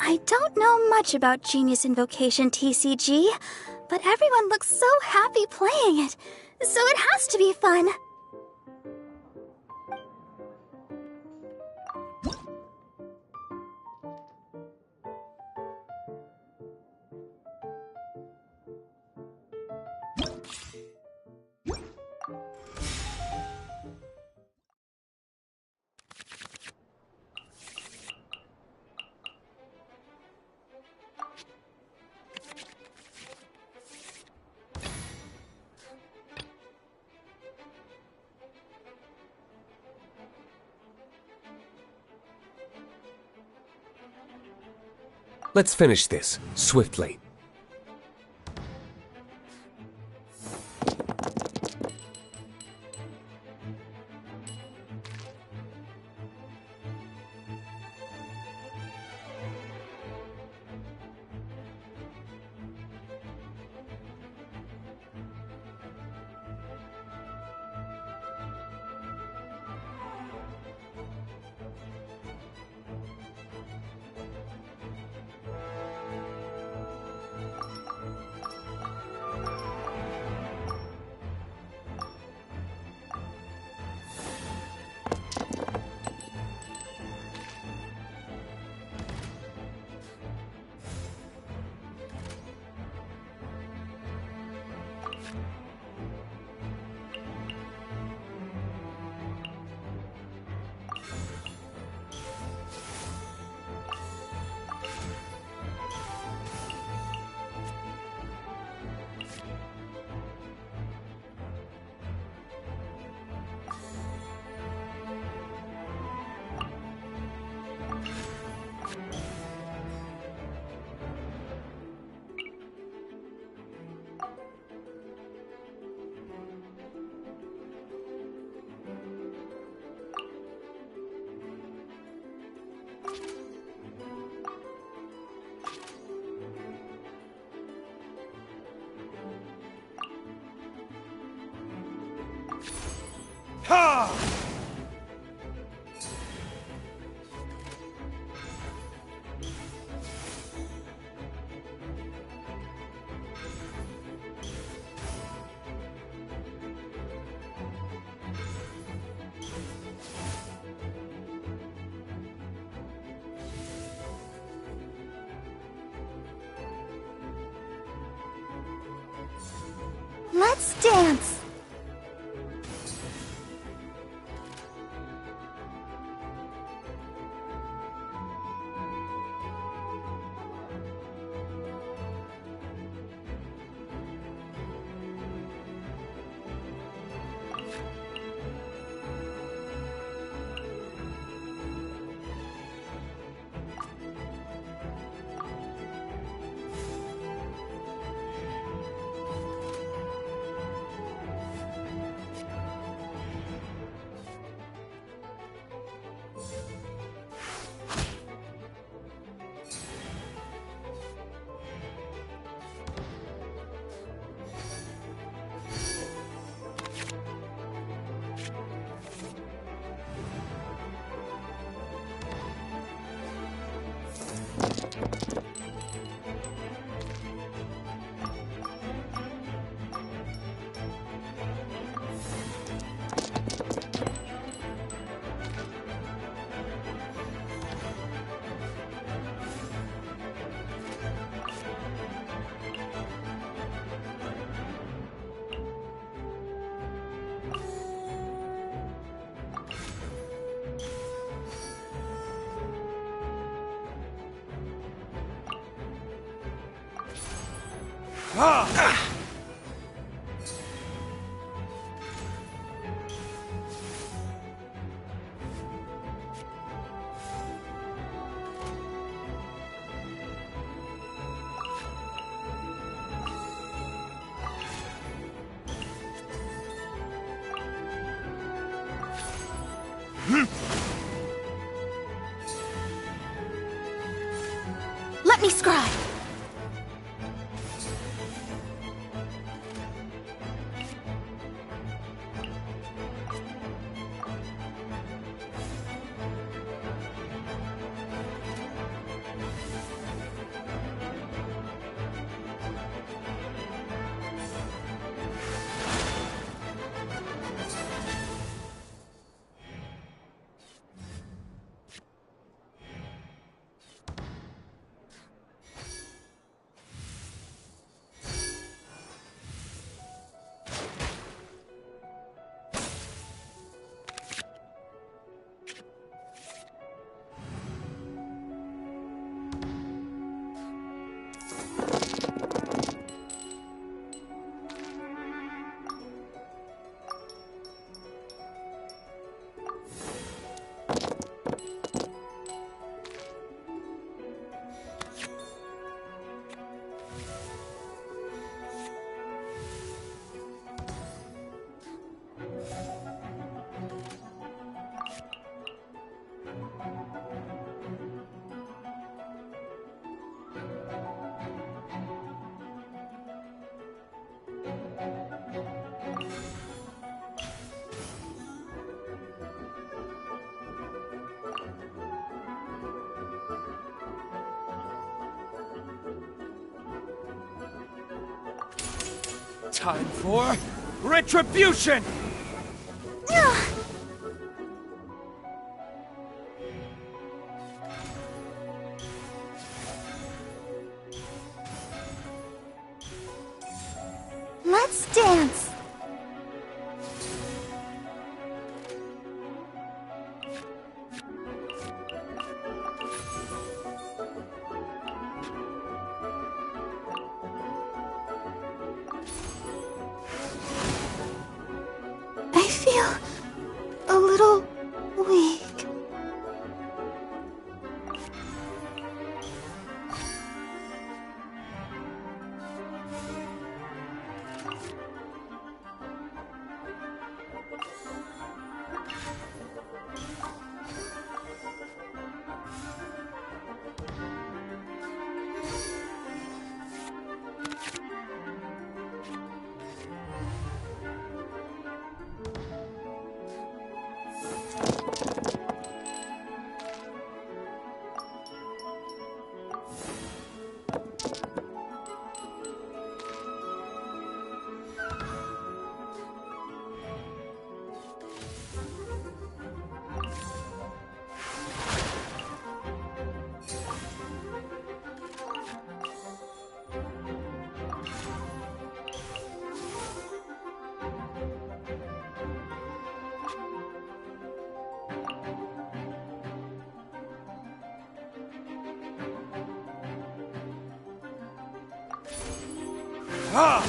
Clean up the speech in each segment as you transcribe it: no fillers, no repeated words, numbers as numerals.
I don't know much about Genius Invocation TCG, but everyone looks so happy playing it, so it has to be fun. Let's finish this, swiftly. Ha! Let's dance! Let me scry. Time for retribution! Let's dance. I feel a little weak. Ah!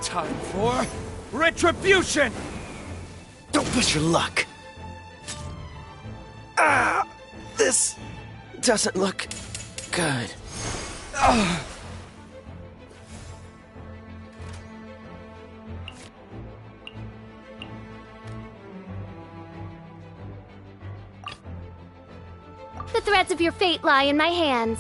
Time for retribution! Don't push your luck. Ah! This doesn't look good. The threads of your fate lie in my hands.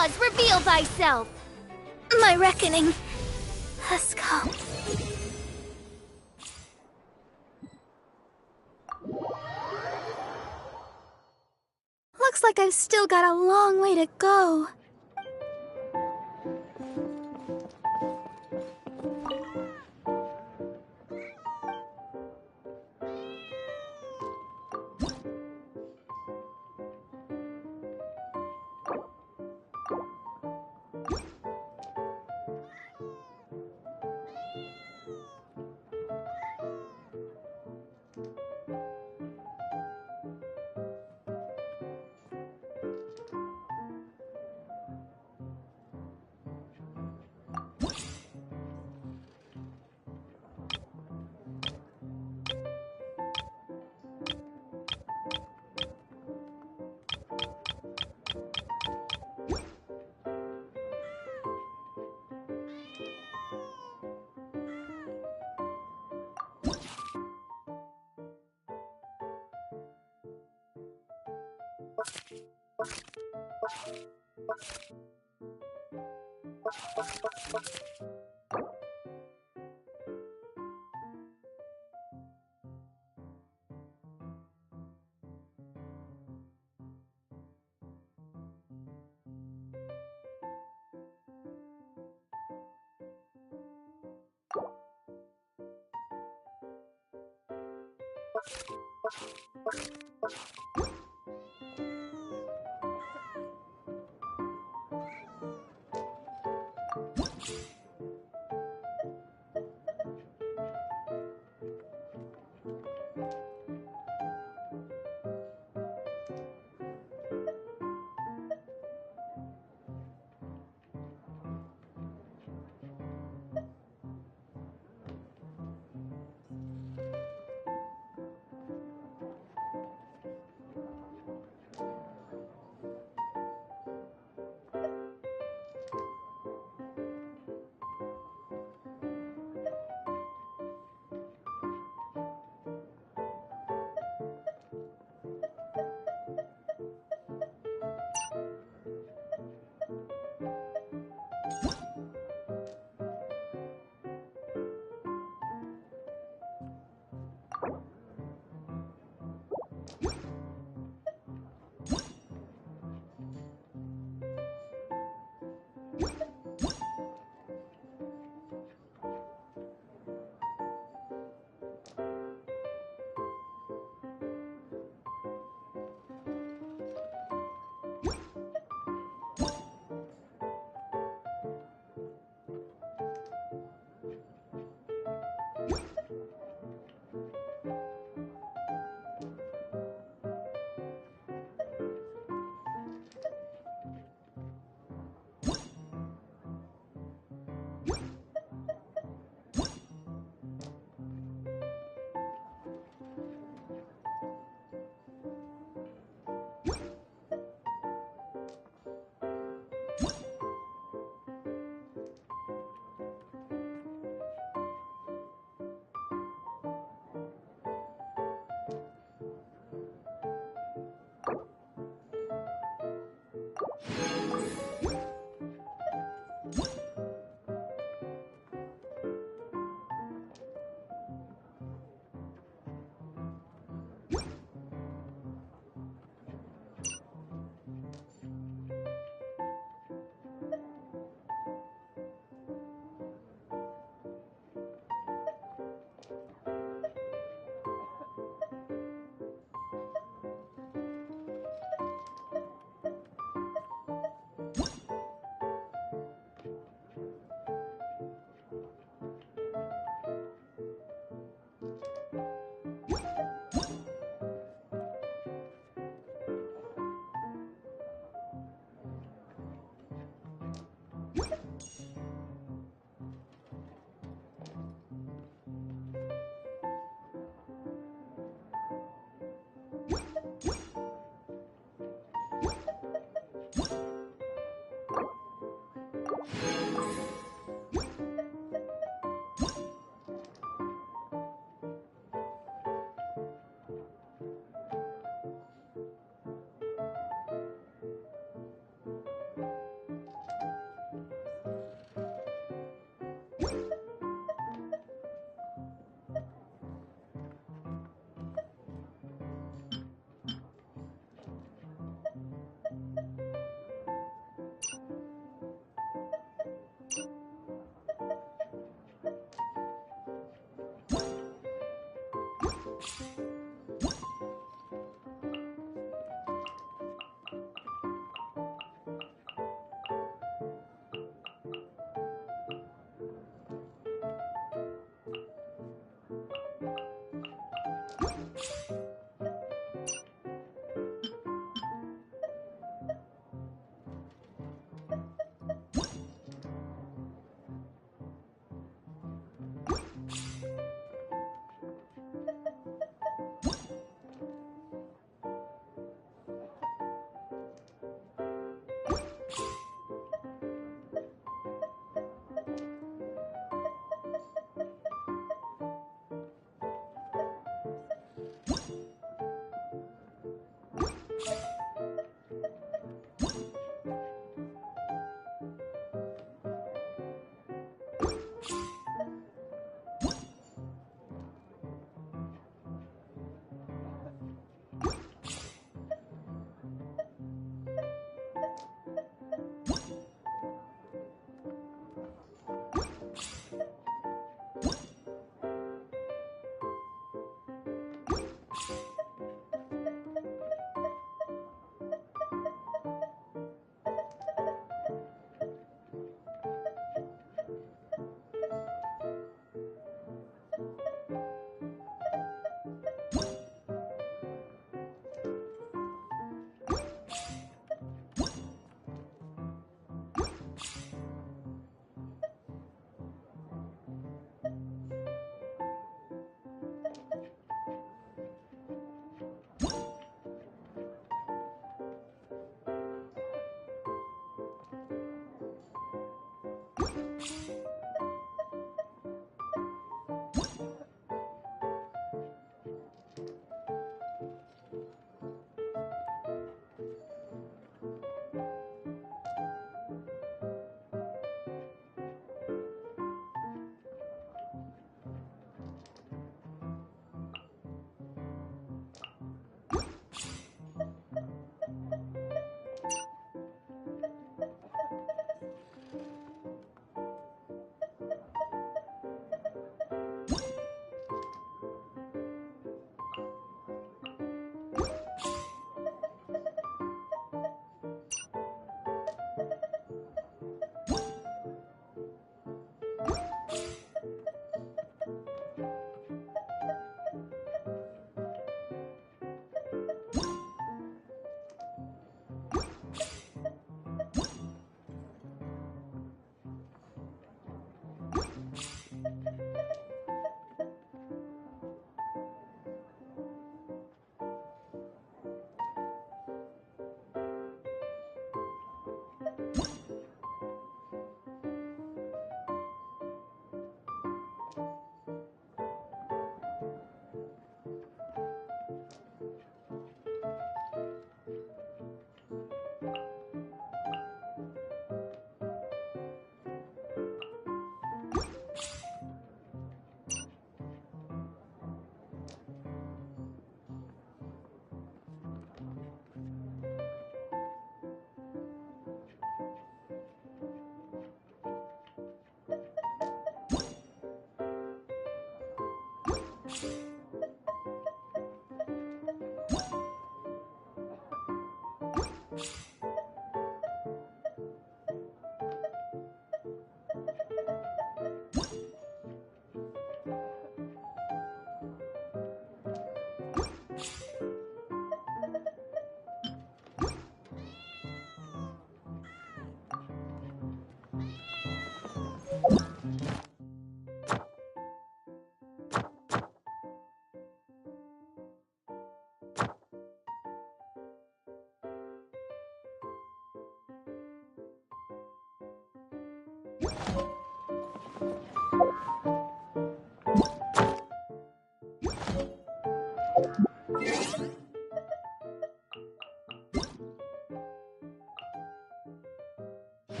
Oz, reveal thyself! My reckoning has come. Looks like I've still got a long way to go.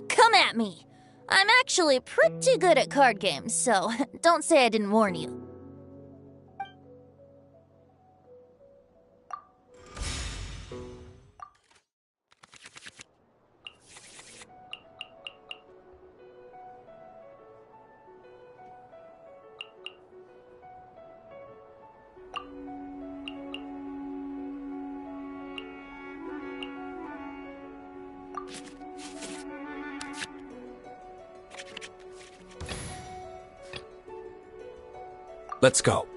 Come at me. I'm actually pretty good at card games, so don't say I didn't warn you. Let's go.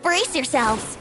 Brace yourselves.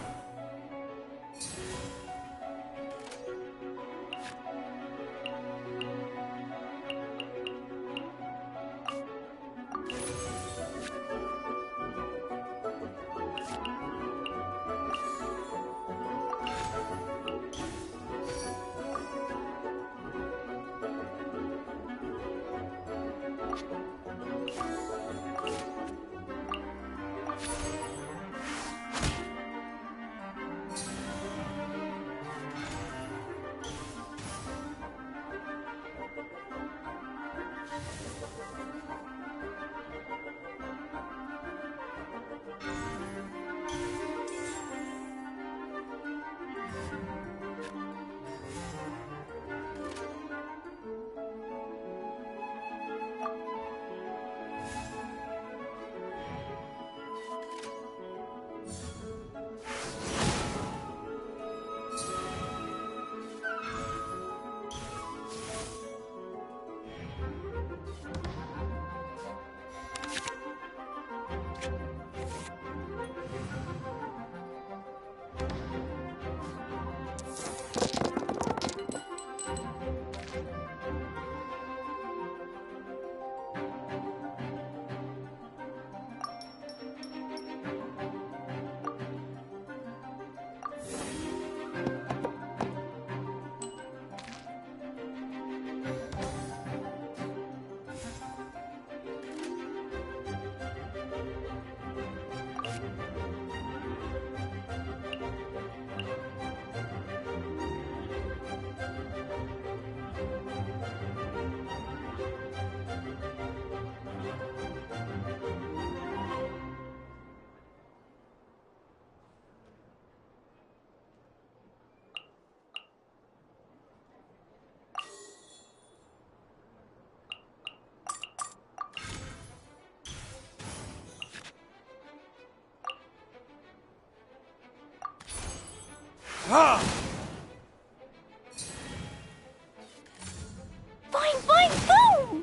Ah! Fine, fine, go!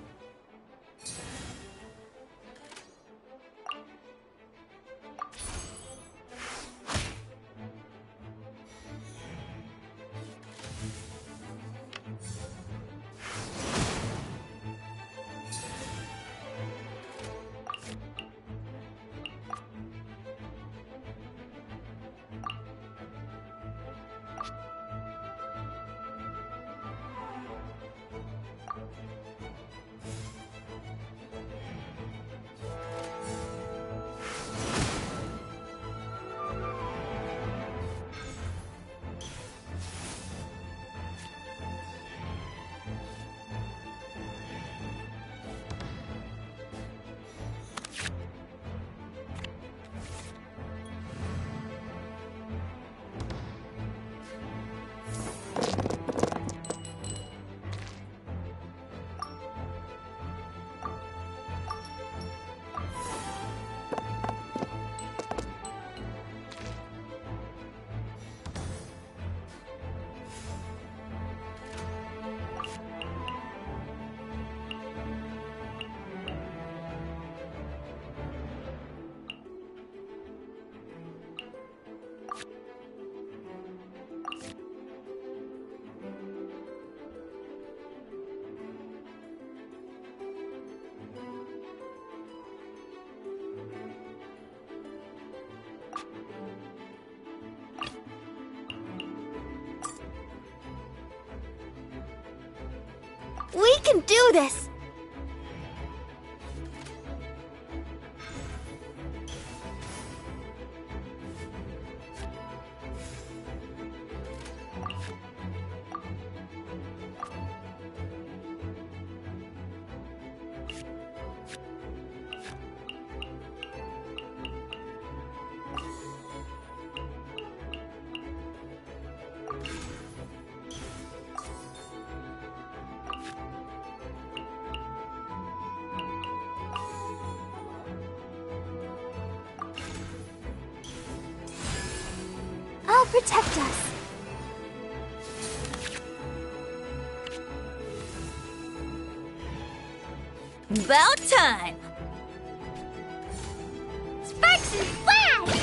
We can do this! I'll protect us. About time! Sparks and flash!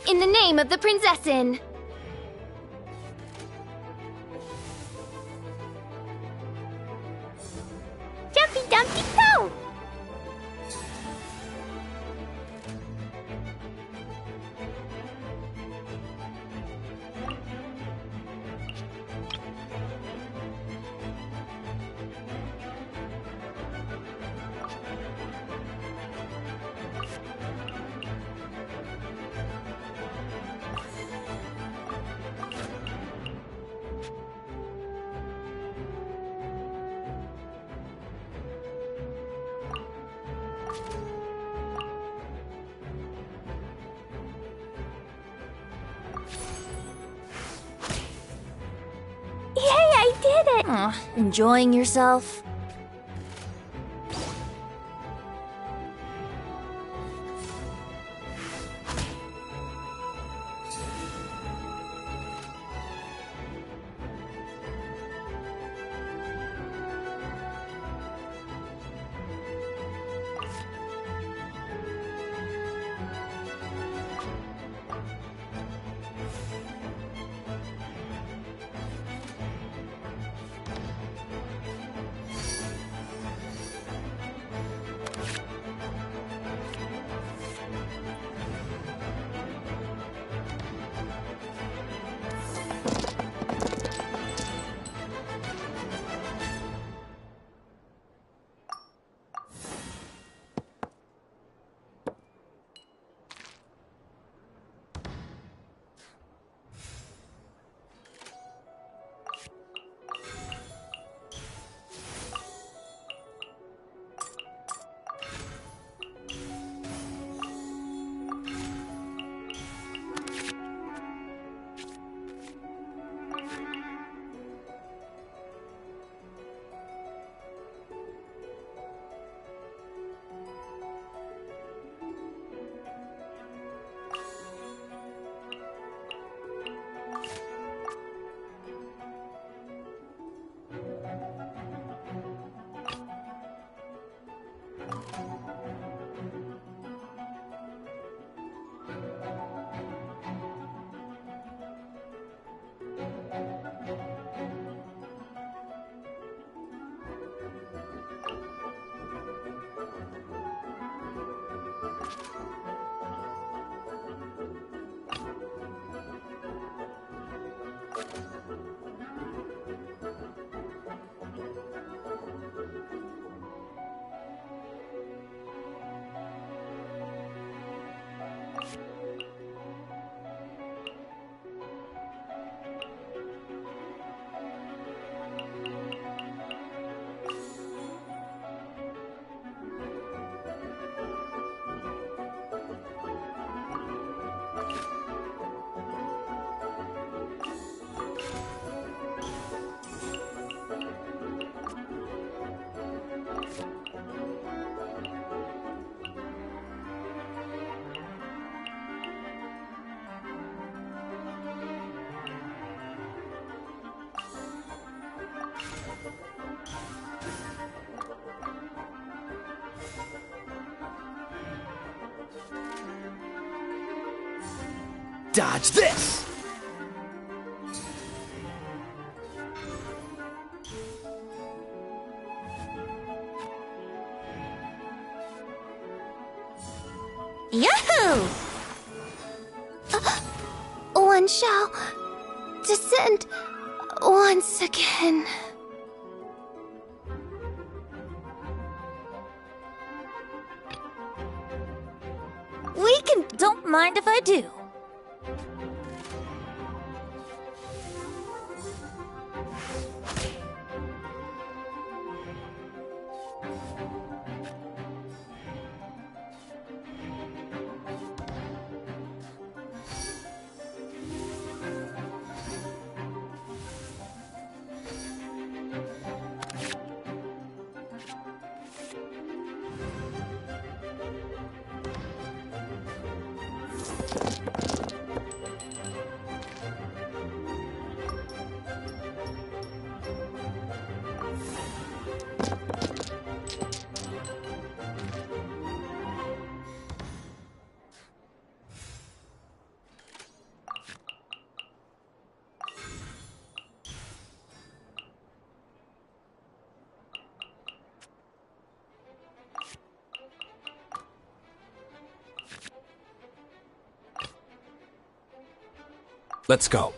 In the name of the Prinzessin! Jumpy Dumpty Go! Yay, I did it! Aw, enjoying yourself? Dodge this! Yahoo! One shall descend once again. We can. Don't mind if I do. Let's go.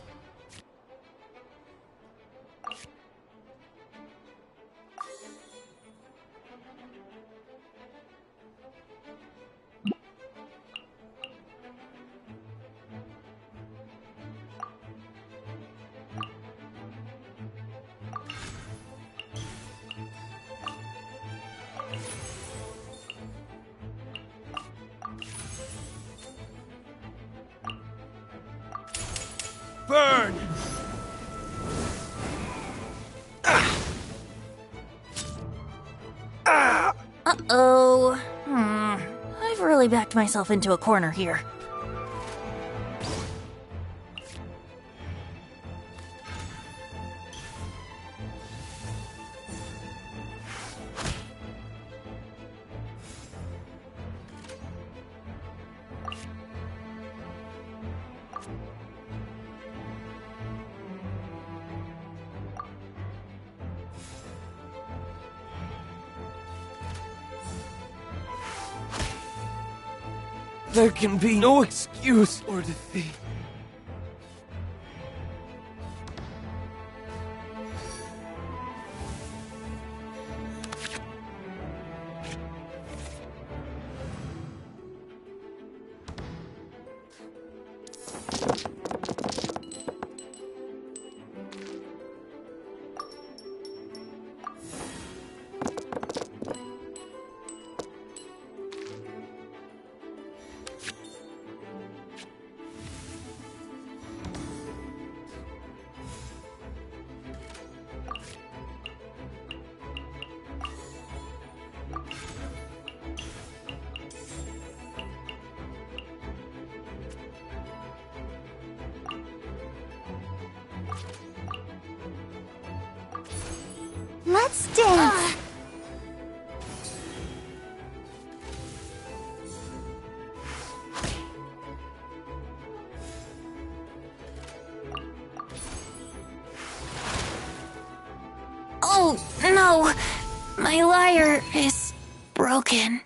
Burn! Uh-oh. I've really backed myself into a corner here. There can be no excuse or defeat. Let's dance. Oh, no! My lyre is broken.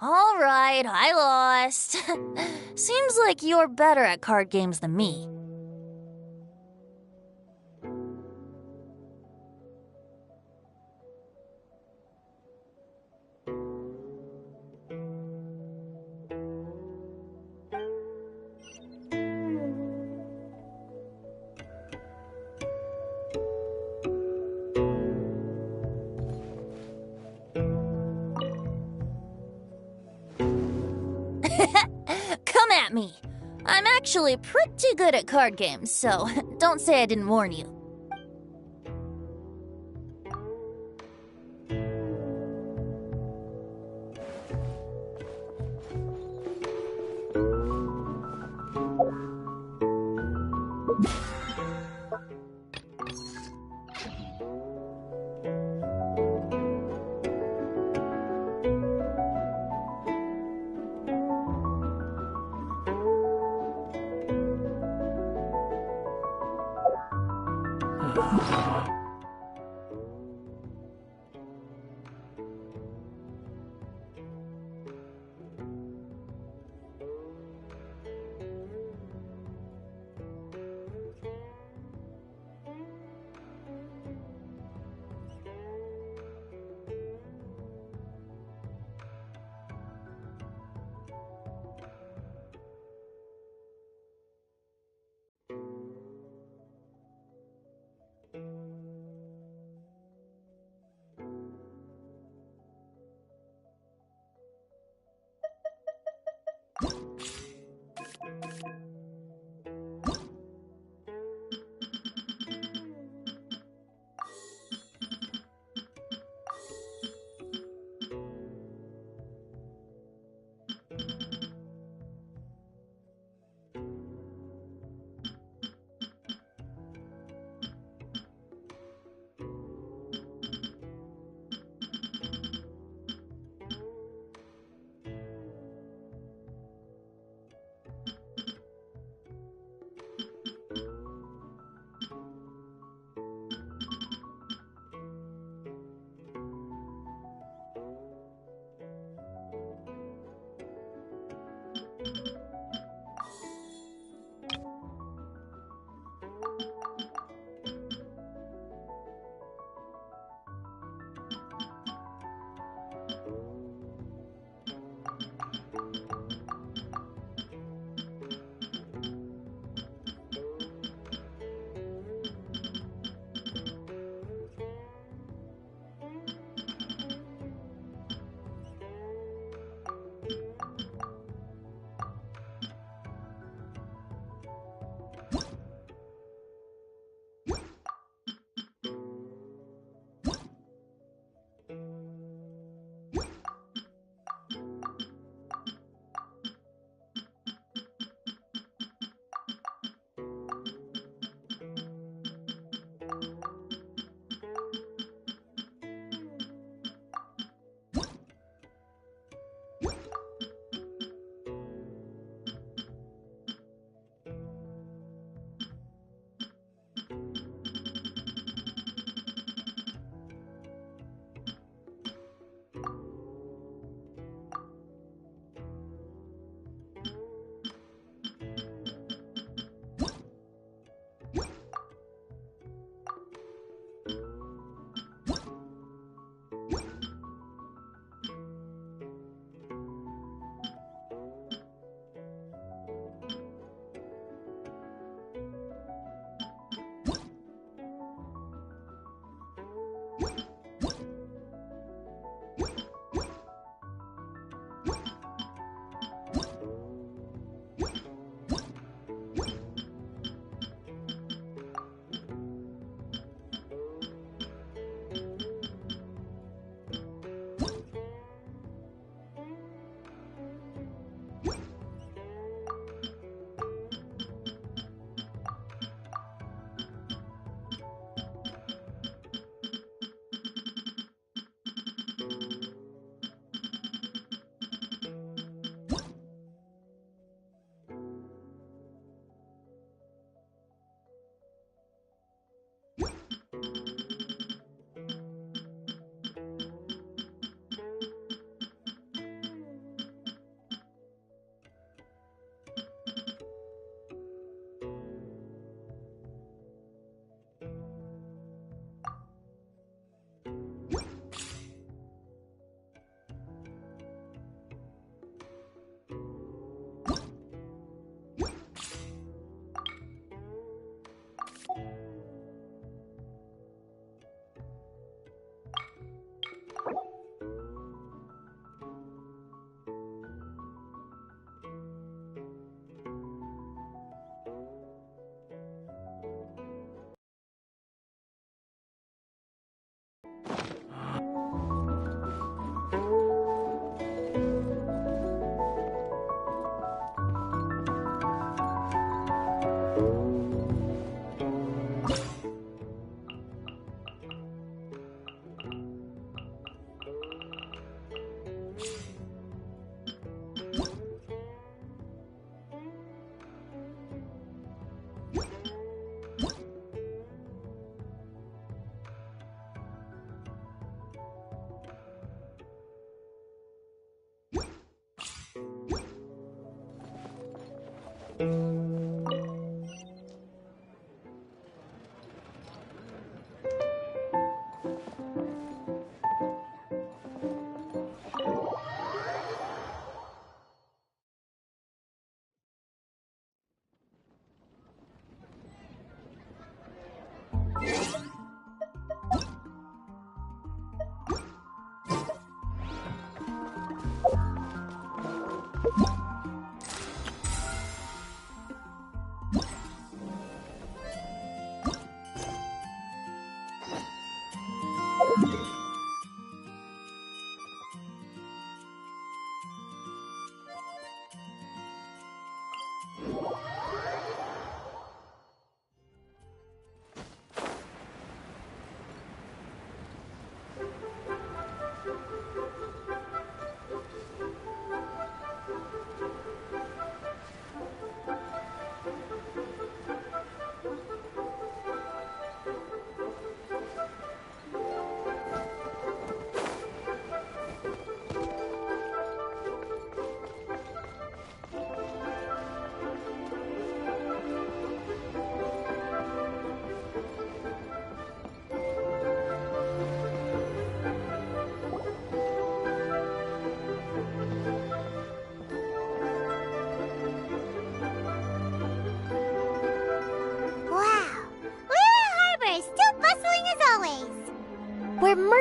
All right, I lost. Seems like you're better at card games than me. Come at me. I'm actually pretty good at card games, so don't say I didn't warn you.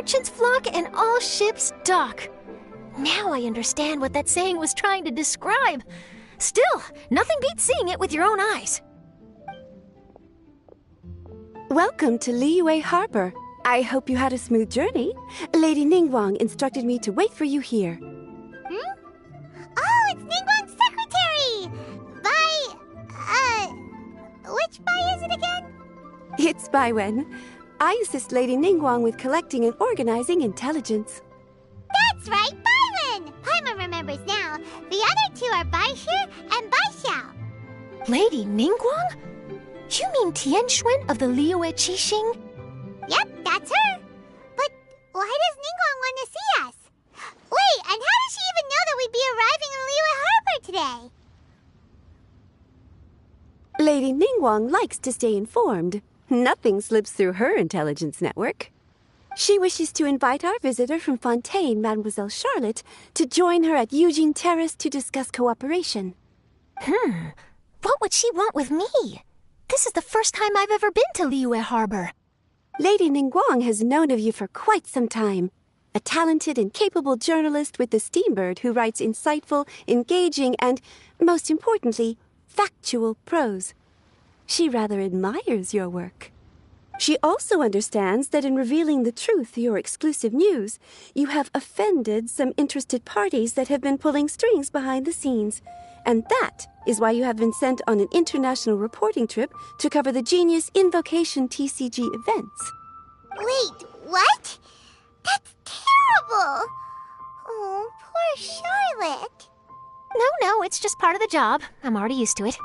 merchants flock and all ships dock. Now I understand what that saying was trying to describe. Still, nothing beats seeing it with your own eyes. Welcome to Liyue Harbor. I hope you had a smooth journey. Lady Ningguang instructed me to wait for you here. Oh, it's Ningguang's secretary! Which Bai is it again? It's Baiwen. I assist Lady Ningguang with collecting and organizing intelligence. That's right, Baiwen! Paimon remembers now. The other two are Baishir and Baishao. Lady Ningguang? You mean Tianxuan of the Liyue Qixing? Yep, that's her. But why does Ningguang want to see us? Wait, and how does she even know that we'd be arriving in Liyue Harbor today? Lady Ningguang likes to stay informed. Nothing slips through her intelligence network. She wishes to invite our visitor from Fontaine, Mademoiselle Charlotte, to join her at Eugene Terrace to discuss cooperation. What would she want with me? This is the first time I've ever been to Liyue Harbor. Lady Ningguang has known of you for quite some time. A talented and capable journalist with the Steambird who writes insightful, engaging, and, most importantly, factual prose. She rather admires your work. She also understands that in revealing the truth through your exclusive news, you have offended some interested parties that have been pulling strings behind the scenes. And that is why you have been sent on an international reporting trip to cover the Genius Invocation TCG events. Wait, what? That's terrible! Oh, poor Charlotte. No, it's just part of the job. I'm already used to it.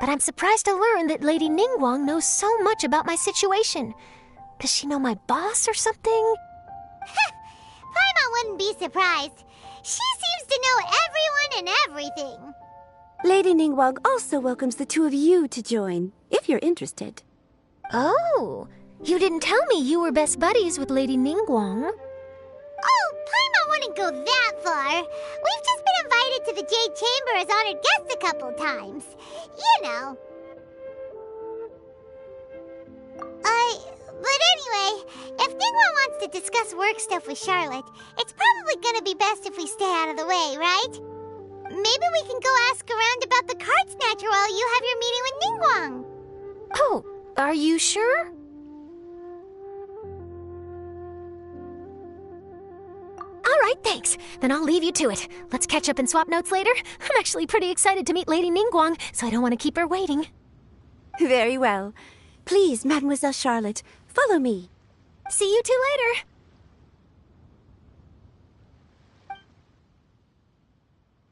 But I'm surprised to learn that Lady Ningguang knows so much about my situation. Does she know my boss or something? Paimon wouldn't be surprised. She seems to know everyone and everything. Lady Ningguang also welcomes the two of you to join, if you're interested. Oh, you didn't tell me you were best buddies with Lady Ningguang. Oh, Paimon wouldn't go that far. We've just been invited to the Jade Chamber as honored guests a couple times. You know. But anyway, if Ningguang wants to discuss work stuff with Charlotte, it's probably gonna be best if we stay out of the way, right? Maybe we can go ask around about the card snatcher while you have your meeting with Ningguang. Oh, are you sure? All right, thanks. Then I'll leave you to it. Let's catch up and swap notes later. I'm actually pretty excited to meet Lady Ningguang, so I don't want to keep her waiting. Very well. Please, Mademoiselle Charlotte, follow me. See you two later.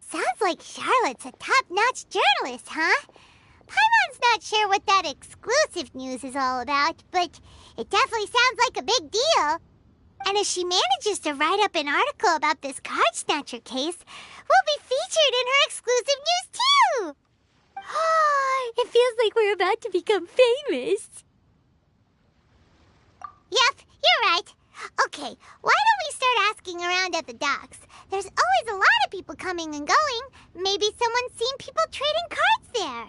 Sounds like Charlotte's a top-notch journalist, huh? Paimon's not sure what that exclusive news is all about, but it definitely sounds like a big deal. And if she manages to write up an article about this card snatcher case, we'll be featured in her exclusive news too! It feels like we're about to become famous. Yep, you're right. Okay, why don't we start asking around at the docks? There's always a lot of people coming and going. Maybe someone's seen people trading cards there.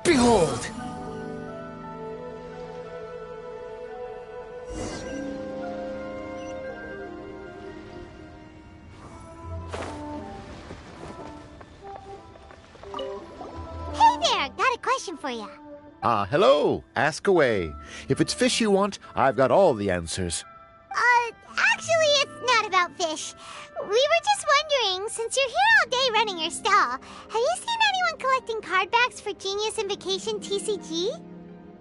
Behold! Hey there, got a question for you. Hello. Ask away. If it's fish you want, I've got all the answers. Actually, it's not about about fish. We were just wondering, since you're here all day running your stall, have you seen anyone collecting card backs for Genius Invocation TCG?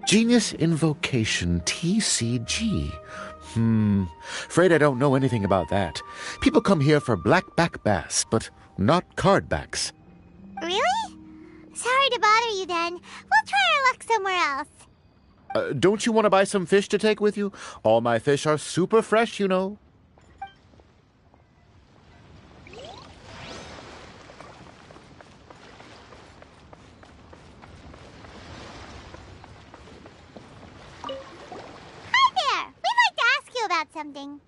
Genius Invocation TCG. Afraid I don't know anything about that. People come here for blackback bass, but not card backs. Really? Sorry to bother you then. We'll try our luck somewhere else. Don't you want to buy some fish to take with you? All my fish are super fresh, you know. Hi there! We'd like to ask you about something.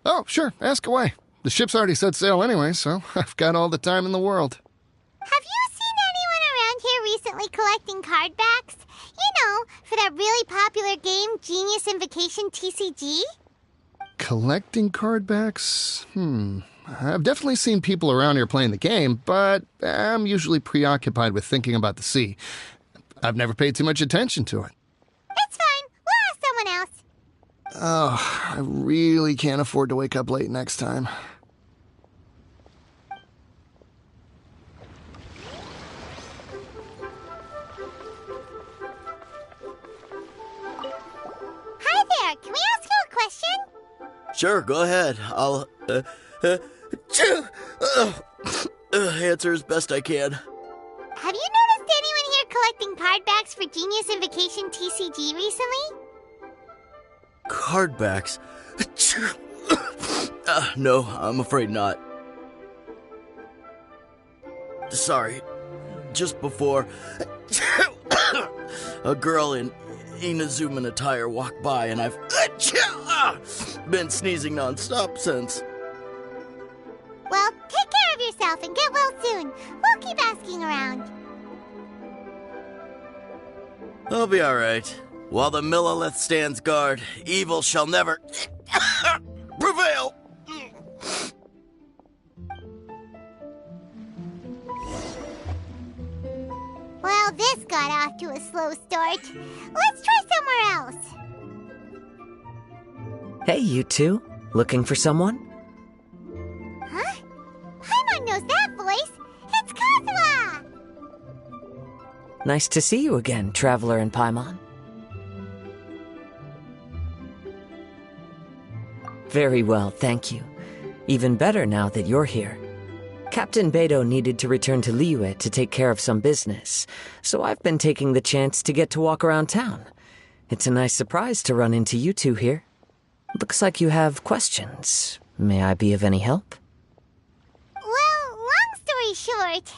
Oh, sure, ask away. The ship's already set sail anyway, so I've got all the time in the world. Have you seen anyone around here recently collecting card backs? You know, for that really popular game, Genius Invocation TCG? Collecting card backs? I've definitely seen people around here playing the game, but I'm usually preoccupied with thinking about the sea. I've never paid too much attention to it. It's fine. We'll ask someone else. Oh, I really can't afford to wake up late next time. Hi there. Can we ask you a question? Sure, go ahead. I'll, answer as best I can. Have you noticed anyone here collecting card backs for Genius Invocation TCG recently? Card backs? No, I'm afraid not. Sorry. Just before, a girl in Inazuman attire walked by, and I've been sneezing nonstop since. Well, take care of yourself and get well soon. We'll keep asking around. I'll be alright. While the Millilith stands guard, evil shall never prevail. Well, this got off to a slow start. Let's try somewhere else. Hey, you two. Looking for someone? Huh? Paimon knows that voice. It's Kazuha! Nice to see you again, Traveler and Paimon. Very well, thank you. Even better now that you're here. Captain Beidou needed to return to Liyue to take care of some business, so I've been taking the chance to get to walk around town. It's a nice surprise to run into you two here. Looks like you have questions. May I be of any help? Well, long story short...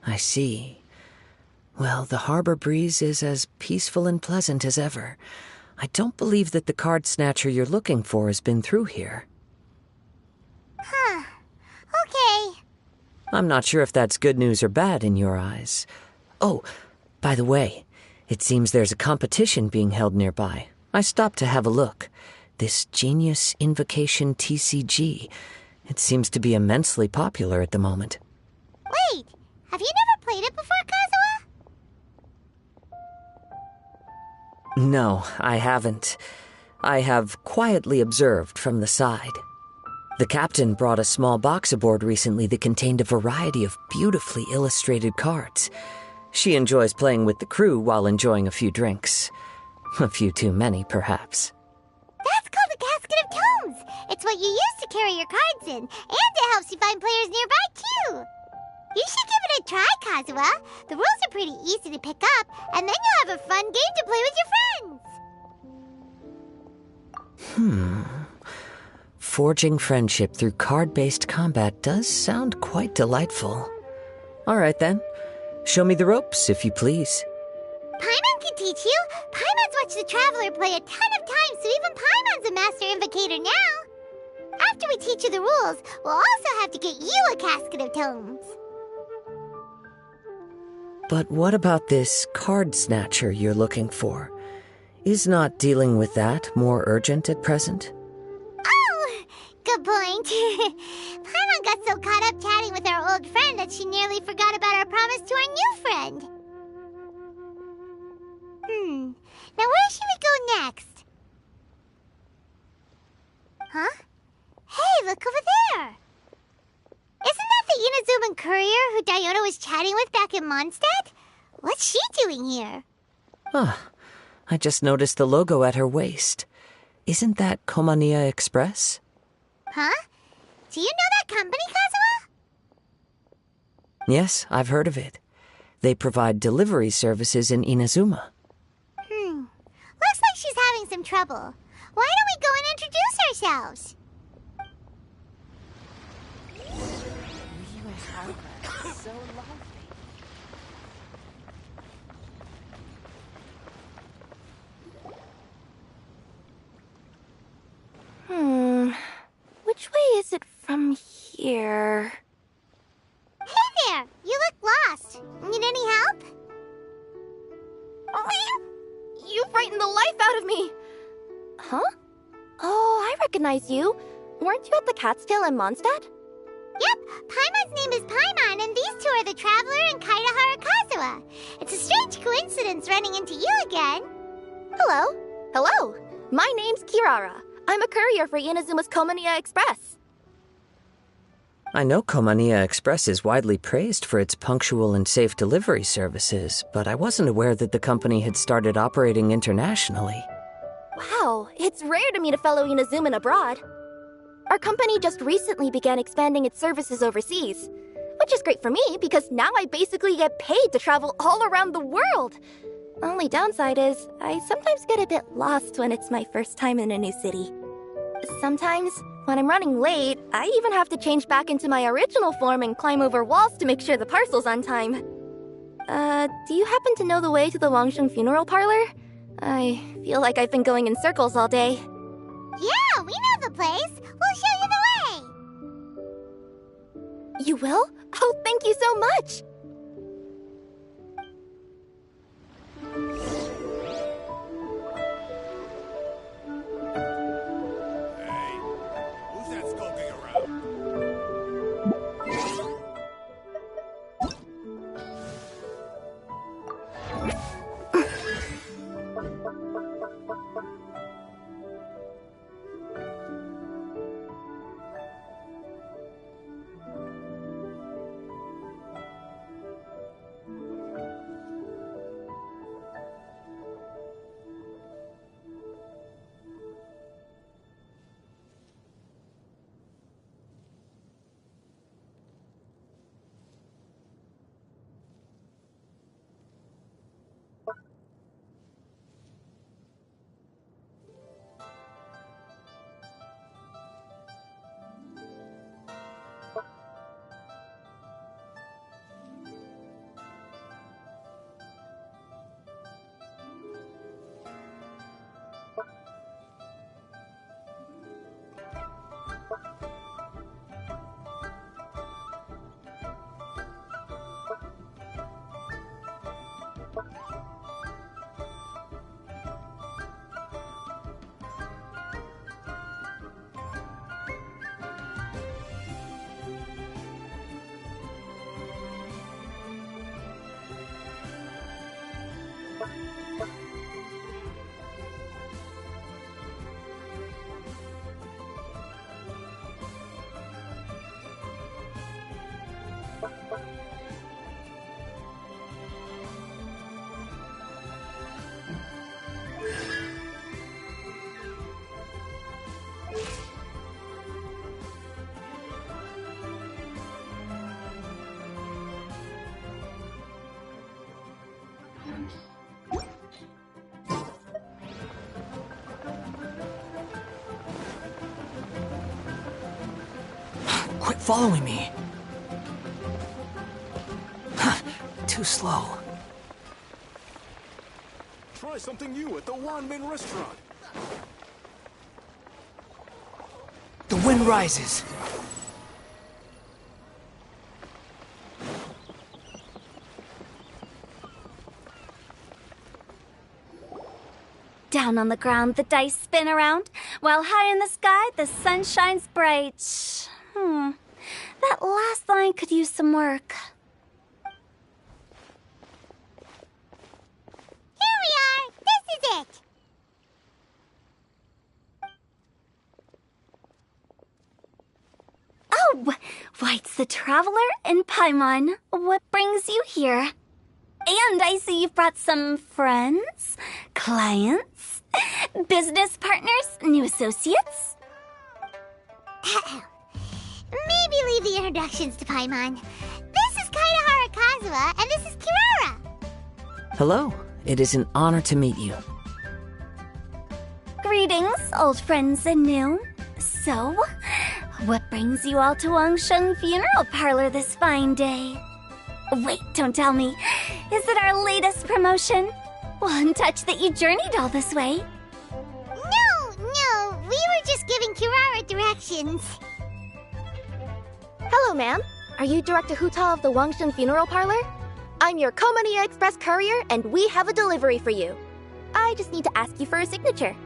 I see. Well, the harbor breeze is as peaceful and pleasant as ever. I don't believe that the card snatcher you're looking for has been through here. Huh. Okay. I'm not sure if that's good news or bad in your eyes. Oh, by the way, it seems there's a competition being held nearby. I stopped to have a look. This Genius Invocation TCG. It seems to be immensely popular at the moment. Wait, have you never played it before, Kazuha? No, I haven't. I have quietly observed from the side. The captain brought a small box aboard recently that contained a variety of beautifully illustrated cards. She enjoys playing with the crew while enjoying a few drinks. A few too many, perhaps. That's called a casket of tomes. It's what you use to carry your cards in, and it helps you find players nearby, too. You should give it a try, Kazuha. The rules are pretty easy to pick up, and then you'll have a fun game to play with your friends. Forging friendship through card-based combat does sound quite delightful. All right, then. Show me the ropes, if you please. Paimon can teach you. Paimon's watched the Traveler play a ton of times, so even Paimon's a master invocator now. After we teach you the rules, we'll also have to get you a casket of tomes. But what about this card snatcher you're looking for? Is not dealing with that more urgent at present? Oh, good point. Paimon got so caught up chatting with our old friend that she nearly forgot about our promise to our new friend. Now where should we go next? Huh? Hey, look over there! Isn't that the Inazuman courier who Diona was chatting with back in Mondstadt? What's she doing here? I just noticed the logo at her waist. Isn't that Komania Express? Huh? Do you know that company, Kazuha? Yes, I've heard of it. They provide delivery services in Inazuma. Looks like she's having some trouble. Why don't we go and introduce ourselves? Which way is it from here? Hey there! You look lost. Need any help? You frightened the life out of me! Huh? Oh, I recognize you. Weren't you at the Cat's Tail in Mondstadt? Yep, Paimon's name is Paimon, and these two are the Traveler and Kaitahara Kazuha. It's a strange coincidence running into you again. Hello. Hello. My name's Kirara. I'm a courier for Inazuma's Komania Express. I know Komania Express is widely praised for its punctual and safe delivery services, but I wasn't aware that the company had started operating internationally. Wow, it's rare to meet a fellow Inazuman abroad. Our company just recently began expanding its services overseas, which is great for me because now I basically get paid to travel all around the world. Only downside is, I sometimes get a bit lost when it's my first time in a new city. Sometimes, when I'm running late, I even have to change back into my original form and climb over walls to make sure the parcel's on time. Do you happen to know the way to the Wangsheng funeral parlor? I feel like I've been going in circles all day. Yeah, we know the place. We'll show you the way. You will? Oh, thank you so much! Who's that skulking around? Quit following me. Too slow. Try something new at the Wanmin restaurant. The wind rises. Down on the ground, the dice spin around, while high in the sky, the sun shines bright. That last line could use some work. Here we are! This is it? Oh, why, it's the Traveler and Paimon. What brings you here? And I see you've brought some friends, clients, business partners, new associates. Maybe leave the introductions to Paimon. This is Kaidahara Kazuha, and this is Kirara. Hello. It is an honor to meet you. Greetings, old friends and new. So, what brings you all to Wangsheng Funeral Parlor this fine day? Wait, don't tell me. Is it our latest promotion? One touch that you journeyed all this way? No, we were just giving Kirara directions. Hello, ma'am. Are you Director Huta of the Wangshen Funeral Parlor? I'm your Komania Express courier, and we have a delivery for you. I just need to ask you for a signature.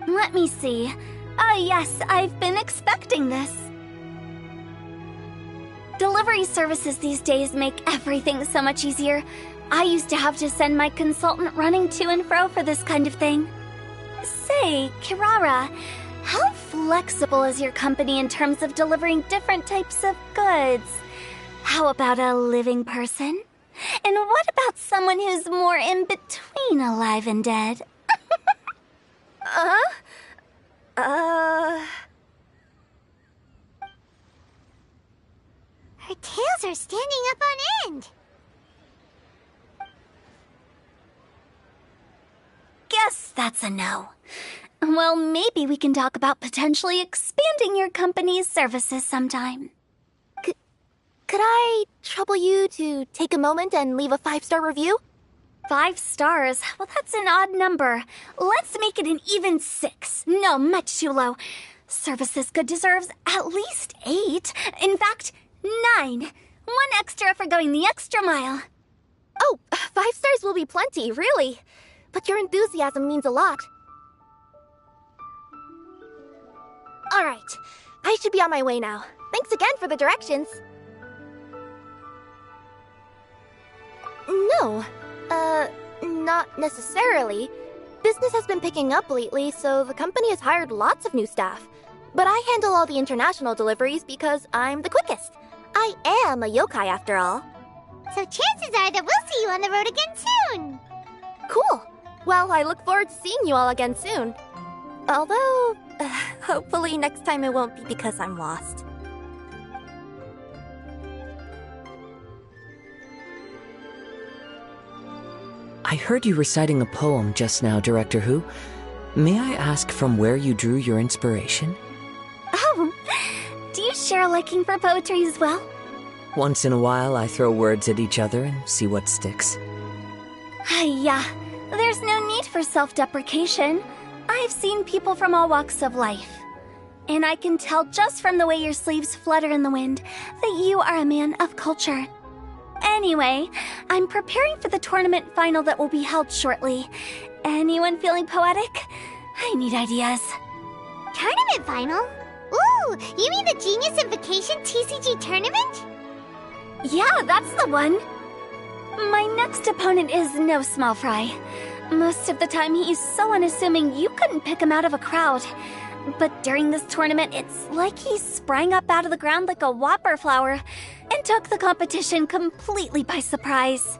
Let me see. Ah, yes, I've been expecting this. Delivery services these days make everything so much easier. I used to have to send my consultant running to and fro for this kind of thing. Say, Kirara, how flexible is your company in terms of delivering different types of goods? How about a living person? And what about someone who's more in between alive and dead? Her tails are standing up on end. Guess that's a no. Well, maybe we can talk about potentially expanding your company's services sometime. Could I trouble you to take a moment and leave a 5-star review? 5 stars? Well, that's an odd number. Let's make it an even 6. No, much too low. Services good deserves at least 8. In fact, 9. 1 extra for going the extra mile. Oh, 5 stars will be plenty, really. But your enthusiasm means a lot. All right, I should be on my way now. Thanks again for the directions. No, not necessarily. Business has been picking up lately, so the company has hired lots of new staff. But I handle all the international deliveries because I'm the quickest. I am a yokai after all. So chances are that we'll see you on the road again soon. Cool. Well, I look forward to seeing you all again soon. Although, hopefully next time it won't be because I'm lost. I heard you reciting a poem just now, Director Who. May I ask from where you drew your inspiration? Oh, do you share a liking for poetry as well? Once in a while, I throw words at each other and see what sticks. Yeah, there's no need for self-deprecation. I've seen people from all walks of life. And I can tell just from the way your sleeves flutter in the wind that you are a man of culture. Anyway, I'm preparing for the tournament final that will be held shortly. Anyone feeling poetic? I need ideas. Tournament final? Ooh, you mean the Genius Invocation TCG tournament? Yeah, that's the one. My next opponent is no small fry. Most of the time he's so unassuming you couldn't pick him out of a crowd. But during this tournament, it's like he sprang up out of the ground like a whopper flower and took the competition completely by surprise.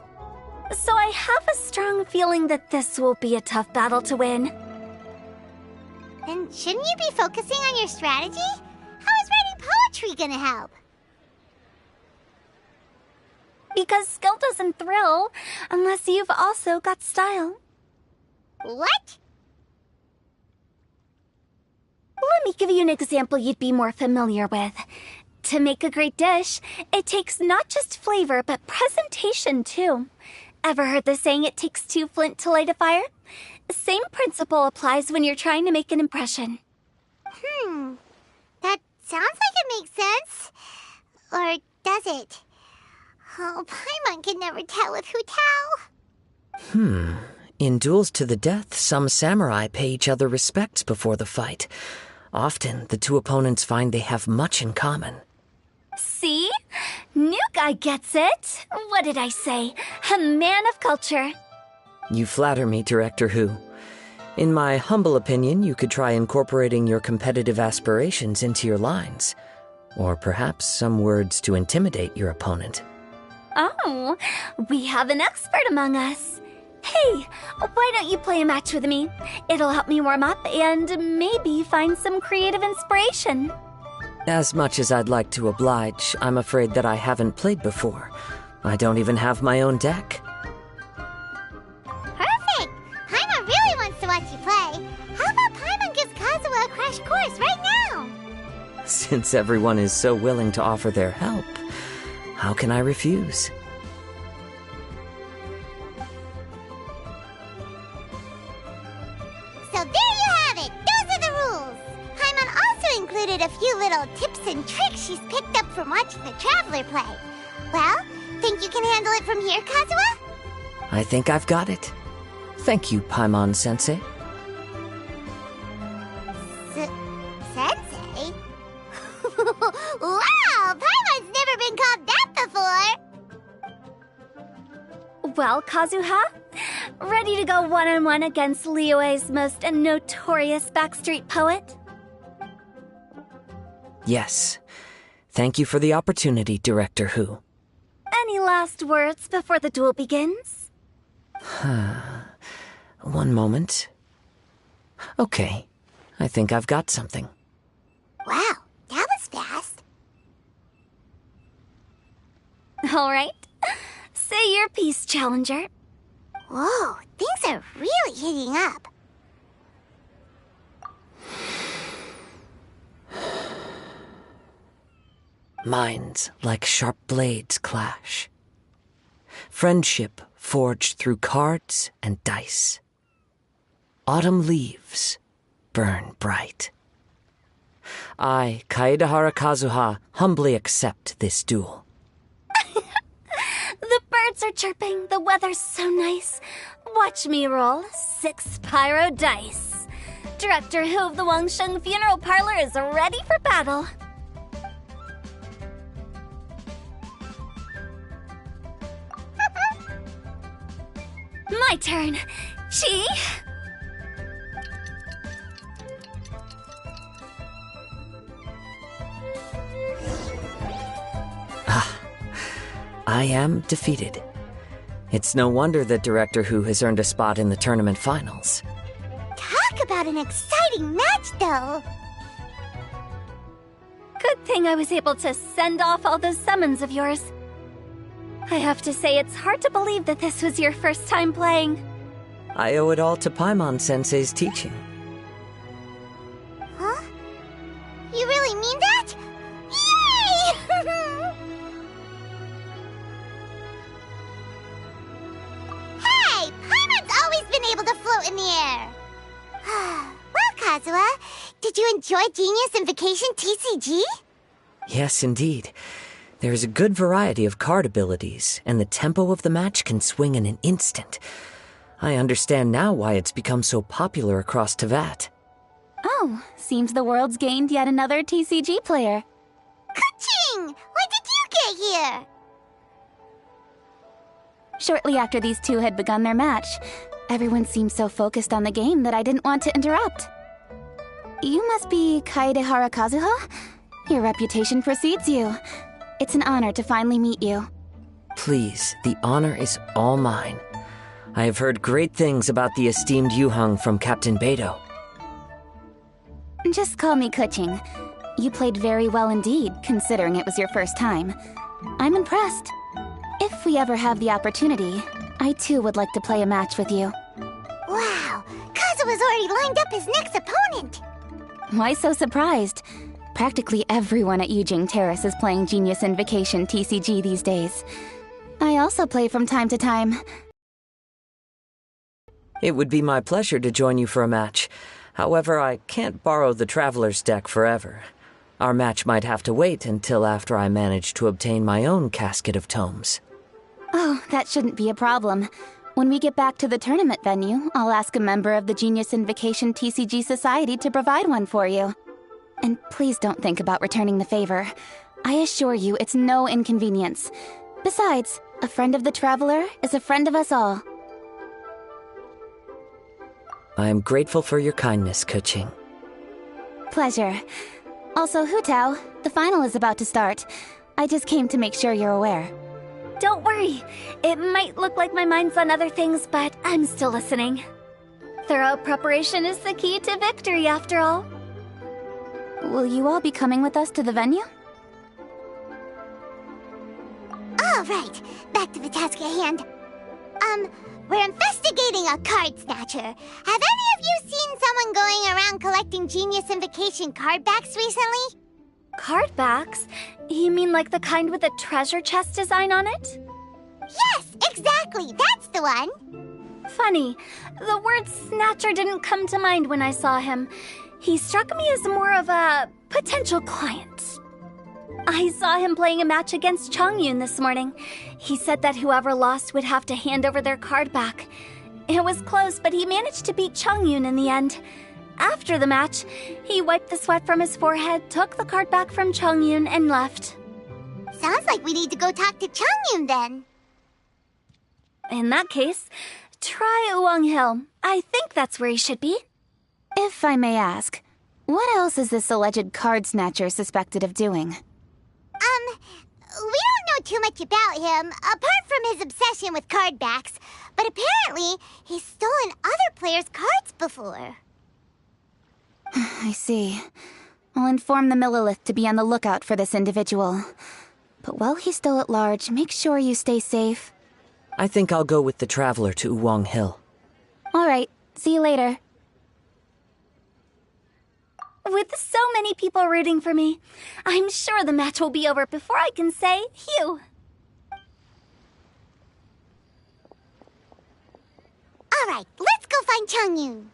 So I have a strong feeling that this will be a tough battle to win. Then shouldn't you be focusing on your strategy? How is writing poetry gonna help? Because skill doesn't thrill unless you've also got style. What? Let me give you an example you'd be more familiar with. To make a great dish, it takes not just flavor, but presentation too. Ever heard the saying, it takes 2 flint to light a fire? Same principle applies when you're trying to make an impression. That sounds like it makes sense. Or does it? Oh, Paimon can never tell with Hutao. In duels to the death, some samurai pay each other respects before the fight. Often, the 2 opponents find they have much in common. See? New guy gets it. What did I say? A man of culture. You flatter me, Director Who. In my humble opinion, you could try incorporating your competitive aspirations into your lines. Or perhaps some words to intimidate your opponent. Oh, we have an expert among us. Hey, why don't you play a match with me? It'll help me warm up and maybe find some creative inspiration. As much as I'd like to oblige, I'm afraid that I haven't played before. I don't even have my own deck. Perfect! Paimon really wants to watch you play. How about Paimon gives Kazuha a crash course right now? Since everyone is so willing to offer their help, how can I refuse? So there you have it! Those are the rules! Paimon also included a few little tips and tricks she's picked up from watching the Traveler play. Well, think you can handle it from here, Kazuha? I think I've got it. Thank you, Paimon-sensei. Sensei? Wow! Paimon's never been called that before! Well, Kazuha, ready to go one-on-one against Liyue's most notorious backstreet poet? Yes. Thank you for the opportunity, Director Hu. Any last words before the duel begins? One moment. Okay, I think I've got something. Wow, that was fast. All right. Say your piece, Challenger. Whoa, things are really heating up. Minds like sharp blades clash. Friendship forged through cards and dice. Autumn leaves burn bright. I, Kaedehara Kazuha, humbly accept this duel. The birds are chirping, the weather's so nice. Watch me roll 6 pyro dice. Director Hu of the Wangsheng Funeral Parlor is ready for battle. My turn. Chi? I am defeated. It's no wonder that Director Hu has earned a spot in the tournament finals. Talk about an exciting match, though. Good thing I was able to send off all those summons of yours. I have to say, it's hard to believe that this was your first time playing. I owe it all to Paimon-sensei's teaching. Huh? You really mean that? Yay! Hey, Paimon's always been able to float in the air. Well, Kazuha, did you enjoy Genius Invocation TCG? Yes, indeed. There is a good variety of card abilities, and the tempo of the match can swing in an instant. I understand now why it's become so popular across Teyvat. Oh, seems the world's gained yet another TCG player. Ka-ching! When did you get here? Shortly after these two had begun their match, everyone seemed so focused on the game that I didn't want to interrupt. You must be Kaedehara Kazuha? Your reputation precedes you. It's an honor to finally meet you. Please, the honor is all mine. I have heard great things about the esteemed Yuheng from Captain Beidou. Just call me Kuching. You played very well indeed, considering it was your first time. I'm impressed. If we ever have the opportunity, I too would like to play a match with you. Wow, Kazuha's already lined up his next opponent. Why so surprised? Practically everyone at Yujing Terrace is playing Genius Invocation TCG these days. I also play from time to time. It would be my pleasure to join you for a match. However, I can't borrow the Traveler's deck forever. Our match might have to wait until after I manage to obtain my own casket of tomes. Oh, that shouldn't be a problem. When we get back to the tournament venue, I'll ask a member of the Genius Invocation TCG Society to provide one for you. And please don't think about returning the favor. I assure you it's no inconvenience. Besides, a friend of the Traveler is a friend of us all. I am grateful for your kindness, Keqing. Pleasure. Also, Hu Tao, the final is about to start. I just came to make sure you're aware. Don't worry. It might look like my mind's on other things, but I'm still listening. Thorough preparation is the key to victory, after all. Will you all be coming with us to the venue? All right, back to the task at hand. We're investigating a card snatcher. Have any of you seen someone going around collecting Genius Invocation card backs recently? Card backs? You mean like the kind with a treasure chest design on it? Yes, exactly, that's the one. Funny, the word snatcher didn't come to mind when I saw him. He struck me as more of a potential client. I saw him playing a match against Chongyun this morning. He said that whoever lost would have to hand over their card back. It was close, but he managed to beat Chongyun in the end. After the match, he wiped the sweat from his forehead, took the card back from Chongyun, and left. Sounds like we need to go talk to Chongyun then. In that case, try Uwang Hill. I think that's where he should be. If I may ask, what else is this alleged card snatcher suspected of doing? We don't know too much about him, apart from his obsession with card backs. But apparently, he's stolen other players' cards before. I see. I'll inform the Millilith to be on the lookout for this individual. But while he's still at large, make sure you stay safe. I think I'll go with the Traveler to Uwang Hill. All right, see you later. With so many people rooting for me, I'm sure the match will be over before I can say phew. All right, let's go find Chongyun.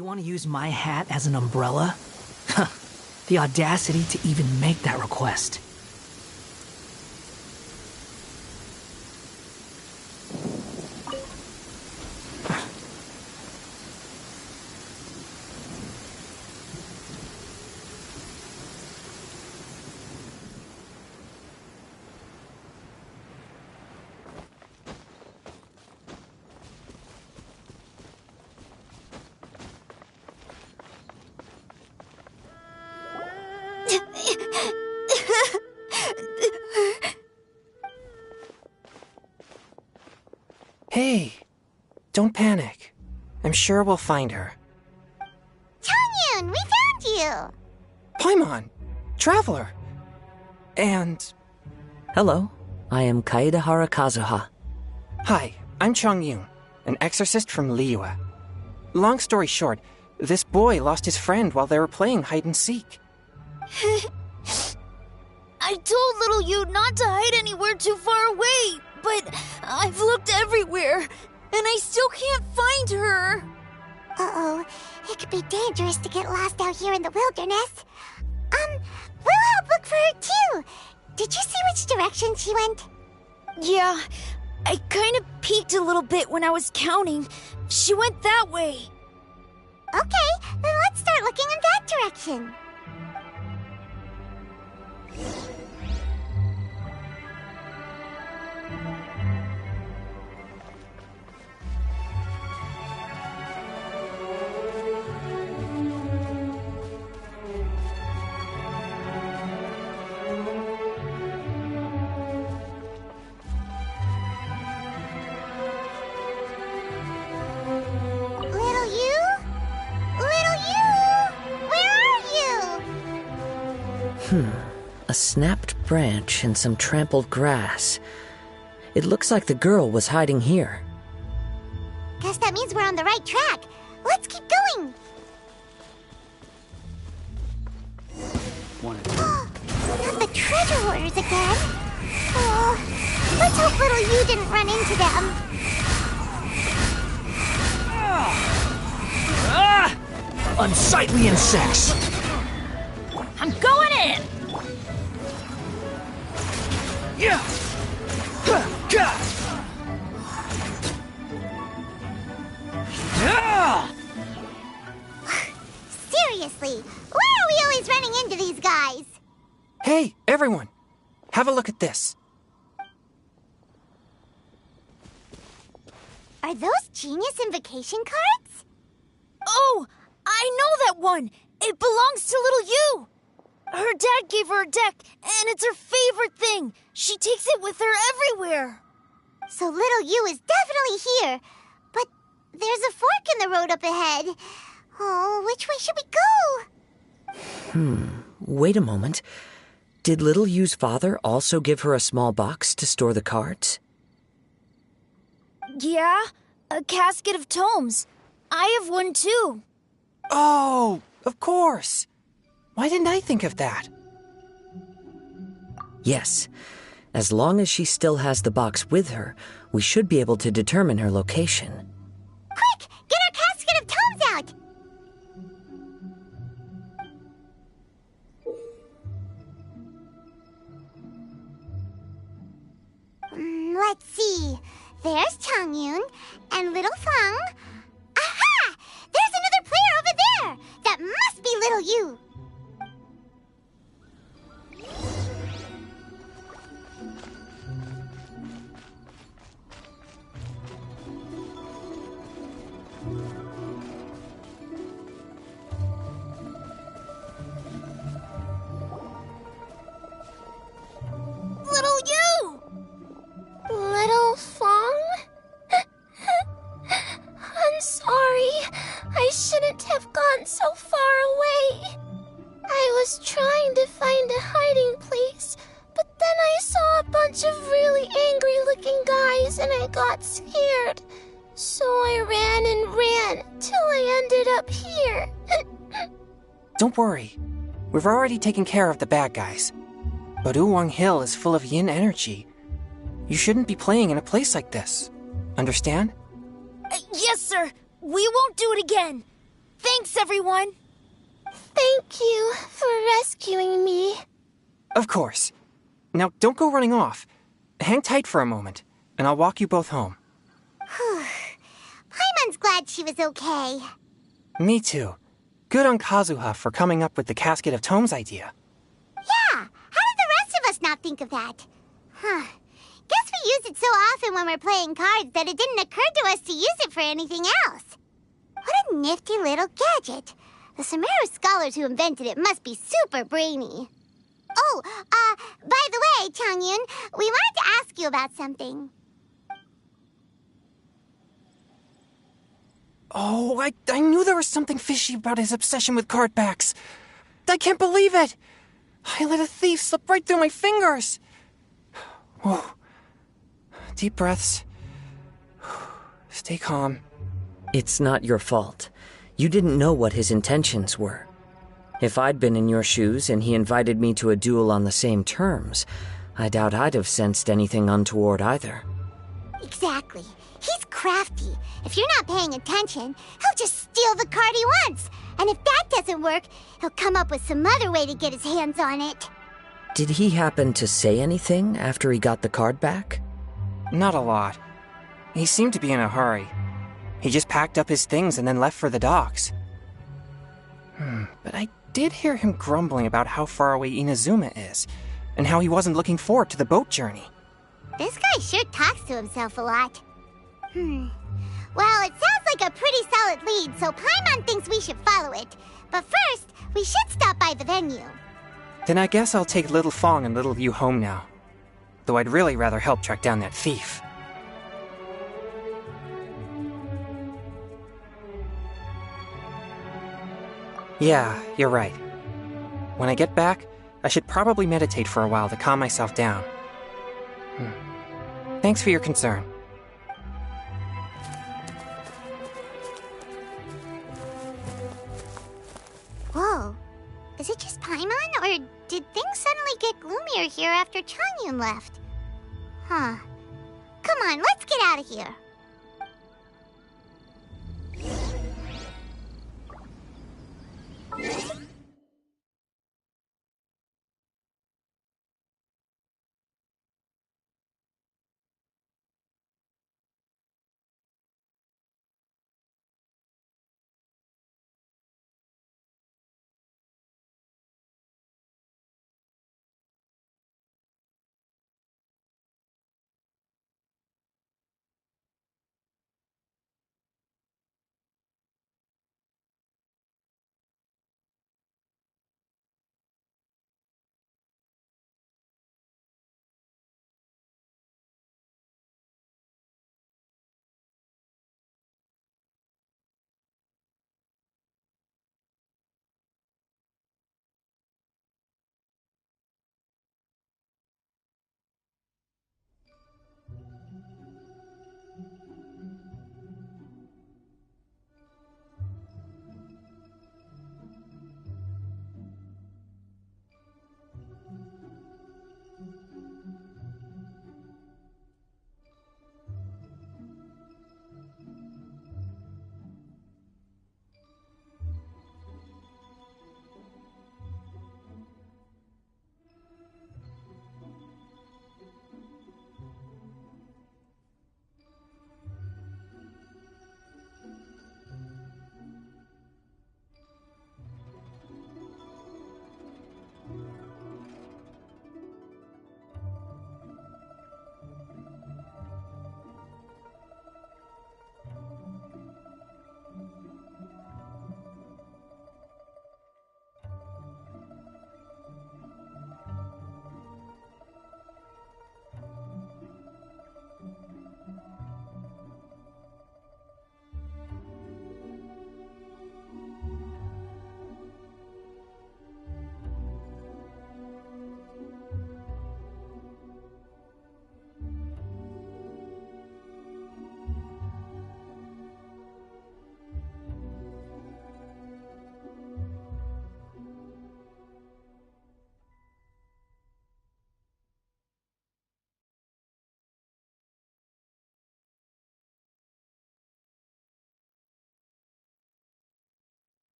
You want to use my hat as an umbrella? The audacity to even make that request. Hey, don't panic. I'm sure we'll find her. Changyun, we found you! Paimon, Traveler. And... Hello, I am Kaedehara Kazuha. Hi, I'm Changyun, an exorcist from Liyue. Long story short, this boy lost his friend while they were playing hide-and-seek. I told little you not to hide anywhere too far away, but I've looked everywhere, and I still can't find her. Uh-oh, it could be dangerous to get lost out here in the wilderness. We'll help look for her too. Did you see which direction she went? Yeah, I kind of peeked a little bit when I was counting. She went that way. Okay, then let's start looking in that direction. A snapped branch and some trampled grass. It looks like the girl was hiding here. Guess that means we're on the right track. Let's keep going. Not the treasure hoarders again. Oh, let's hope little you didn't run into them. Unsightly insects! I'm going in! Yeah! Seriously, why are we always running into these guys? Hey, everyone! Have a look at this. Are those genius invocation cards? Oh, I know that one! It belongs to little you! Her dad gave her a deck, and it's her favorite thing. She takes it with her everywhere. So little you is definitely here. But there's a fork in the road up ahead. Oh, which way should we go? Wait a moment. Did Little Yu's father also give her a small box to store the cards? Yeah, a casket of tomes. I have one too. Oh, of course. Why didn't I think of that? Yes. As long as she still has the box with her, we should be able to determine her location. Quick! Get our casket of tomes out! Let's see. There's Changyun and Little Fang. Aha! There's another player over there! That must be Little You! Little you! Little Fang? I'm sorry. I shouldn't have gone so far away. I was trying to find a hiding place, but then I saw a bunch of really angry-looking guys and I got scared. So I ran and ran till I ended up here. Don't worry. We've already taken care of the bad guys. But Uwang Hill is full of yin energy. You shouldn't be playing in a place like this. Understand? Yes, sir. We won't do it again. Thanks, everyone! Thank you for rescuing me. Of course. Now, don't go running off. Hang tight for a moment, and I'll walk you both home. Paimon's glad she was okay. Me too. Good on Kazuha for coming up with the Casket of Tomes idea. Yeah, how did the rest of us not think of that? Guess we use it so often when we're playing cards that it didn't occur to us to use it for anything else. What a nifty little gadget. The Sumeru scholars who invented it must be super brainy. Oh, by the way, Changyun, we wanted to ask you about something. Oh, I knew there was something fishy about his obsession with card backs. I can't believe it! I let a thief slip right through my fingers! Whoa. Deep breaths. Stay calm. It's not your fault. You didn't know what his intentions were. If I'd been in your shoes and he invited me to a duel on the same terms, I doubt I'd have sensed anything untoward either. Exactly. He's crafty. If you're not paying attention, he'll just steal the card he wants. And if that doesn't work, he'll come up with some other way to get his hands on it. Did he happen to say anything after he got the card back? Not a lot. He seemed to be in a hurry. He just packed up his things and then left for the docks. But I did hear him grumbling about how far away Inazuma is, and how he wasn't looking forward to the boat journey. This guy sure talks to himself a lot. Well, it sounds like a pretty solid lead, so Paimon thinks we should follow it. But first, we should stop by the venue. Then I guess I'll take Little Fong and Little Yu home now. Though I'd really rather help track down that thief. Yeah, you're right. When I get back, I should probably meditate for a while to calm myself down. Thanks for your concern. Whoa. Is it just Paimon, or did things suddenly get gloomier here after Changyun left? Huh. Come on, let's get out of here.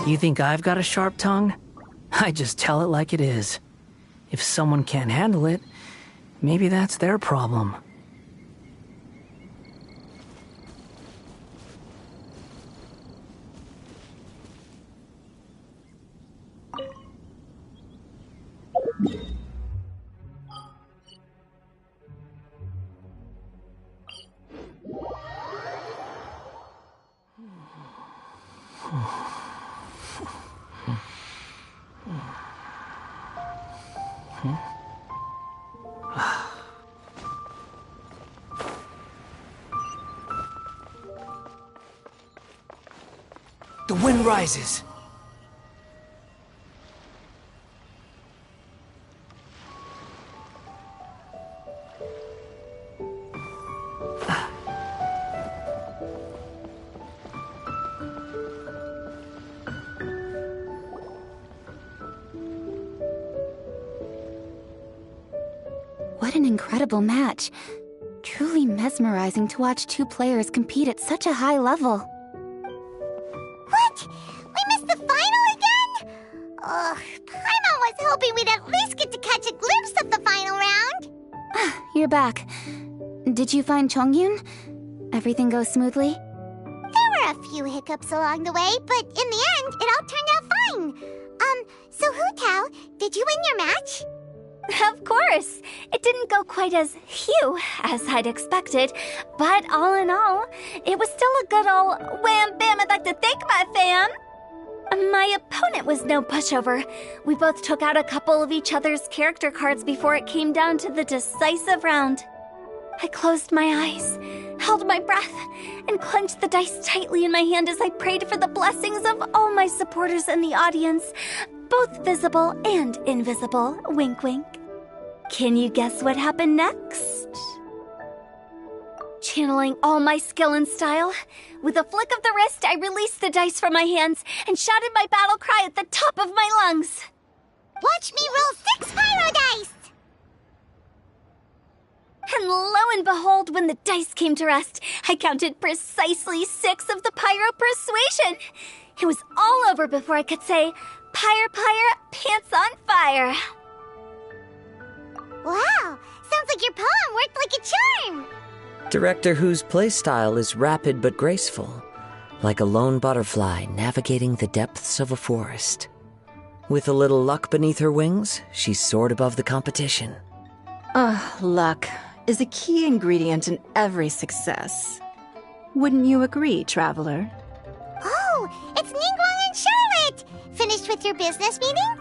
You think I've got a sharp tongue? I just tell it like it is. If someone can't handle it, maybe that's their problem. The wind rises. What an incredible match. Truly mesmerizing to watch two players compete at such a high level. What? We missed the final again? Ugh, Paimon was hoping we'd at least get to catch a glimpse of the final round. You're back. Did you find Chongyun? Everything goes smoothly? There were a few hiccups along the way, but in the end, it all turned out fine. So Hu Tao, did you win your match? Of course! It didn't go quite as phew as I'd expected, but all in all, it was still a good ol' wham bam I'd like to thank my fam! My opponent was no pushover. We both took out a couple of each other's character cards before it came down to the decisive round. I closed my eyes, held my breath, and clenched the dice tightly in my hand as I prayed for the blessings of all my supporters in the audience, both visible and invisible, wink wink. Can you guess what happened next? Channeling all my skill and style, with a flick of the wrist, I released the dice from my hands and shouted my battle cry at the top of my lungs. Watch me roll 6 pyro dice! And lo and behold, when the dice came to rest, I counted precisely 6 of the pyro persuasion. It was all over before I could say, "Pyre, pyre, pants on fire." Wow, sounds like your poem worked like a charm. Director Who's playstyle is rapid but graceful, like a lone butterfly navigating the depths of a forest. With a little luck beneath her wings, she soared above the competition. Luck is a key ingredient in every success. Wouldn't you agree, Traveler? Oh, it's Ningguang and Charlotte! Finished with your business meeting?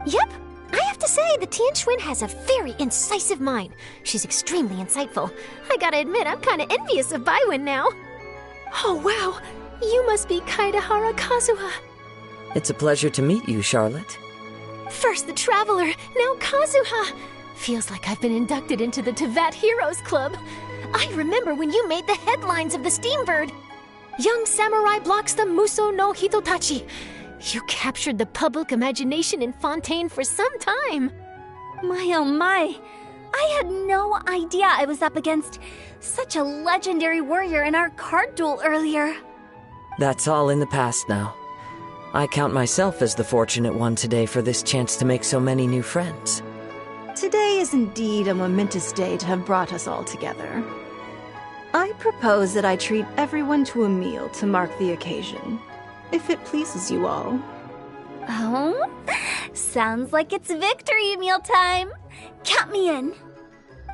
Yep. I have to say, the Tian Xuan has a very incisive mind. She's extremely insightful. I gotta admit, I'm kinda envious of Baiwen now. Oh, wow. You must be Kaidahara Kazuha. It's a pleasure to meet you, Charlotte. First the Traveler, now Kazuha. Feels like I've been inducted into the Tevat Heroes Club. I remember when you made the headlines of the Steambird. Young samurai blocks the Muso no Hitotachi. You captured the public imagination in Fontaine for some time. My oh my. I had no idea I was up against such a legendary warrior in our card duel earlier. That's all in the past now. I count myself as the fortunate one today for this chance to make so many new friends. Today is indeed a momentous day to have brought us all together. I propose that I treat everyone to a meal to mark the occasion, if it pleases you all. Oh? Sounds like it's victory meal time. Count me in.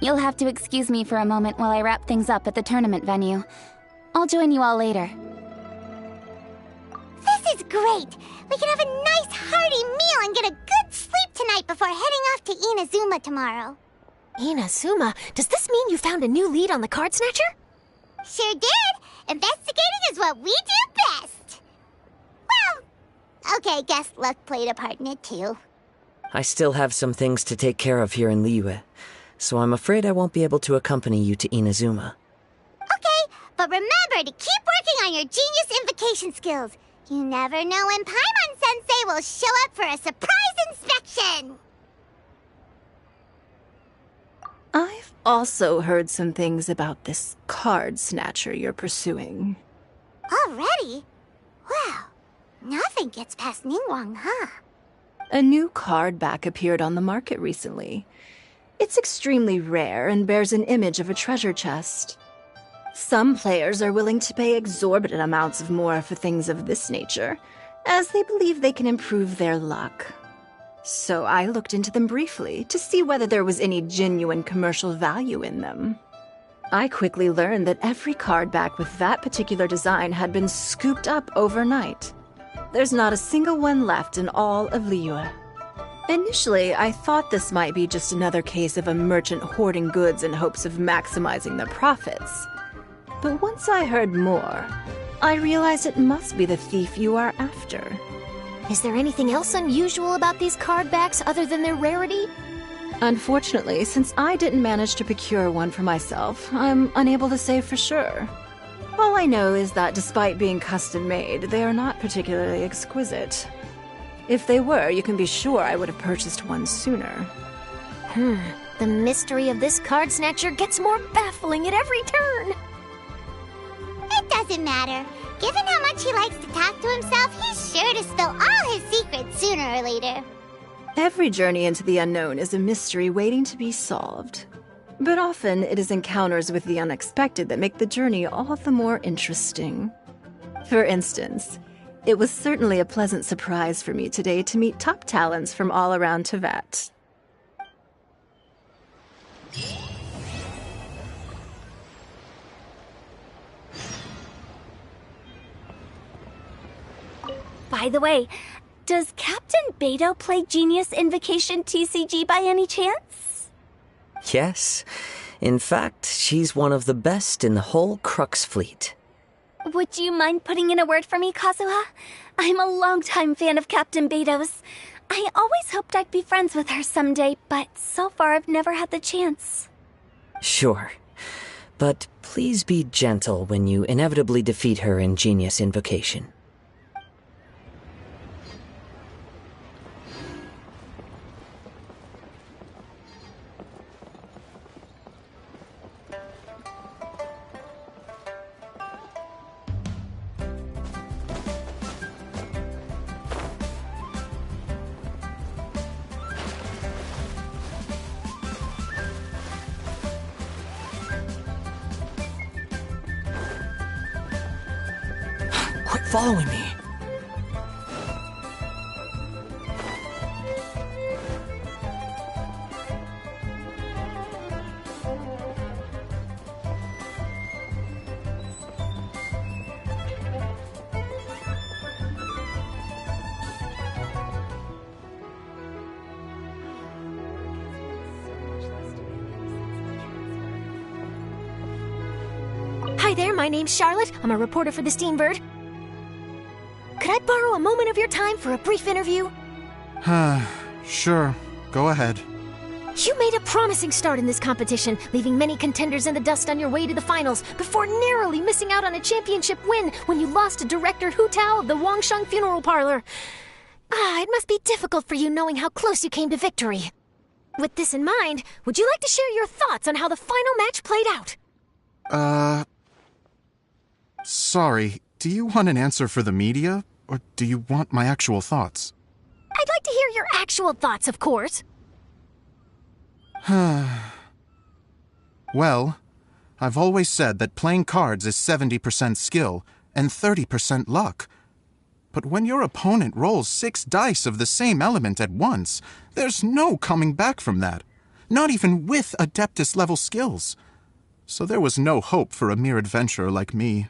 You'll have to excuse me for a moment while I wrap things up at the tournament venue. I'll join you all later. This is great! We can have a nice hearty meal and get a good sleep tonight before heading off to Inazuma tomorrow. Inazuma? Does this mean you found a new lead on the Card Snatcher? Sure did! Investigating is what we do best! Well, okay, guess luck played a part in it too. I still have some things to take care of here in Liyue, so I'm afraid I won't be able to accompany you to Inazuma. Okay, but remember to keep working on your genius invocation skills. You never know when Paimon-sensei will show up for a surprise inspection! I've also heard some things about this card snatcher you're pursuing. Already? Wow. Nothing gets past Ningguang, huh? A new card back appeared on the market recently. It's extremely rare and bears an image of a treasure chest. Some players are willing to pay exorbitant amounts of more for things of this nature, as they believe they can improve their luck. So I looked into them briefly to see whether there was any genuine commercial value in them. I quickly learned that every card back with that particular design had been scooped up overnight. There's not a single one left in all of Liyue. Initially, I thought this might be just another case of a merchant hoarding goods in hopes of maximizing their profits. But once I heard more, I realized it must be the thief you are after. Is there anything else unusual about these card backs other than their rarity? Unfortunately, since I didn't manage to procure one for myself, I'm unable to say for sure. All I know is that despite being custom-made, they are not particularly exquisite. If they were, you can be sure I would have purchased one sooner. The mystery of this card snatcher gets more baffling at every turn. It doesn't matter. Given how much he likes to talk to himself, he's sure to spill all his secrets sooner or later. Every journey into the unknown is a mystery waiting to be solved. But often it is encounters with the unexpected that make the journey all the more interesting. For instance, it was certainly a pleasant surprise for me today to meet top talents from all around Teyvat. By the way, does Captain Beidou play Genius Invocation TCG by any chance? Yes. In fact, she's one of the best in the whole Crux fleet. Would you mind putting in a word for me, Kazuha? I'm a longtime fan of Captain Beidou's. I always hoped I'd be friends with her someday, but so far I've never had the chance. Sure. But please be gentle when you inevitably defeat her in Genius Invocation. Quit following me. Hi there, my name's Charlotte. I'm a reporter for the Steambird. Could I borrow a moment of your time for a brief interview? Sure. Go ahead. You made a promising start in this competition, leaving many contenders in the dust on your way to the finals, before narrowly missing out on a championship win when you lost to director Hu Tao of the Wangsheng Funeral Parlor. It must be difficult for you knowing how close you came to victory. With this in mind, would you like to share your thoughts on how the final match played out? Sorry. Do you want an answer for the media, or do you want my actual thoughts? I'd like to hear your actual thoughts, of course. Well, I've always said that playing cards is 70% skill and 30% luck. But when your opponent rolls 6 dice of the same element at once, there's no coming back from that. Not even with Adeptus-level skills. So there was no hope for a mere adventurer like me.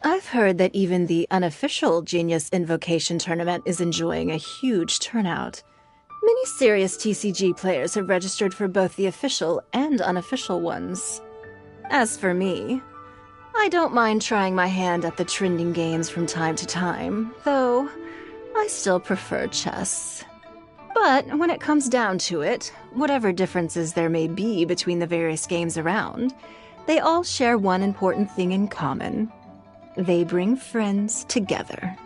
I've heard that even the unofficial Genius Invocation tournament is enjoying a huge turnout. Many serious TCG players have registered for both the official and unofficial ones. As for me, I don't mind trying my hand at the trending games from time to time, though I still prefer chess. But when it comes down to it, whatever differences there may be between the various games around, they all share one important thing in common. They bring friends together.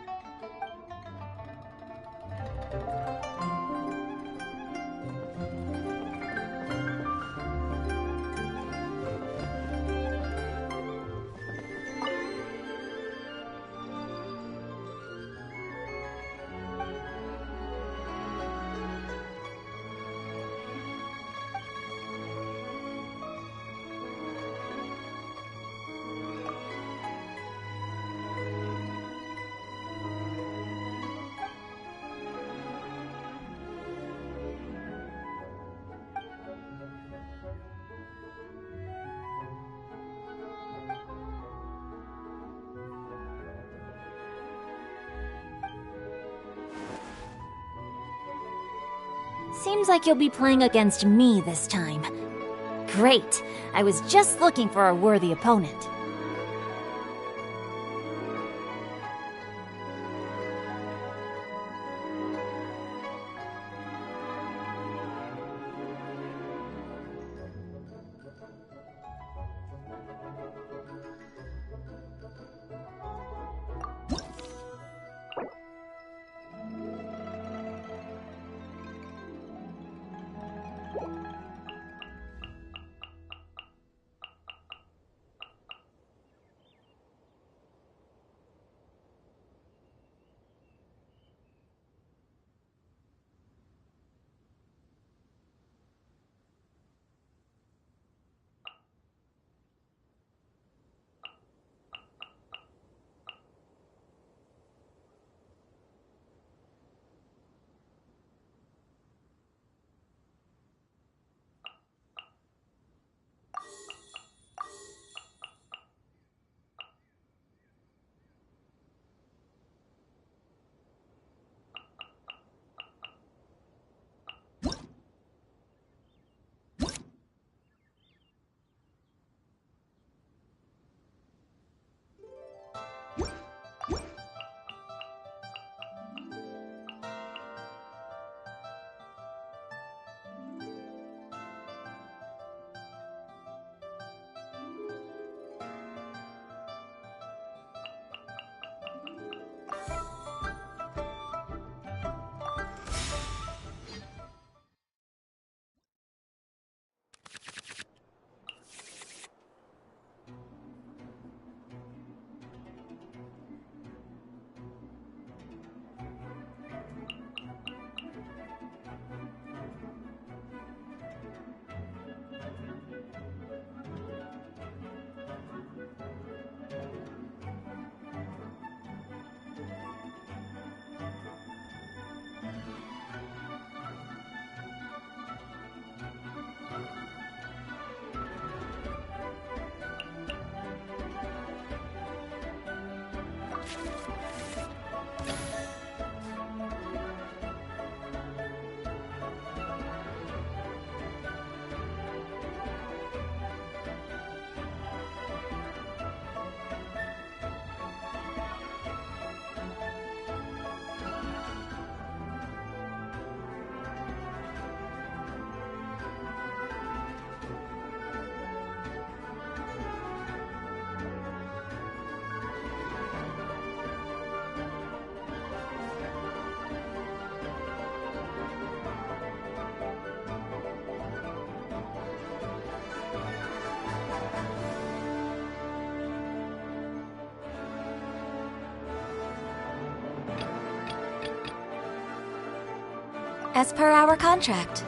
Seems like you'll be playing against me this time. Great. I was just looking for a worthy opponent. As per our contract.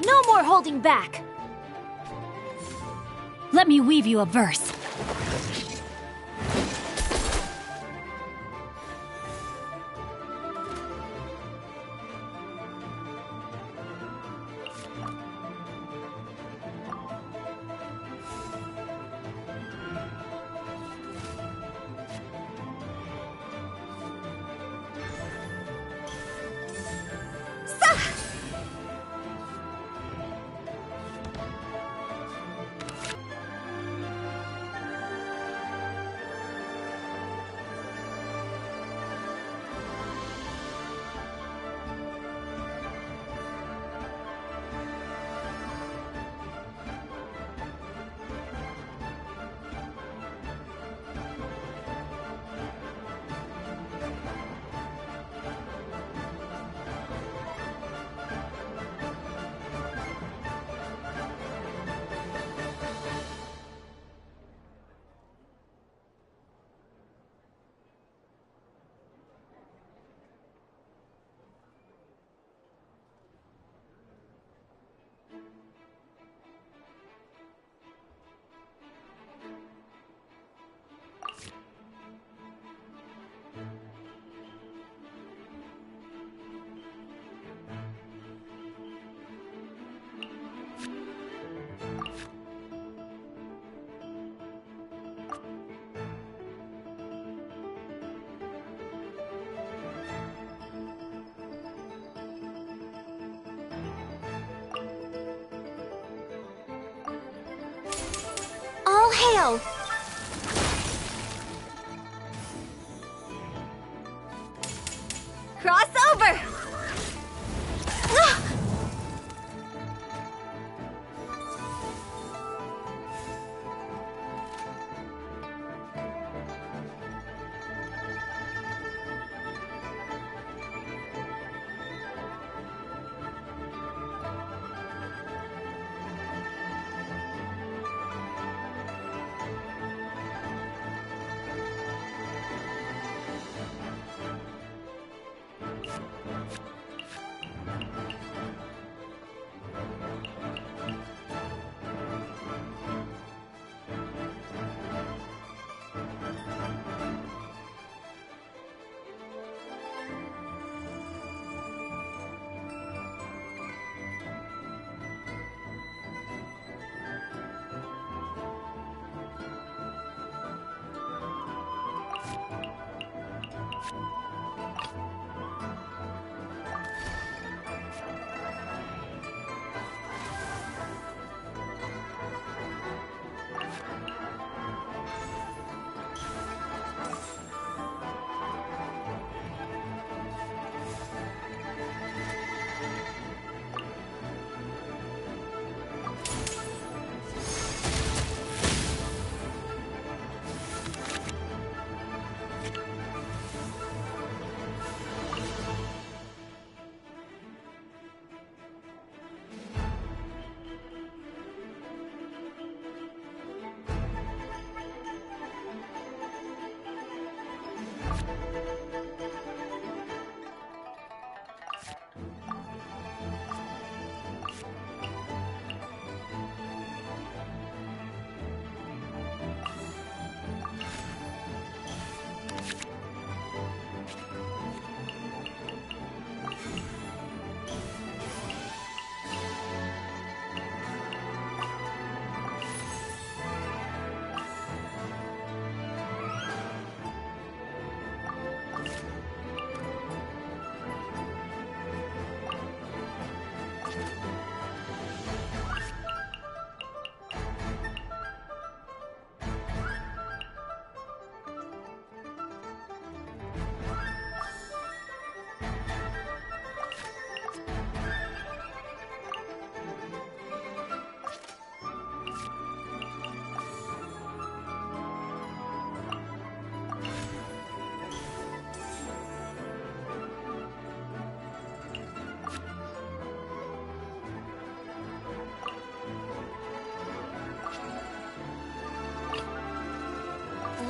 No more holding back! Let me weave you a verse. hail! Cross over!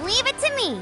Leave it to me.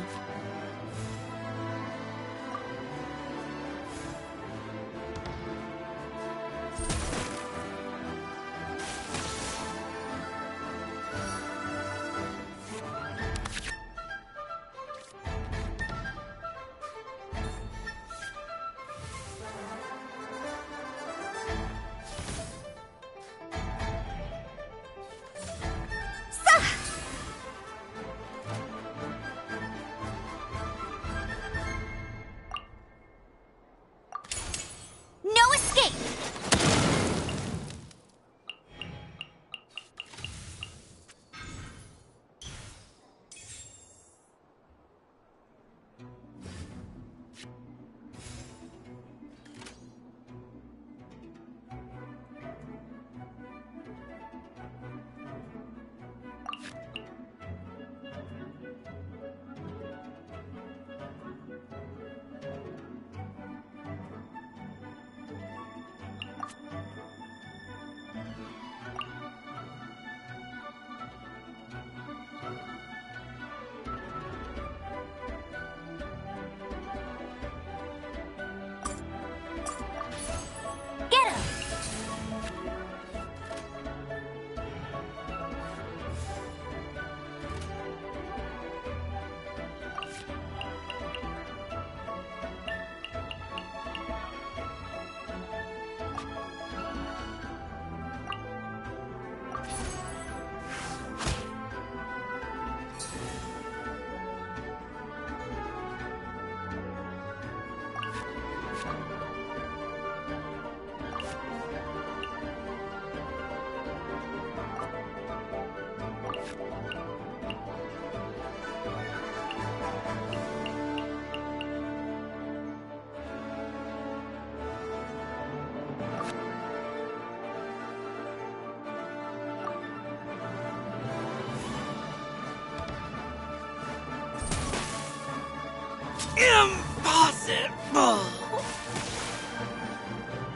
Impossible!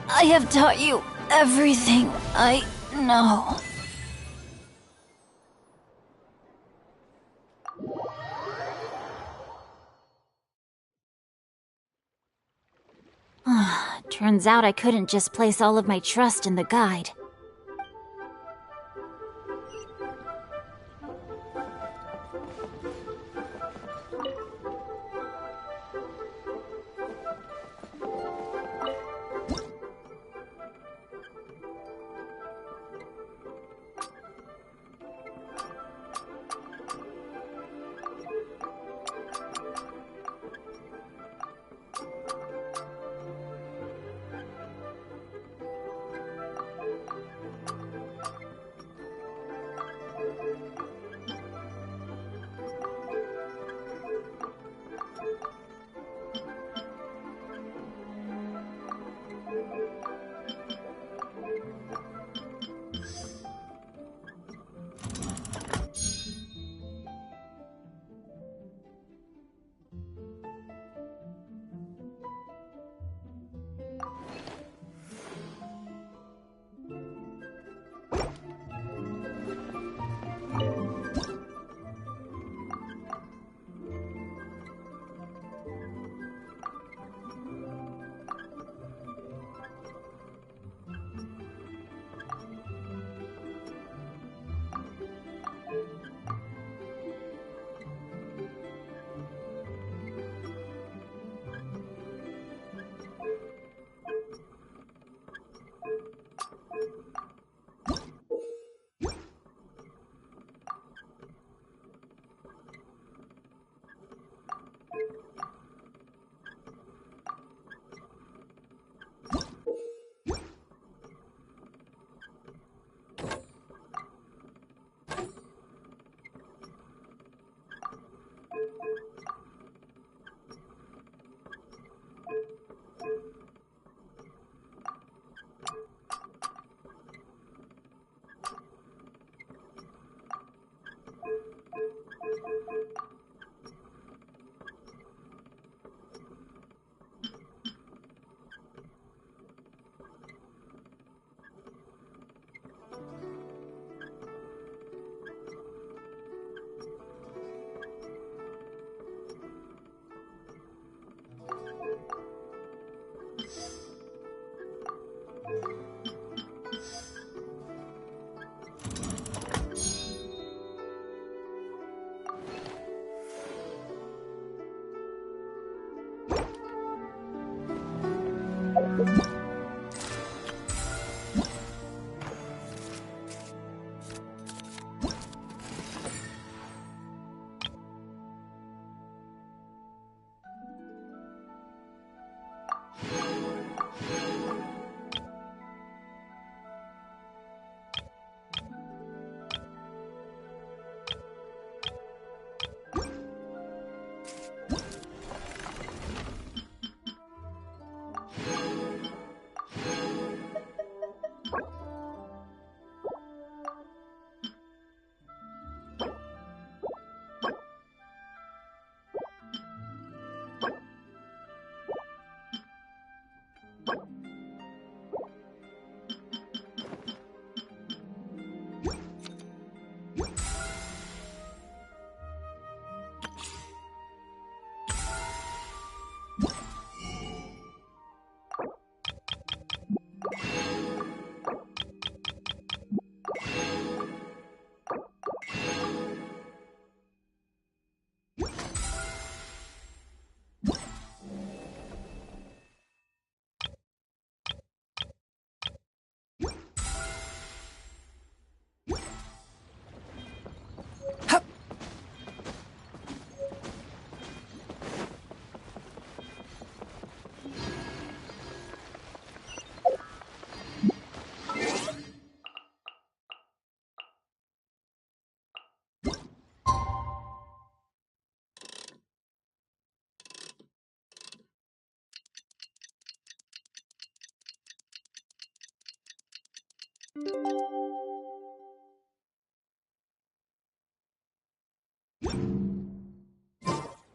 I have taught you everything I know. Turns out I couldn't just place all of my trust in the guide.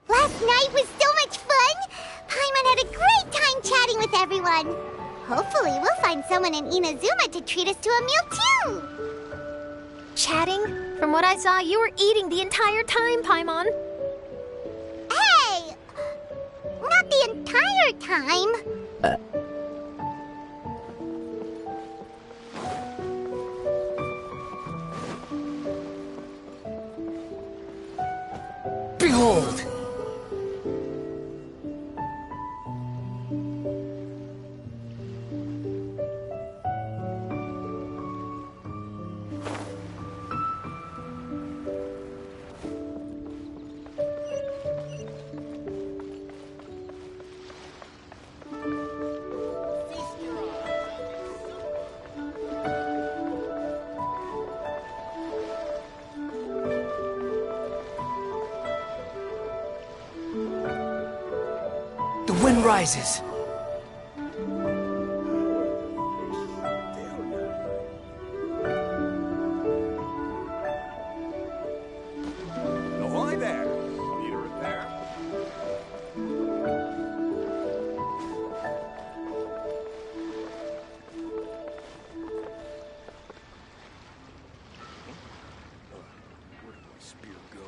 Last night was so much fun! fun. Hopefully, we'll find someone in Inazuma to treat us to a meal, too. Chatting? From what I saw, you were eating the entire time, Paimon. Hey! Not the entire time. Behold! The wind rises. Ahoy there! Need a repair? Where did my spear go?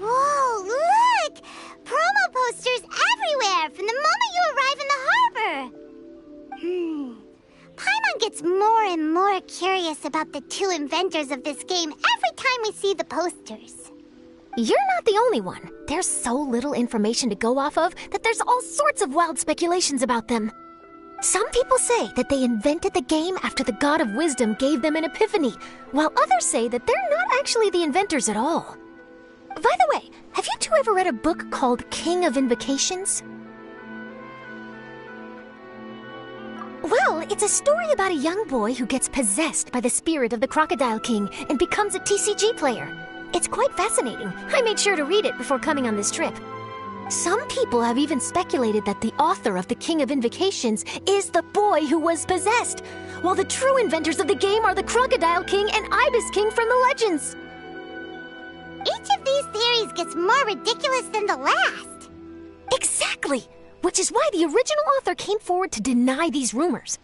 Whoa, look! Promo posters everywhere from the moment you arrive in the harbor. Paimon gets more and more curious about the two inventors of this game every time we see the posters. You're not the only one. There's so little information to go off of that there's all sorts of wild speculations about them. Some people say that they invented the game after the God of Wisdom gave them an epiphany, while others say that they're not actually the inventors at all. By the way, have you two ever read a book called King of Invocations? Well, it's a story about a young boy who gets possessed by the spirit of the Crocodile King and becomes a TCG player. It's quite fascinating. I made sure to read it before coming on this trip. Some people have even speculated that the author of the King of Invocations is the boy who was possessed, while the true inventors of the game are the Crocodile King and Ibis King from the legends. Each of these theories gets more ridiculous than the last. Exactly! Which is why the original author came forward to deny these rumors.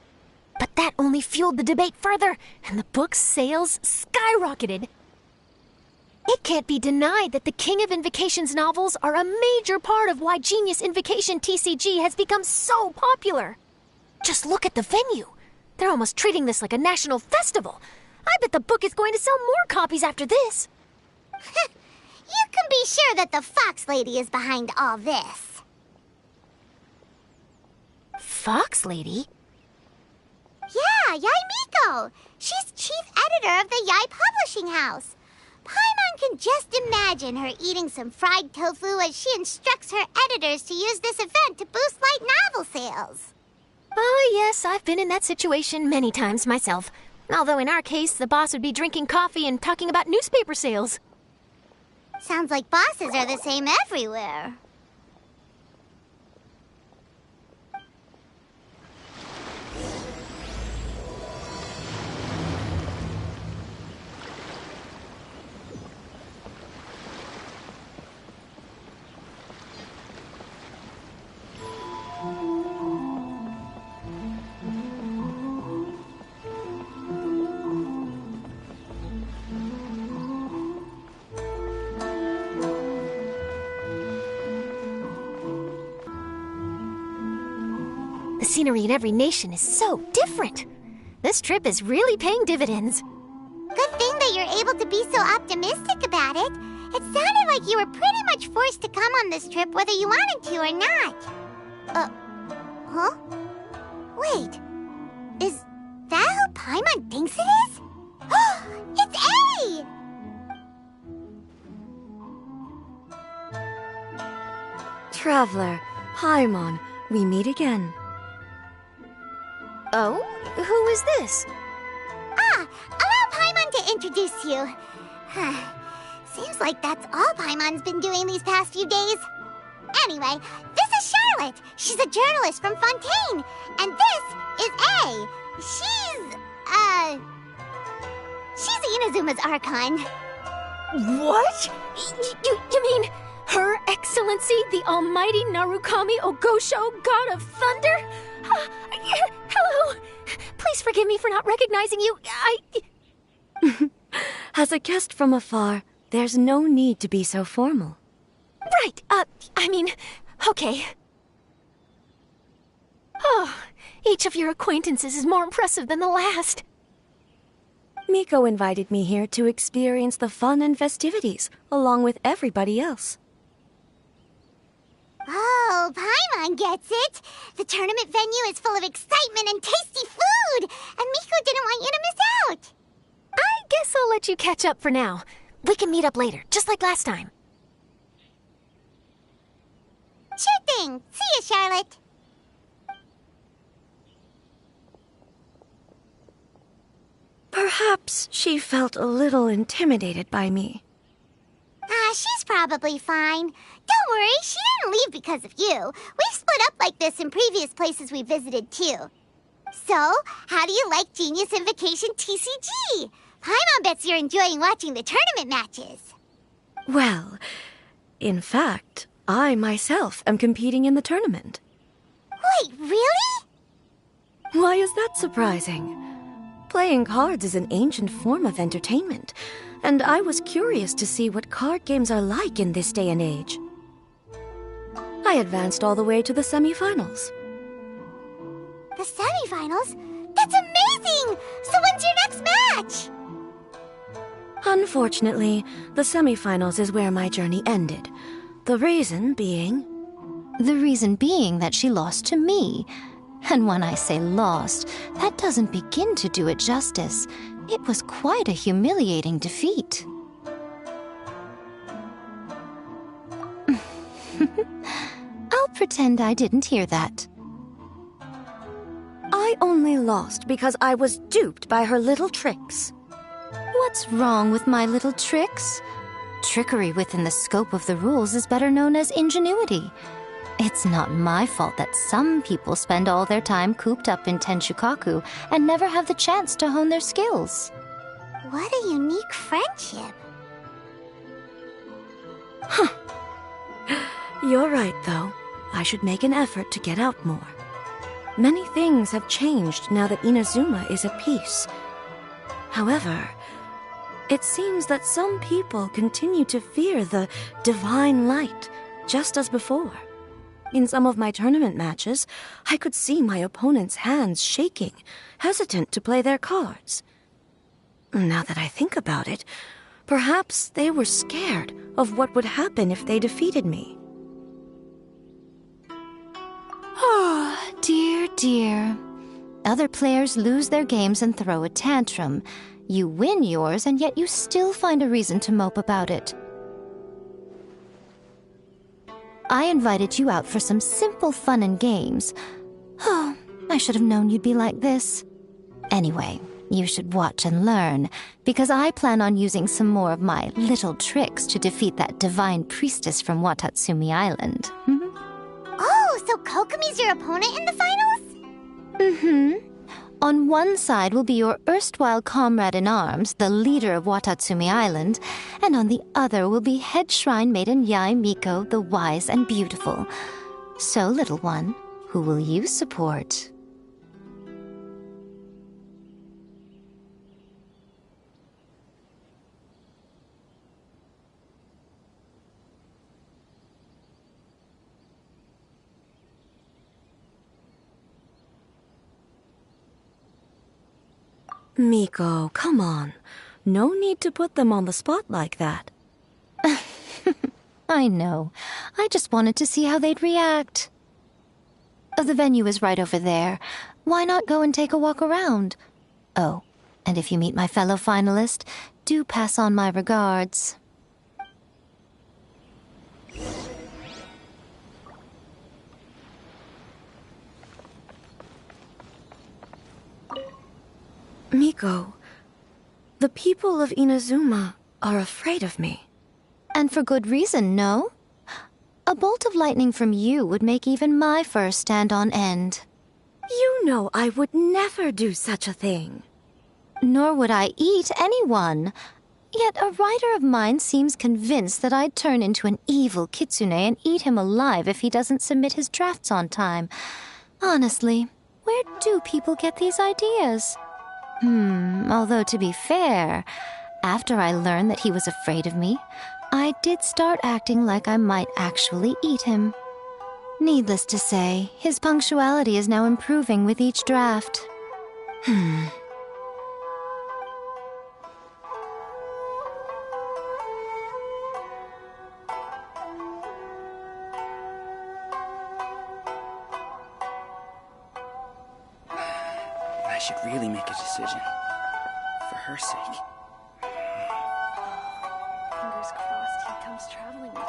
But that only fueled the debate further, and the book's sales skyrocketed. It can't be denied that the King of Invocations novels are a major part of why Genius Invocation TCG has become so popular. Just look at the venue. They're almost treating this like a national festival. I bet the book is going to sell more copies after this. You can be sure that the Fox Lady is behind all this. Fox Lady? Yeah, Yai Miko. She's chief editor of the Yai Publishing House. Paimon can just imagine her eating some fried tofu as she instructs her editors to use this event to boost light novel sales. Oh, yes, I've been in that situation many times myself. Although in our case, the boss would be drinking coffee and talking about newspaper sales. Sounds like bosses are the same everywhere. The scenery in every nation is so different. This trip is really paying dividends. Good thing that you're able to be so optimistic about it. It sounded like you were pretty much forced to come on this trip whether you wanted to or not. Huh? Wait. Is that who Paimon thinks it is? It's A! Traveler, Paimon, we meet again. Oh? Who is this? Allow Paimon to introduce you. Seems like that's all Paimon's been doing these past few days. Anyway, this is Charlotte. She's a journalist from Fontaine. And this is A. She's Inazuma's Archon. What? You mean Her Excellency, the Almighty Narukami Ogosho, God of Thunder? Hello. Please forgive me for not recognizing you. As a guest from afar, there's no need to be so formal. Right, okay. Oh, each of your acquaintances is more impressive than the last. Miko invited me here to experience the fun and festivities, along with everybody else. Oh, Paimon gets it. The tournament venue is full of excitement and tasty food, and Miko didn't want you to miss out. I guess I'll let you catch up for now. We can meet up later, just like last time. Sure thing. See you, Charlotte. Perhaps she felt a little intimidated by me. She's probably fine. Don't worry, she didn't leave because of you. We've split up like this in previous places we visited, too. So, how do you like Genius Invocation TCG? Paimon bets you're enjoying watching the tournament matches. Well, in fact, I myself am competing in the tournament. Wait, really? Why is that surprising? Playing cards is an ancient form of entertainment, and I was curious to see what card games are like in this day and age. I advanced all the way to the semifinals. The semifinals? That's amazing! So when's your next match? Unfortunately, the semifinals is where my journey ended. The reason being... The reason being that she lost to me. And when I say lost, that doesn't begin to do it justice. It was quite a humiliating defeat. I'll pretend I didn't hear that. I only lost because I was duped by her little tricks. What's wrong with my little tricks? Trickery within the scope of the rules is better known as ingenuity. It's not my fault that some people spend all their time cooped up in Tenshukaku and never have the chance to hone their skills. What a unique friendship. Huh. You're right, though. I should make an effort to get out more. Many things have changed now that Inazuma is at peace. However, it seems that some people continue to fear the divine light, just as before. In some of my tournament matches, I could see my opponent's hands shaking, hesitant to play their cards. Now that I think about it, perhaps they were scared of what would happen if they defeated me. Oh, dear, dear. Other players lose their games and throw a tantrum. You win yours, and yet you still find a reason to mope about it. I invited you out for some simple fun and games. Oh, I should have known you'd be like this. Anyway, you should watch and learn, because I plan on using some more of my little tricks to defeat that divine priestess from Watatsumi Island. Oh, so Kokomi's your opponent in the finals? Mm-hmm. On one side will be your erstwhile comrade-in-arms, the leader of Watatsumi Island, and on the other will be head shrine maiden Yae Miko, the wise and beautiful. So, little one, who will you support? Miko, come on. No need to put them on the spot like that. I know. I just wanted to see how they'd react. The venue is right over there. Why not go and take a walk around? Oh, and if you meet my fellow finalist, do pass on my regards. Miko, the people of Inazuma are afraid of me. And for good reason, no? A bolt of lightning from you would make even my fur stand on end. You know I would never do such a thing. Nor would I eat anyone. Yet a writer of mine seems convinced that I'd turn into an evil kitsune and eat him alive if he doesn't submit his drafts on time. Honestly, where do people get these ideas? Although to be fair, after I learned that he was afraid of me, I did start acting like I might actually eat him. Needless to say, his punctuality is now improving with each draft. I should really make a decision. For her sake. Fingers crossed he comes traveling with me.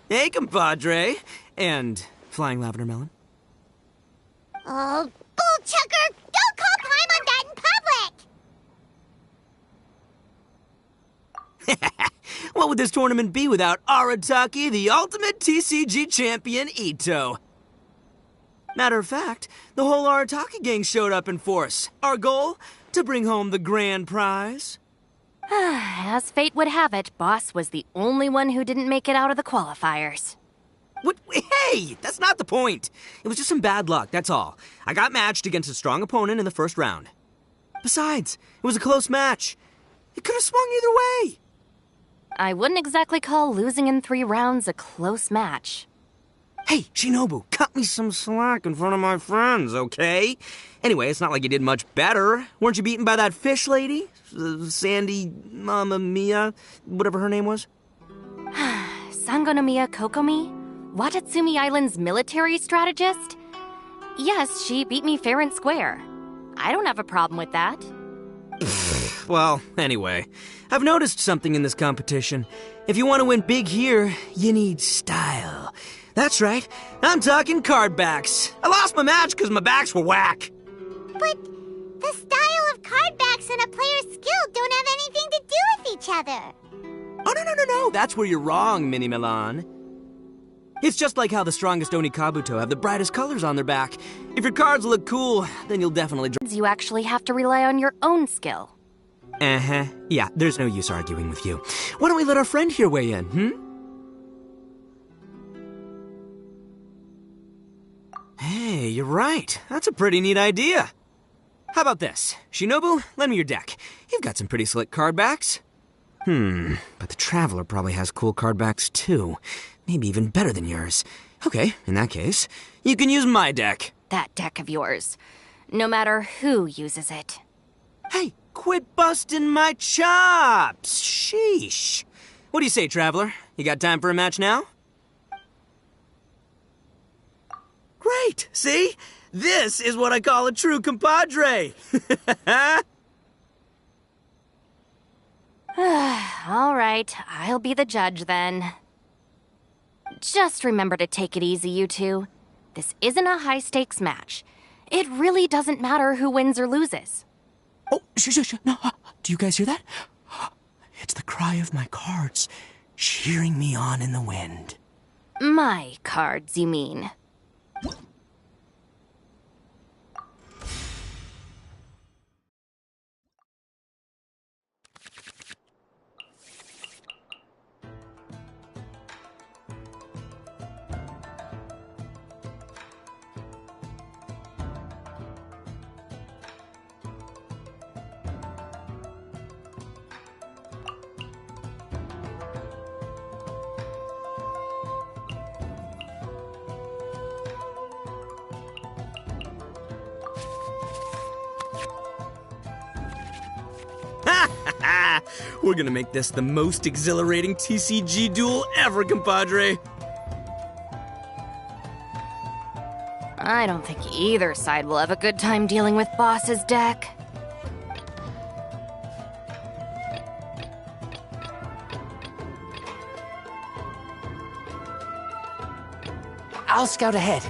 Hey, compadre! And Flying Lavender Melon. Oh, bull chucker! Don't call Paimon that in public! What would this tournament be without Arataki, the ultimate TCG champion, Ito? Matter of fact, the whole Arataki gang showed up in force. Our goal? To bring home the grand prize. As fate would have it, Boss was the only one who didn't make it out of the qualifiers. What? Hey, that's not the point. It was just some bad luck, that's all. I got matched against a strong opponent in the first round. Besides, it was a close match. It could have swung either way. I wouldn't exactly call losing in 3 rounds a close match. Hey, Shinobu, cut me some slack in front of my friends, okay? Anyway, it's not like you did much better. Weren't you beaten by that fish lady? Sandy Mamma Mia, whatever her name was? Sangonomiya Kokomi? Watatsumi Island's military strategist? Yes, she beat me fair and square. I don't have a problem with that. Well, anyway, I've noticed something in this competition. If you want to win big here, you need style. That's right, I'm talking card backs. I lost my match because my backs were whack. But the style of card backs and a player's skill don't have anything to do with each other. Oh, no, that's where you're wrong, Mini Milan. It's just like how the strongest Onikabuto have the brightest colors on their back. If your cards look cool, then you'll definitely... You actually have to rely on your own skill. Uh-huh. Yeah, there's no use arguing with you. Why don't we let our friend here weigh in, Hey, you're right. That's a pretty neat idea. How about this? Shinobu, lend me your deck. You've got some pretty slick card backs. But the Traveler probably has cool card backs too. Maybe even better than yours. Okay, in that case, you can use my deck. That deck of yours. No matter who uses it. Hey, quit busting my chops! Sheesh. What do you say, Traveler? You got time for a match now? Great! See? This is what I call a true compadre! All right, I'll be the judge then. Just remember to take it easy, you two. This isn't a high-stakes match. It really doesn't matter who wins or loses. Oh, shh. No, do you guys hear that? It's the cry of my cards, cheering me on in the wind. My cards, you mean? We're gonna make this the most exhilarating TCG duel ever, compadre. I don't think either side will have a good time dealing with Boss's deck. I'll scout ahead.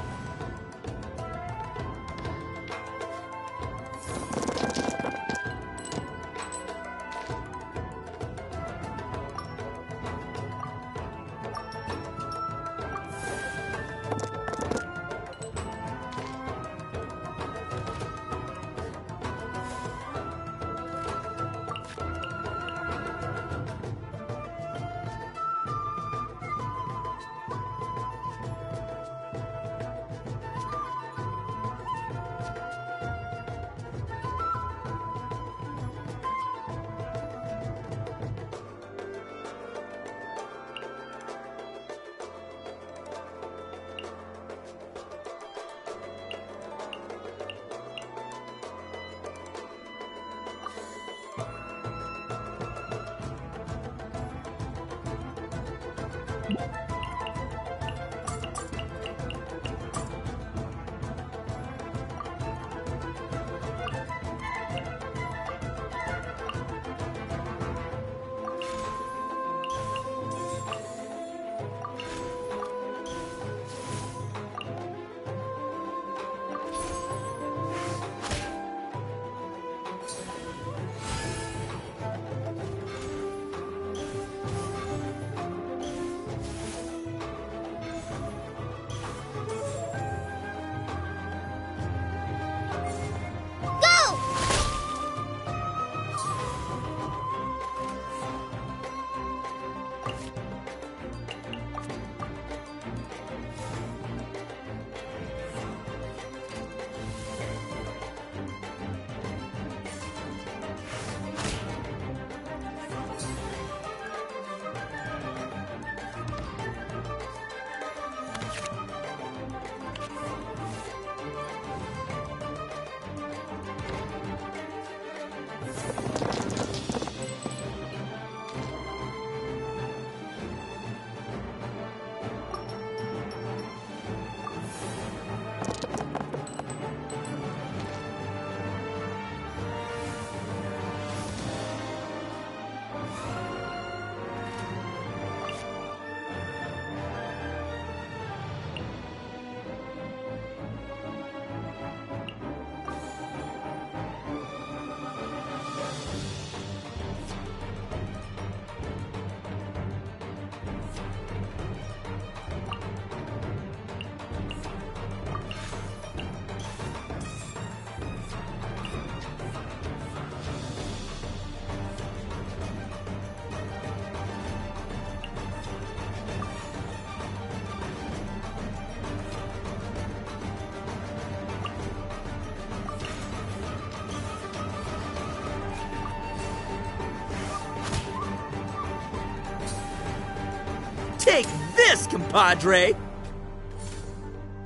Take this, compadre!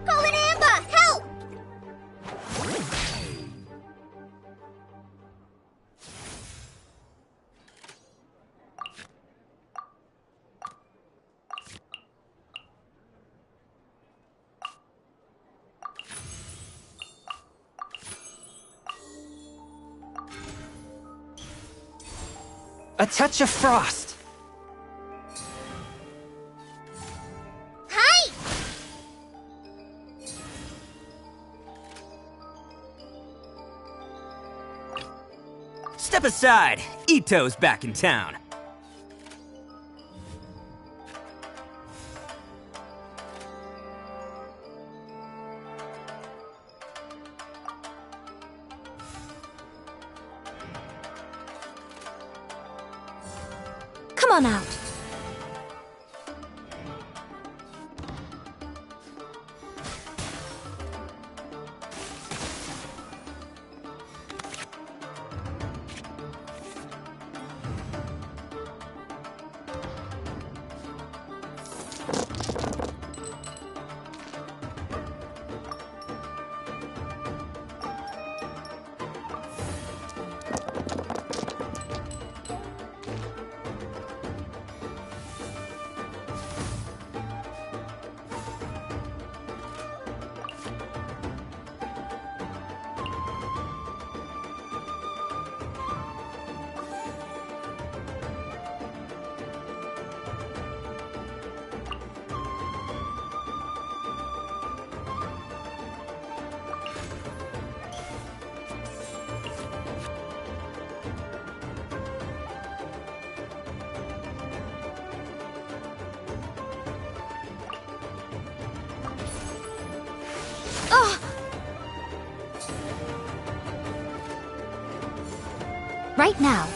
Colin Amber, help! A touch of frost. Hi! Step aside. Ito's back in town. Come on out. Ugh! Right now.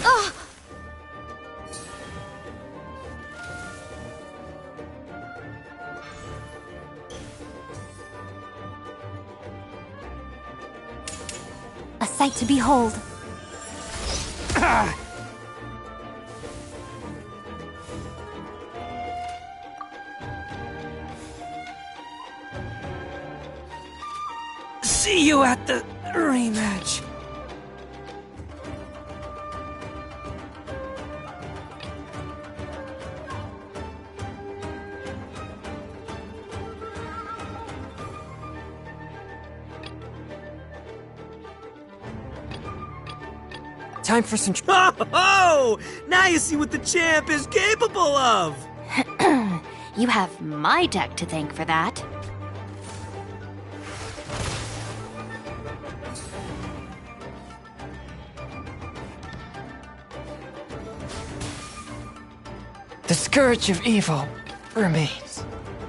Ugh! A sight to behold. See you at the rematch. Time for some. Oh! Now you see what the champ is capable of! You have my deck to thank for that. The scourge of evil remains.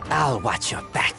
I'll watch your back.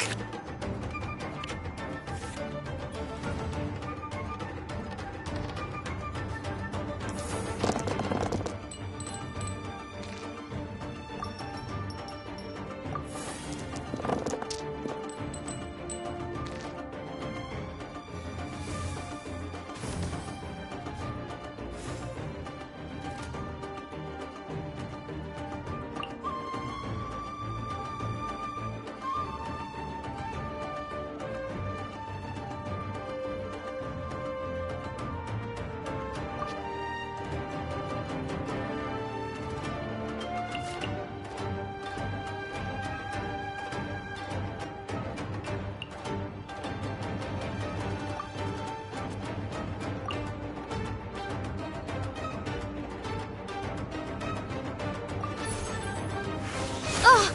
Ugh!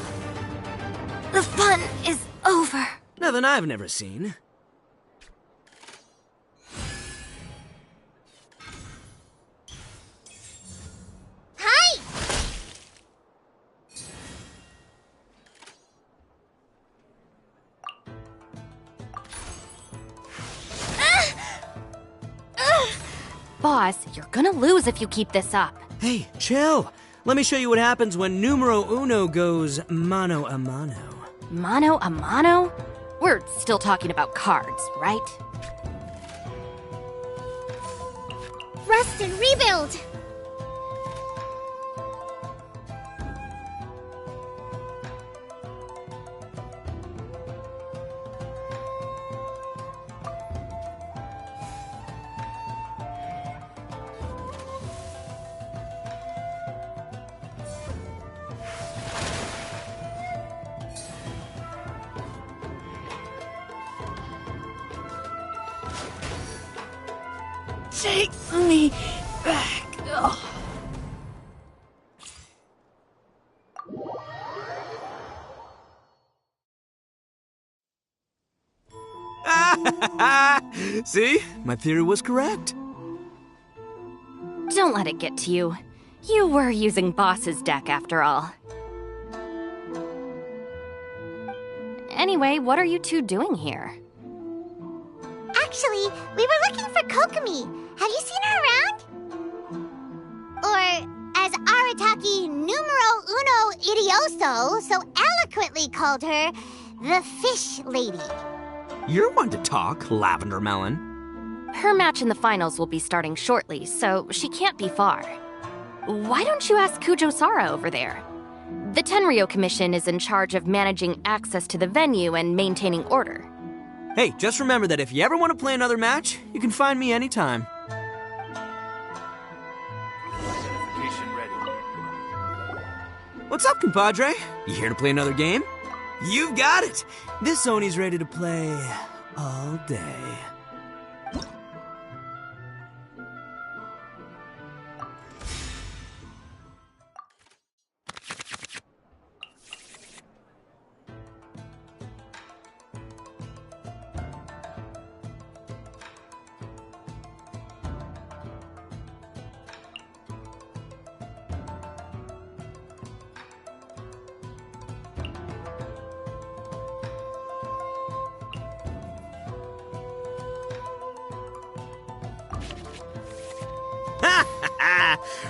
The fun is over. Nothing I've never seen. Hi! Boss, you're gonna lose if you keep this up. Hey, chill. Let me show you what happens when numero uno goes mano a mano. Mano a mano? We're still talking about cards, right? Rest and rebuild! Take me back. Ugh. See? My theory was correct. Don't let it get to you. You were using Boss's deck after all. Anyway, what are you two doing here? Actually, we were looking for Kokomi. Have you seen her around? Or, as Arataki numero uno idioso so eloquently called her, the Fish Lady. You're one to talk, Lavender Melon. Her match in the finals will be starting shortly, so she can't be far. Why don't you ask Kujo-Sara over there? The Tenryo Commission is in charge of managing access to the venue and maintaining order. Hey, just remember that if you ever want to play another match, you can find me anytime. Identification ready. What's up, compadre? You here to play another game? You've got it! This Oni's ready to play all day.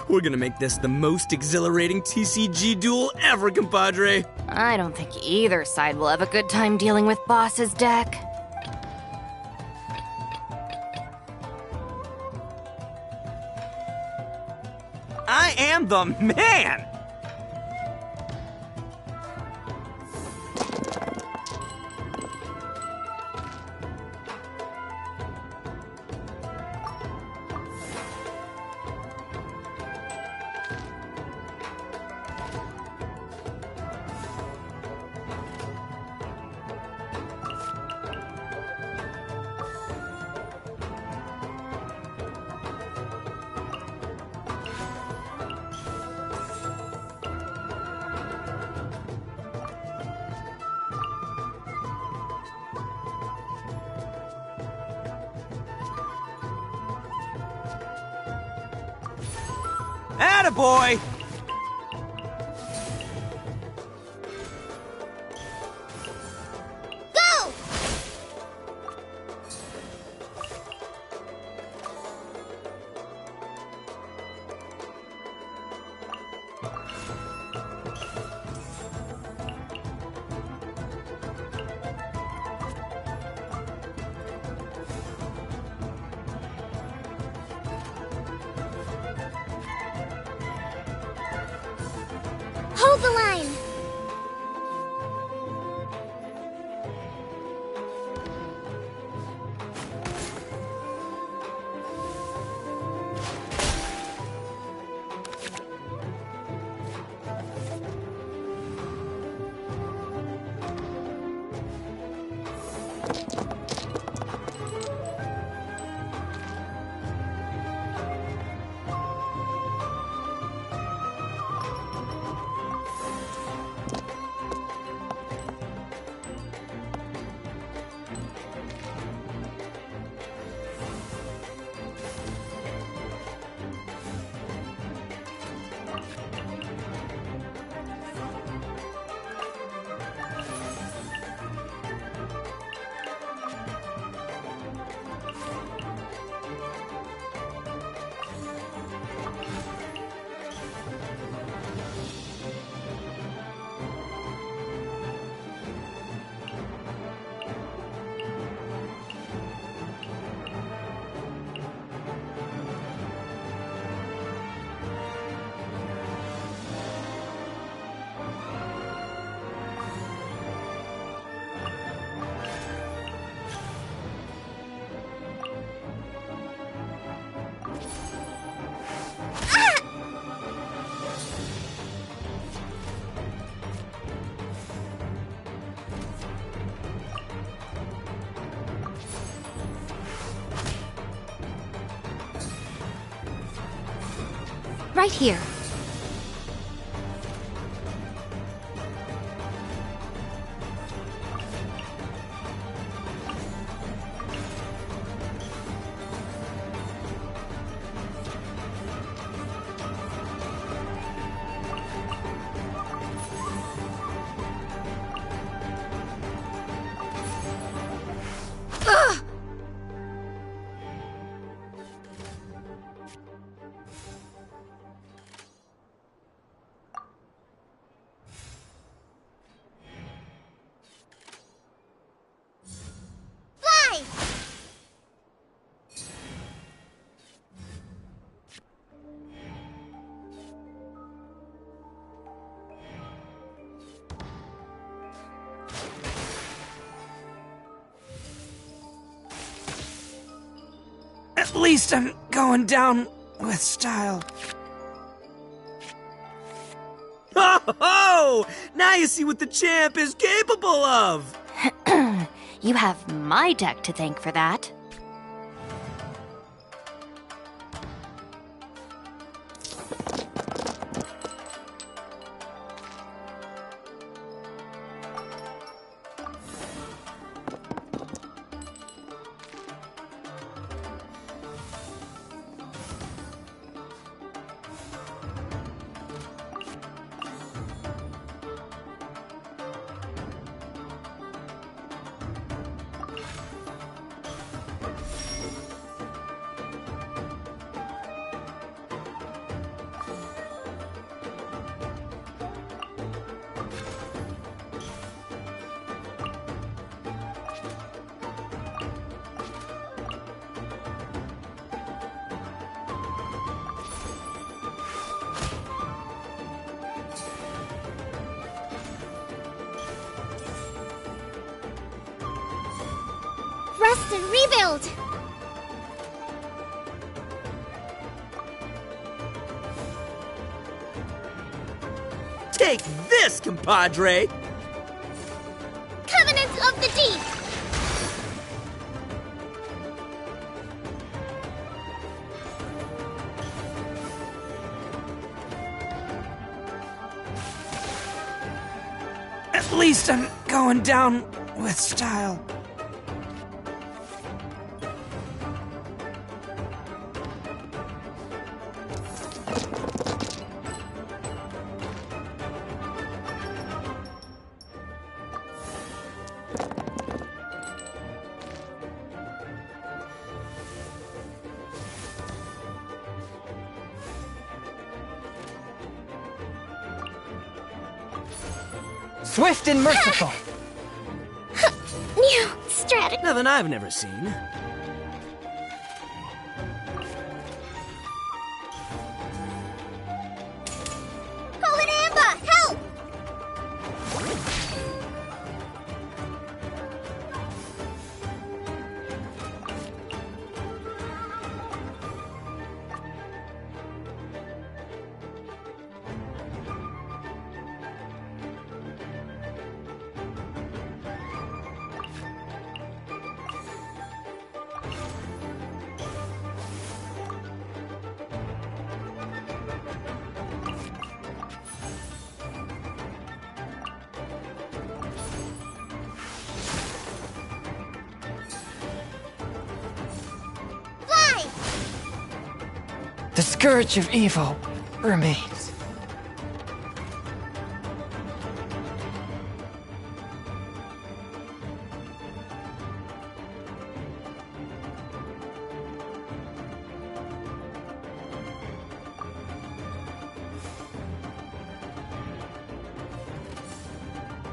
We're gonna make this the most exhilarating TCG duel ever, compadre. I don't think either side will have a good time dealing with Boss's deck. I am the man! Attaboy! Go! Hold the line! Right here. Fly! At least I'm going down with style. Oh! Now you see what the champ is capable of! You have my deck to thank for that. and rebuild! Take this, compadre! Covenant of the Deep! At least I'm going down with style. Swift and merciful. New strategy. Nothing I've never seen. Holy Amba, help! The scourge of evil remains.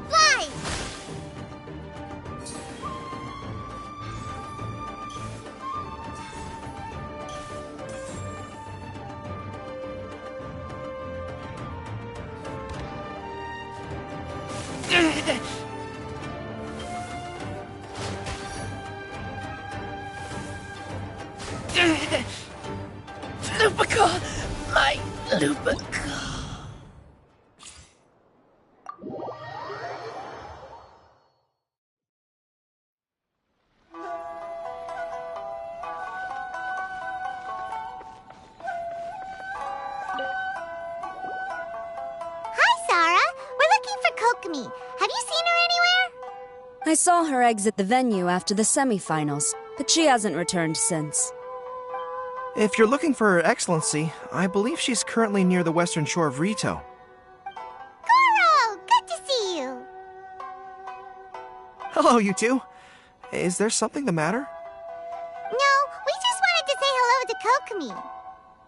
Fly! Lupica! My Lupica! Hi, Sarah. We're looking for Kokomi. Have you seen her anywhere? I saw her exit the venue after the semifinals, but she hasn't returned since. If you're looking for Her Excellency, I believe she's currently near the western shore of Rito. Goro! Good to see you! Hello, you two. Is there something the matter? No, we just wanted to say hello to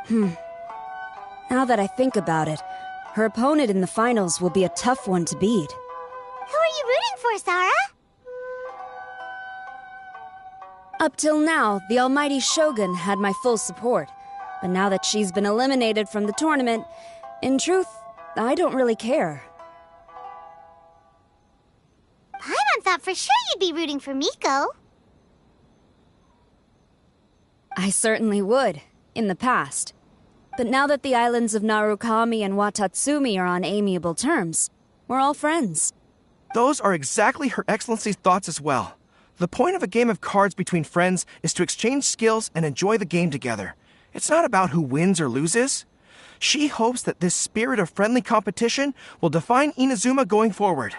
Kokomi. Now that I think about it, her opponent in the finals will be a tough one to beat. Who are you rooting for, Sarah? Up till now, the almighty Shogun had my full support. But now that she's been eliminated from the tournament, in truth, I don't really care. Paimon thought for sure you'd be rooting for Miko. I certainly would, in the past. But now that the islands of Narukami and Watatsumi are on amiable terms, we're all friends. Those are exactly Her Excellency's thoughts as well. The point of a game of cards between friends is to exchange skills and enjoy the game together. It's not about who wins or loses. She hopes that this spirit of friendly competition will define Inazuma going forward.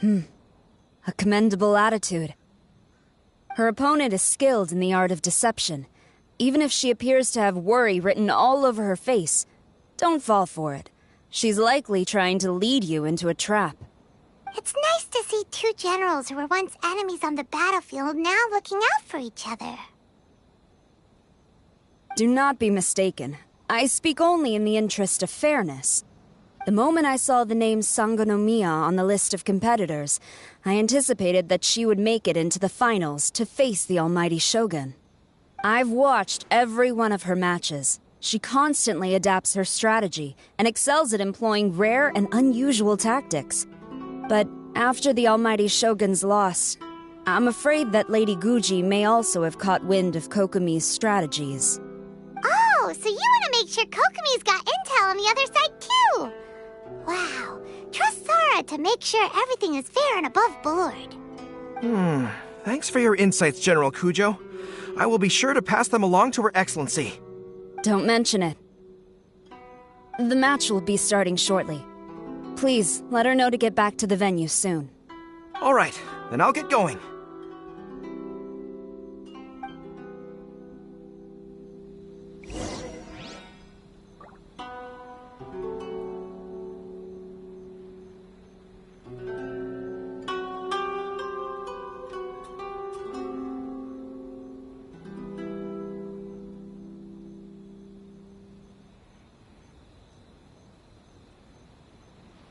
A commendable attitude. Her opponent is skilled in the art of deception. Even if she appears to have worry written all over her face, don't fall for it. She's likely trying to lead you into a trap. It's nice to see two generals who were once enemies on the battlefield now looking out for each other. Do not be mistaken. I speak only in the interest of fairness. The moment I saw the name Sangonomiya on the list of competitors, I anticipated that she would make it into the finals to face the almighty Shogun. I've watched every one of her matches. She constantly adapts her strategy and excels at employing rare and unusual tactics. But after the almighty Shogun's loss, I'm afraid that Lady Guji may also have caught wind of Kokomi's strategies. Oh, so you want to make sure Kokomi's got intel on the other side too? Wow. Trust Sora to make sure everything is fair and above board. Thanks for your insights, General Kujo. I will be sure to pass them along to Her Excellency. Don't mention it. The match will be starting shortly. Please, let her know to get back to the venue soon. All right, then I'll get going.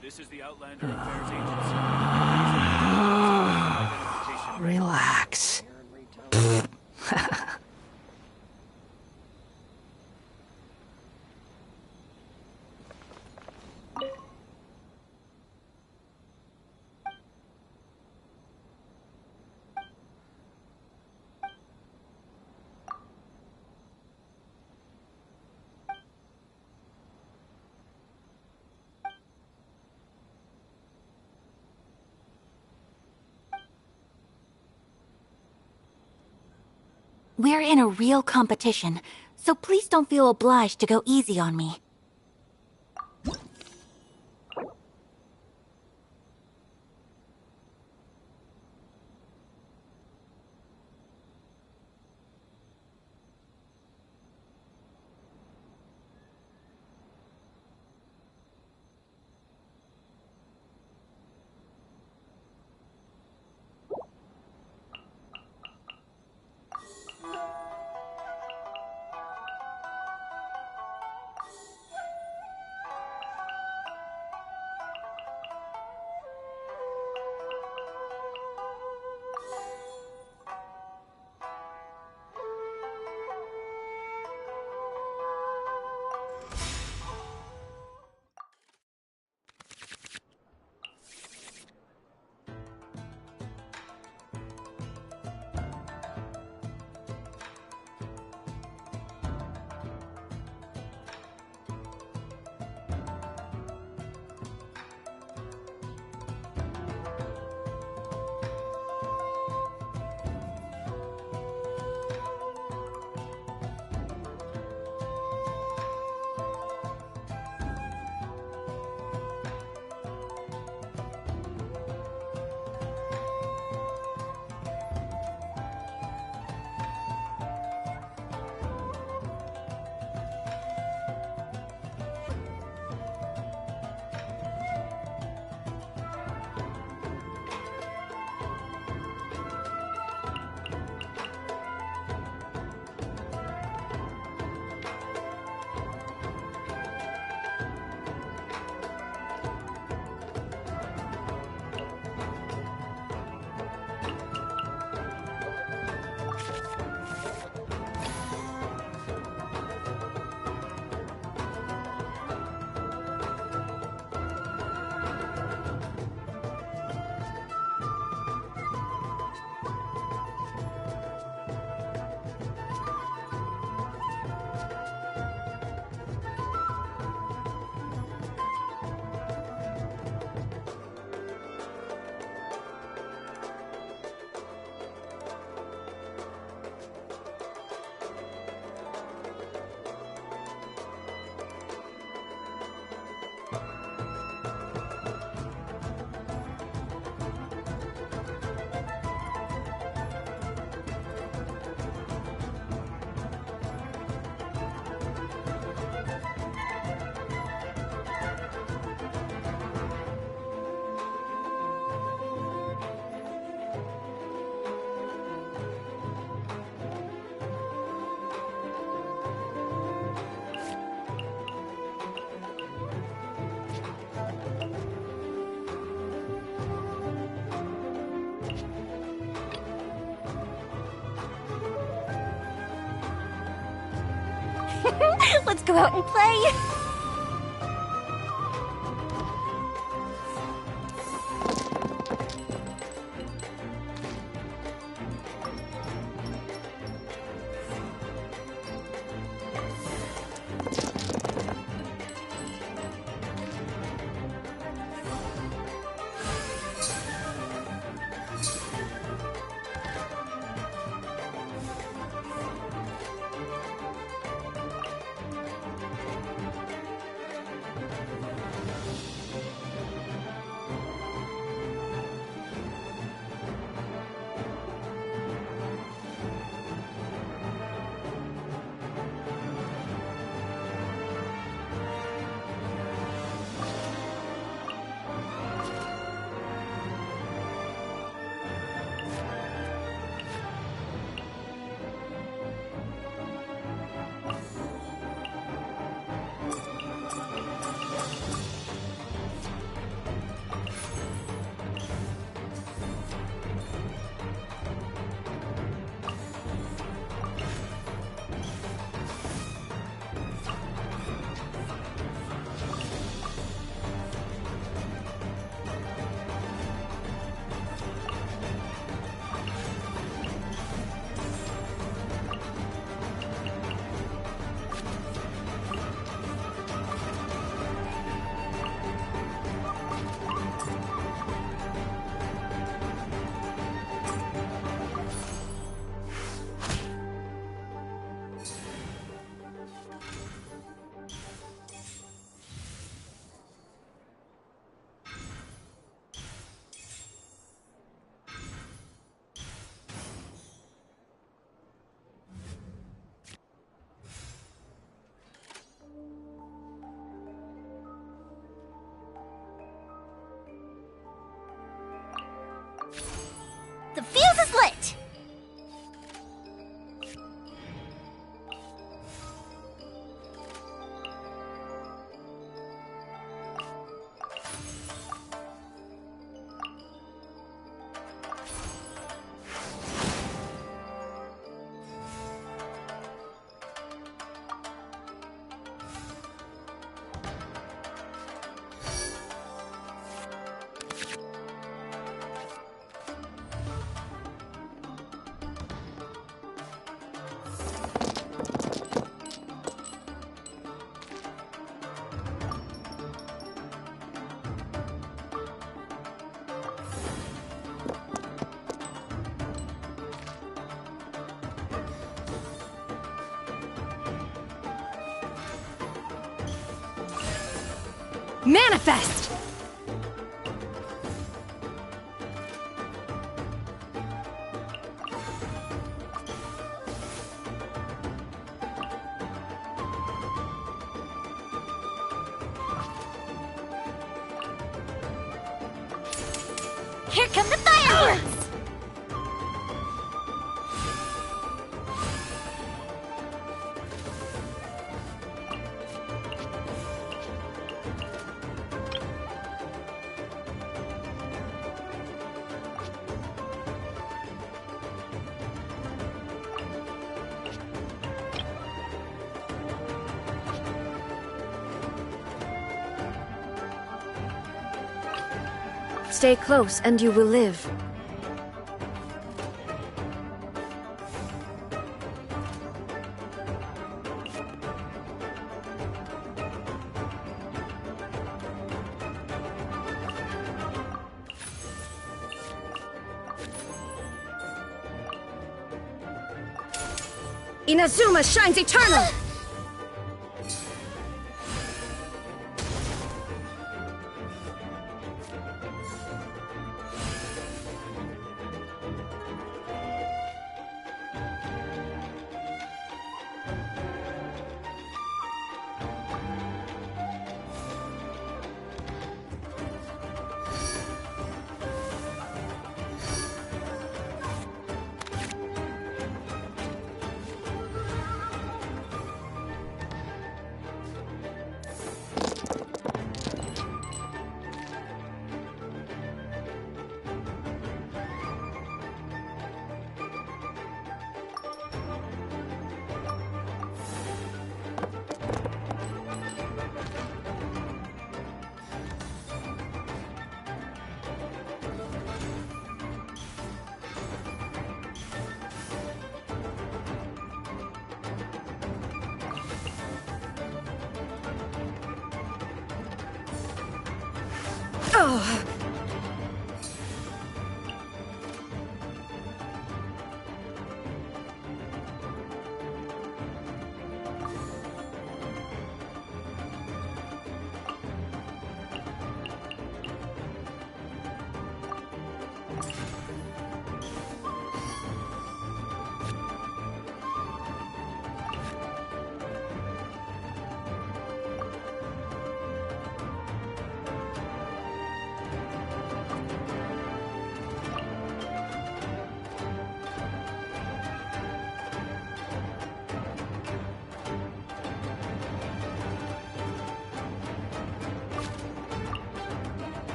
This is the Outlander Affairs Agency. Relax. We're in a real competition, so please don't feel obliged to go easy on me. Let's go out and play! The fuse is lit! Manifest! Here come the fireworks! Stay close and you will live. Inazuma shines eternal! Oh.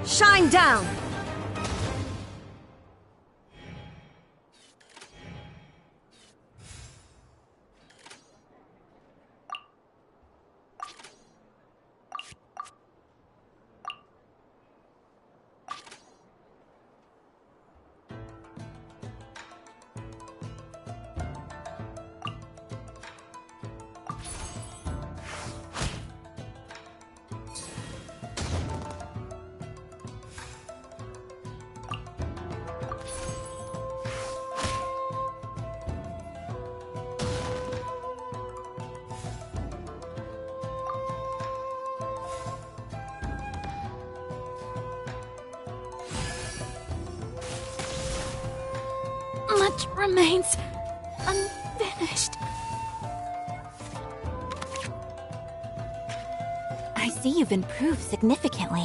Shine down! Much remains unfinished. I see you've improved significantly.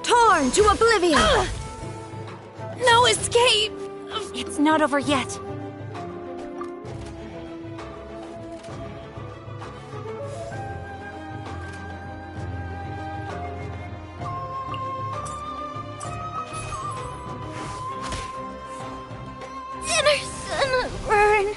Torn to oblivion! No escape! It's not over yet. Innocent burn.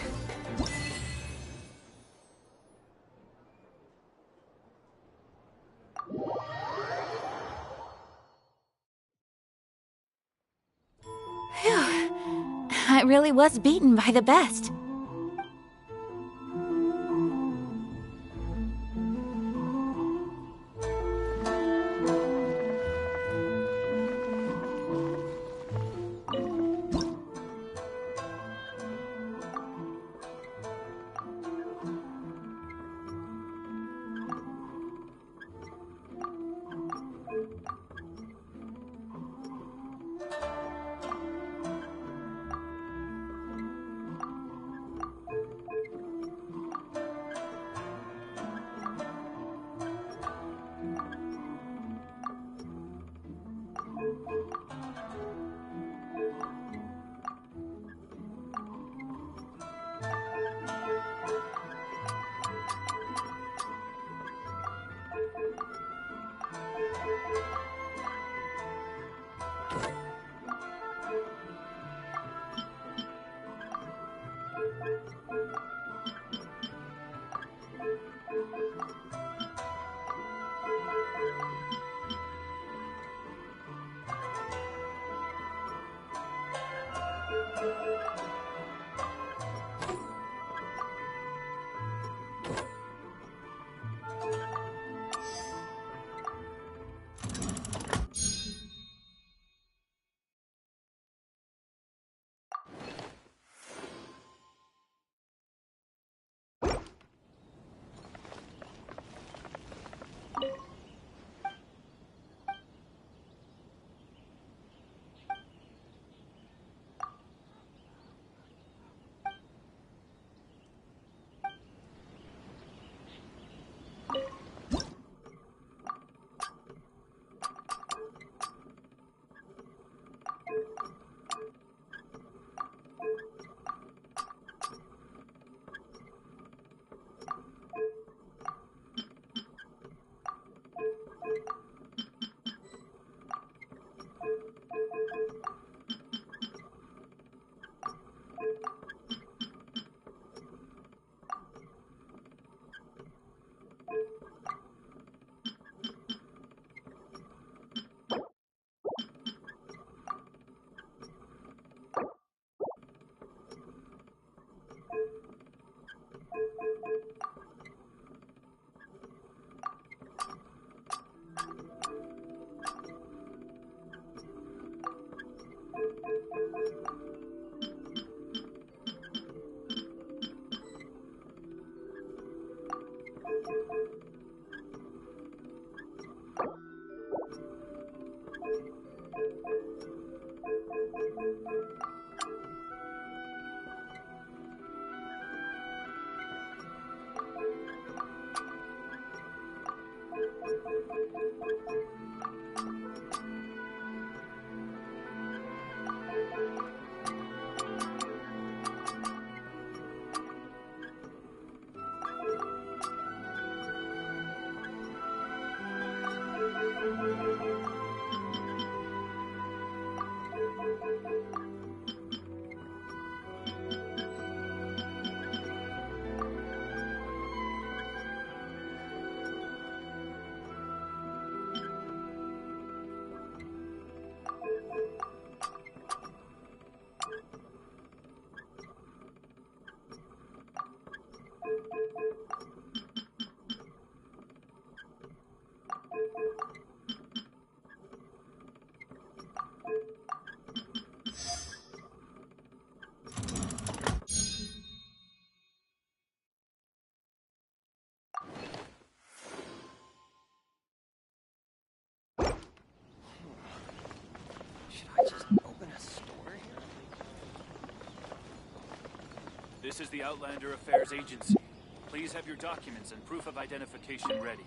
I really was beaten by the best. just open a store here? This is the Outlander Affairs Agency. Please have your documents and proof of identification ready.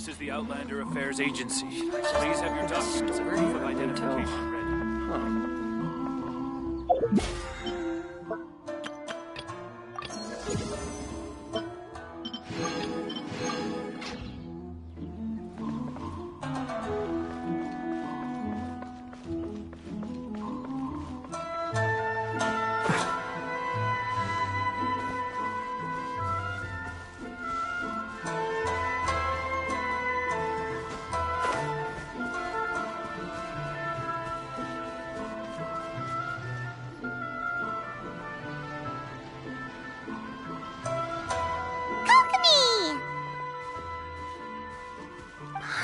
This is the Outlander Affairs Agency. Please have your documents and proof of identification ready.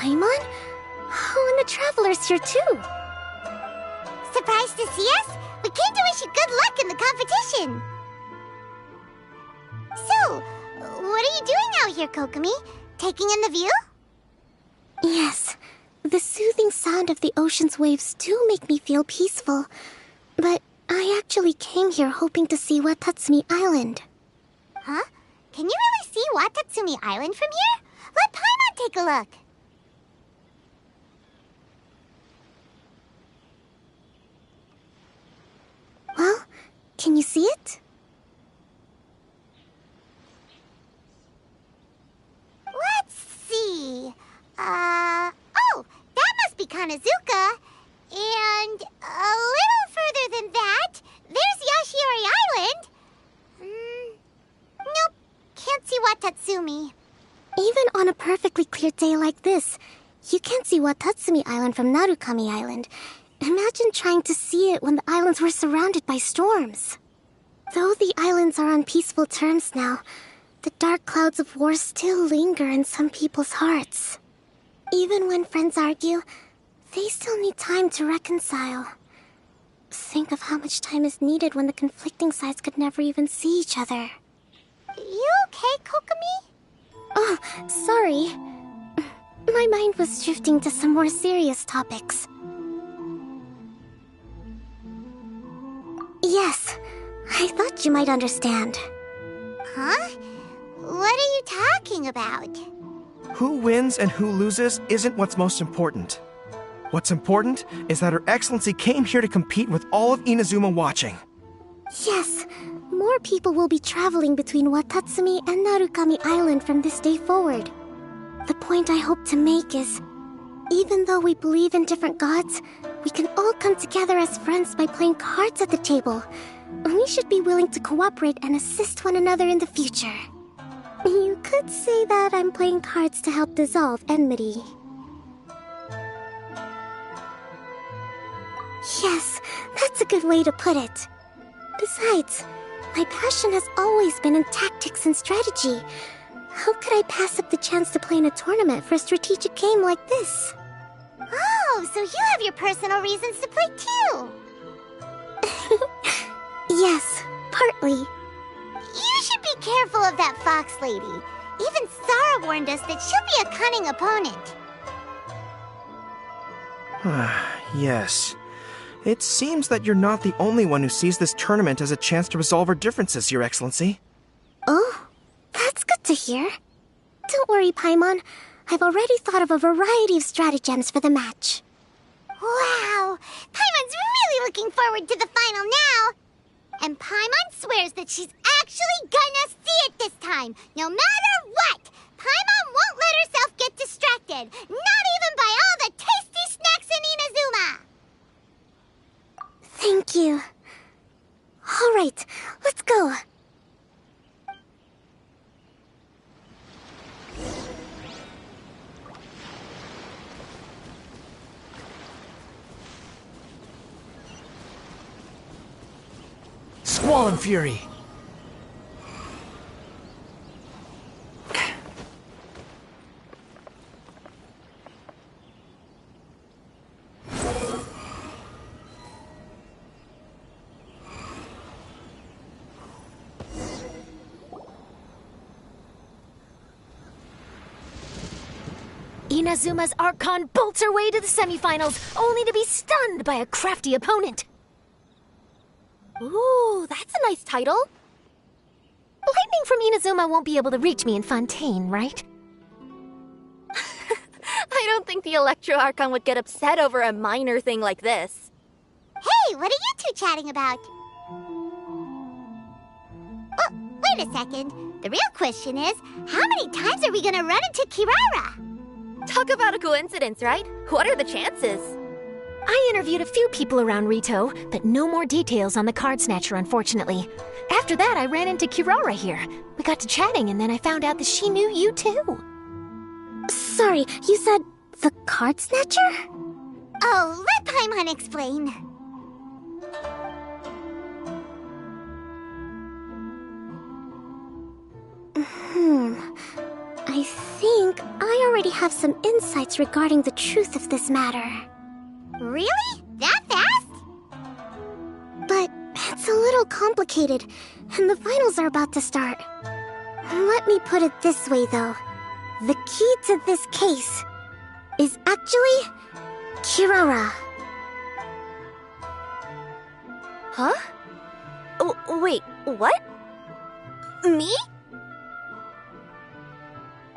Paimon? Oh, and the Traveler's here too. Surprised to see us? We came to wish you good luck in the competition. So, what are you doing out here, Kokomi? Taking in the view? Yes. The soothing sound of the ocean's waves do make me feel peaceful. But I actually came here hoping to see Watatsumi Island. Huh? Can you really see Watatsumi Island from here? Let Paimon take a look. Well, can you see it? Let's see. Oh, that must be Kanazuka. And a little further than that, there's Yashiori Island. Nope, can't see Watatsumi. Even on a perfectly clear day like this, you can't see Watatsumi Island from Narukami Island. Imagine trying to see it when the islands were surrounded by storms. Though the islands are on peaceful terms now, the dark clouds of war still linger in some people's hearts. Even when friends argue, they still need time to reconcile. Think of how much time is needed when the conflicting sides could never even see each other. You okay, Kokomi? Oh, sorry. My mind was drifting to some more serious topics. Yes, I thought you might understand. Huh? What are you talking about? Who wins and who loses isn't what's most important. What's important is that Her Excellency came here to compete with all of Inazuma watching. Yes, more people will be traveling between Watatsumi and Narukami Island from this day forward. The point I hope to make is, even though we believe in different gods, we can all come together as friends by playing cards at the table. We should be willing to cooperate and assist one another in the future. You could say that I'm playing cards to help dissolve enmity. Yes, that's a good way to put it. Besides, my passion has always been in tactics and strategy. How could I pass up the chance to play in a tournament for a strategic game like this? Oh, so you have your personal reasons to play too. Yes, partly. You should be careful of that fox lady. Even Sarah warned us that she'll be a cunning opponent. Yes. It seems that you're not the only one who sees this tournament as a chance to resolve our differences, Your Excellency. Oh, that's good to hear. Don't worry, Paimon. I've already thought of a variety of stratagems for the match. Wow! Paimon's really looking forward to the final now! And Paimon swears that she's actually gonna see it this time, no matter what! Paimon won't let herself get distracted, not even by all the tasty snacks in Inazuma! Thank you. All right, let's go. Squall and Fury! Inazuma's Archon bolts her way to the semifinals, only to be stunned by a crafty opponent. Ooh, that's a nice title. Lightning from Inazuma won't be able to reach me in Fontaine, right? think the Electro Archon would get upset over a minor thing like this. Hey, what are you two chatting about? Oh, wait a second. The real question is, how many times are we gonna run into Kirara? Talk about a coincidence, right? What are the chances? I interviewed a few people around Rito, but no more details on the card snatcher, unfortunately. After that, I ran into Kirara here. We got to chatting, and then I found out that she knew you too. Sorry, you said the card snatcher? Oh, let Paimon explain. I think I already have some insights regarding the truth of this matter. Really? That fast? But it's a little complicated, and the finals are about to start. Let me put it this way, though. The key to this case is actually Kirara. Huh? Wait, what? Me?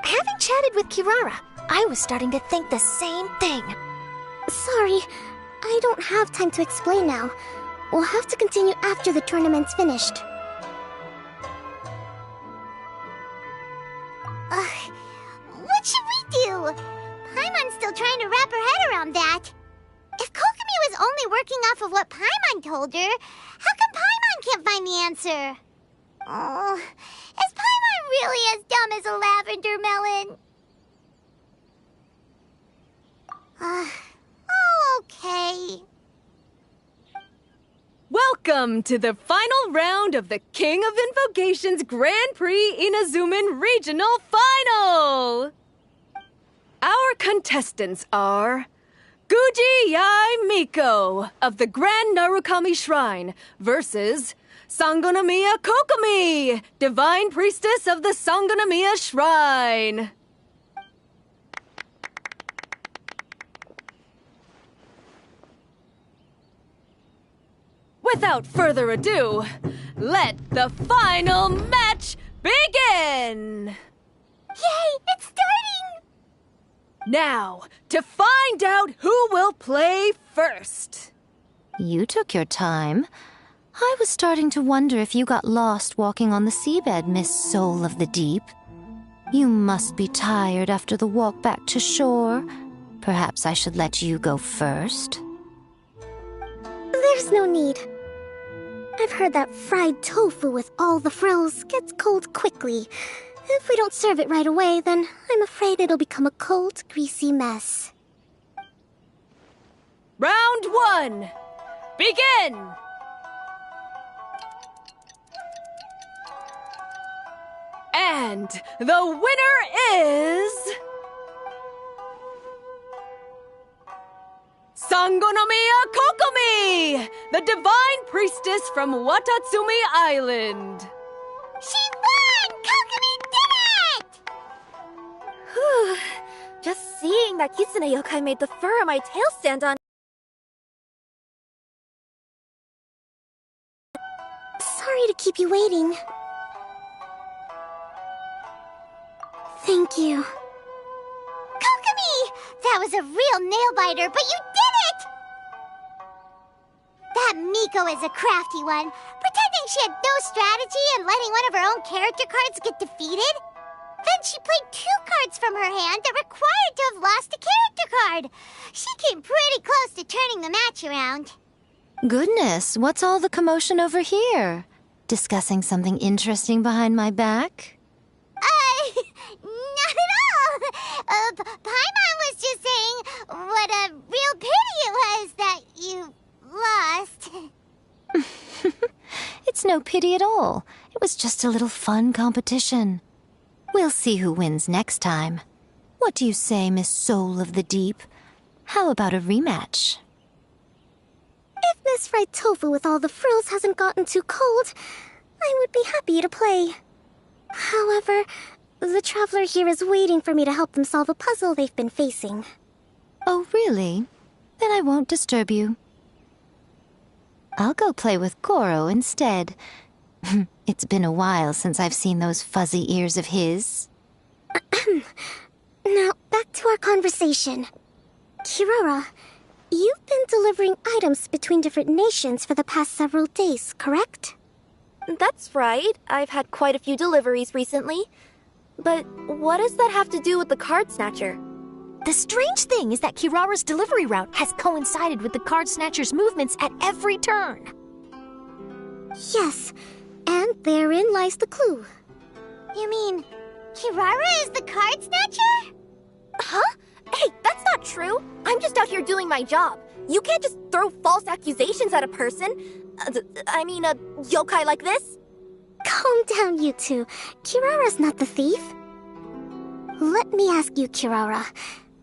Having chatted with Kirara, I was starting to think the same thing. Sorry, I don't have time to explain now. We'll have to continue after the tournament's finished. What should we do? Paimon's still trying to wrap her head around that. If Kokomi was only working off of what Paimon told her, how come Paimon can't find the answer? Oh, is Paimon really as dumb as a lavender melon? Okay. Welcome to the final round of the King of Invocations Grand Prix Inazuman Regional Final! Our contestants are Guji Yai Miko of the Grand Narukami Shrine versus Sangonomiya Kokomi, Divine Priestess of the Sangonomiya Shrine. Without further ado, let the final match begin! Yay, it's starting! Now, to find out who will play first. You took your time. I was starting to wonder if you got lost walking on the seabed, Miss Soul of the Deep. You must be tired after the walk back to shore. Perhaps I should let you go first. There's no need. I've heard that fried tofu with all the frills gets cold quickly. If we don't serve it right away, then I'm afraid it'll become a cold, greasy mess. Round 1. Begin! And the winner is... Sangonomiya Kokomi, the Divine Priestess from Watatsumi Island. She won! Kokomi did it! Whew. Just seeing that Kitsune yokai made the fur on my tail stand on. Sorry to keep you waiting. Thank you. Kokomi! That was a real nail-biter, but you did it! That Miko is a crafty one, pretending she had no strategy and letting one of her own character cards get defeated. Then she played 2 cards from her hand that required to have lost a character card. She came pretty close to turning the match around. Goodness, what's all the commotion over here? Discussing something interesting behind my back? Not at all! Paimon was just saying what a real pity it was that you lost. It's no pity at all. It was just a little fun competition. We'll see who wins next time. What do you say, Miss Soul of the Deep? How about a rematch? If Miss Fried Tofu with all the frills hasn't gotten too cold, I would be happy to play. However, the traveler here is waiting for me to help them solve a puzzle they've been facing. Oh, really? Then I won't disturb you. I'll go play with Goro instead. It's been a while since I've seen those fuzzy ears of his. Now, back to our conversation. Kirara, you've been delivering items between different nations for the past several days, correct? That's right. I've had quite a few deliveries recently. But what does that have to do with the Card Snatcher? The strange thing is that Kirara's delivery route has coincided with the Card Snatcher's movements at every turn. Yes, and therein lies the clue. You mean, Kirara is the Card Snatcher? Huh? Hey, that's not true. I'm just out here doing my job. You can't just throw false accusations at a person. I mean, a yokai like this. Calm down, you two. Kirara's not the thief. Let me ask you, Kirara.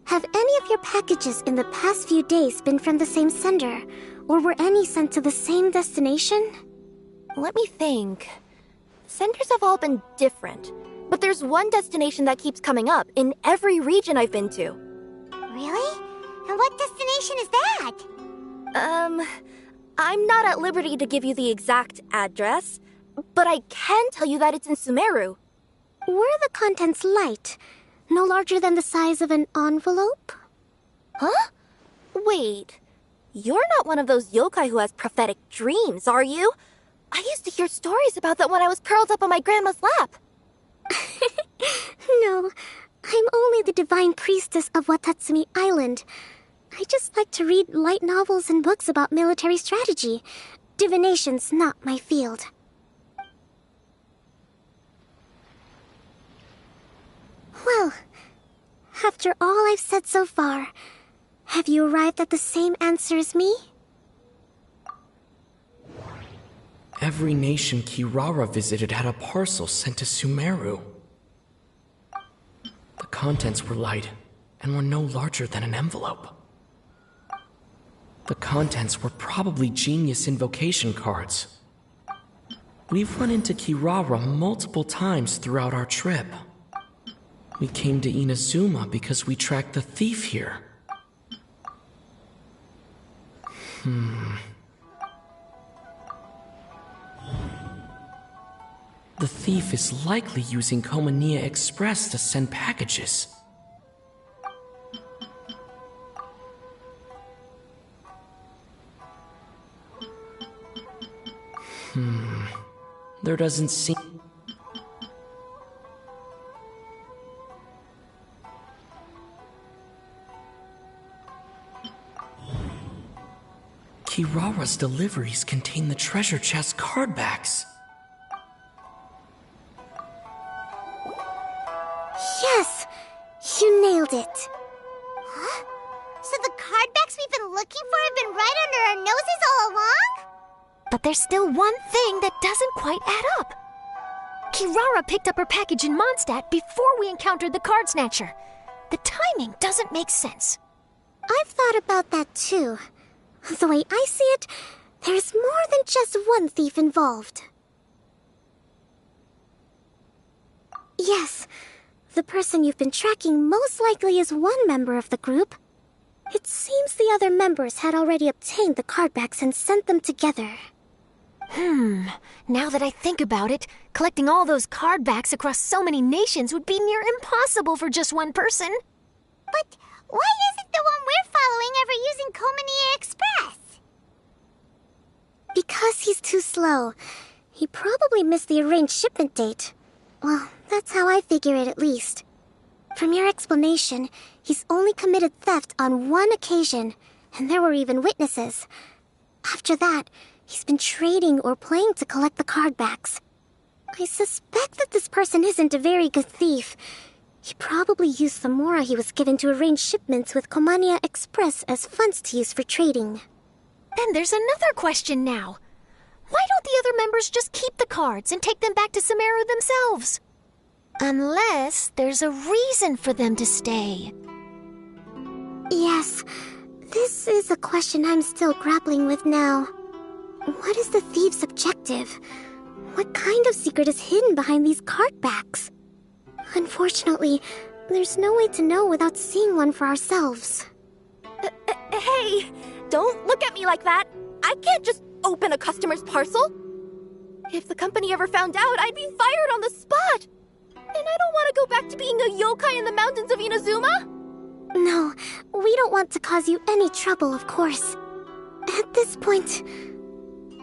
Have any of your packages in the past few days been from the same sender? Or were any sent to the same destination? Let me think. Senders have all been different. But there's one destination that keeps coming up in every region I've been to. Really? And what destination is that? I'm not at liberty to give you the exact address, but I can tell you that it's in Sumeru. Were the contents light? No larger than the size of an envelope? Huh? Wait, you're not one of those yokai who has prophetic dreams, are you? I used to hear stories about that when I was curled up on my grandma's lap. No, I'm only the divine priestess of Watatsumi Island. I just like to read light novels and books about military strategy. Divination's not my field. Well, after all I've said so far, have you arrived at the same answer as me? Every nation Kirara visited had a parcel sent to Sumeru. The contents were light and were no larger than an envelope. The contents were probably genius invocation cards. We've run into Kirara multiple times throughout our trip. We came to Inazuma because we tracked the thief here. The thief is likely using Komania Express to send packages. There doesn't seem... Kirara's deliveries contain the treasure chest card backs. Yes! You nailed it! Huh? So the card backs we've been looking for have been right under our noses all along? But there's still one thing that doesn't quite add up. Kirara picked up her package in Mondstadt before we encountered the Card Snatcher. The timing doesn't make sense. I've thought about that too. The way I see it, there's more than just one thief involved. Yes, the person you've been tracking most likely is one member of the group. It seems the other members had already obtained the card backs and sent them together. Now that I think about it, collecting all those card backs across so many nations would be near impossible for just one person. But why isn't the one we're following ever using Komania Express? Because he's too slow. He probably missed the arranged shipment date. Well, that's how I figure it at least. From your explanation, he's only committed theft on one occasion, and there were even witnesses. After that, he's been trading or playing to collect the card backs. I suspect that this person isn't a very good thief. He probably used the mora he was given to arrange shipments with Komania Express as funds to use for trading. Then there's another question now. Why don't the other members just keep the cards and take them back to Sumeru themselves? Unless there's a reason for them to stay. Yes, this is a question I'm still grappling with now. What is the thief's objective? What kind of secret is hidden behind these card backs? Unfortunately, there's no way to know without seeing one for ourselves. Hey, don't look at me like that. I can't just open a customer's parcel. If the company ever found out, I'd be fired on the spot. And I don't want to go back to being a yokai in the mountains of Inazuma. No, we don't want to cause you any trouble, of course. At this point,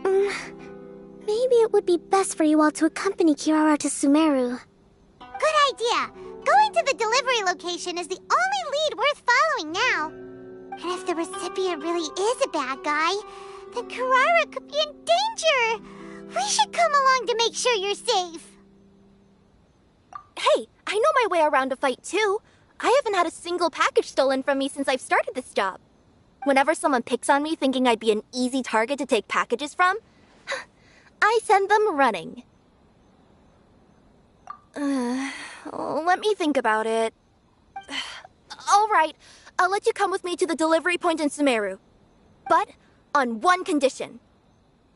maybe it would be best for you all to accompany Kirara to Sumeru. Good idea. Going to the delivery location is the only lead worth following now. And if the recipient really is a bad guy, then Kirara could be in danger. We should come along to make sure you're safe. Hey, I know my way around a fight too. I haven't had a single package stolen from me since I've started this job. Whenever someone picks on me thinking I'd be an easy target to take packages from, I send them running. Let me think about it. All right, I'll let you come with me to the delivery point in Sumeru. But on one condition.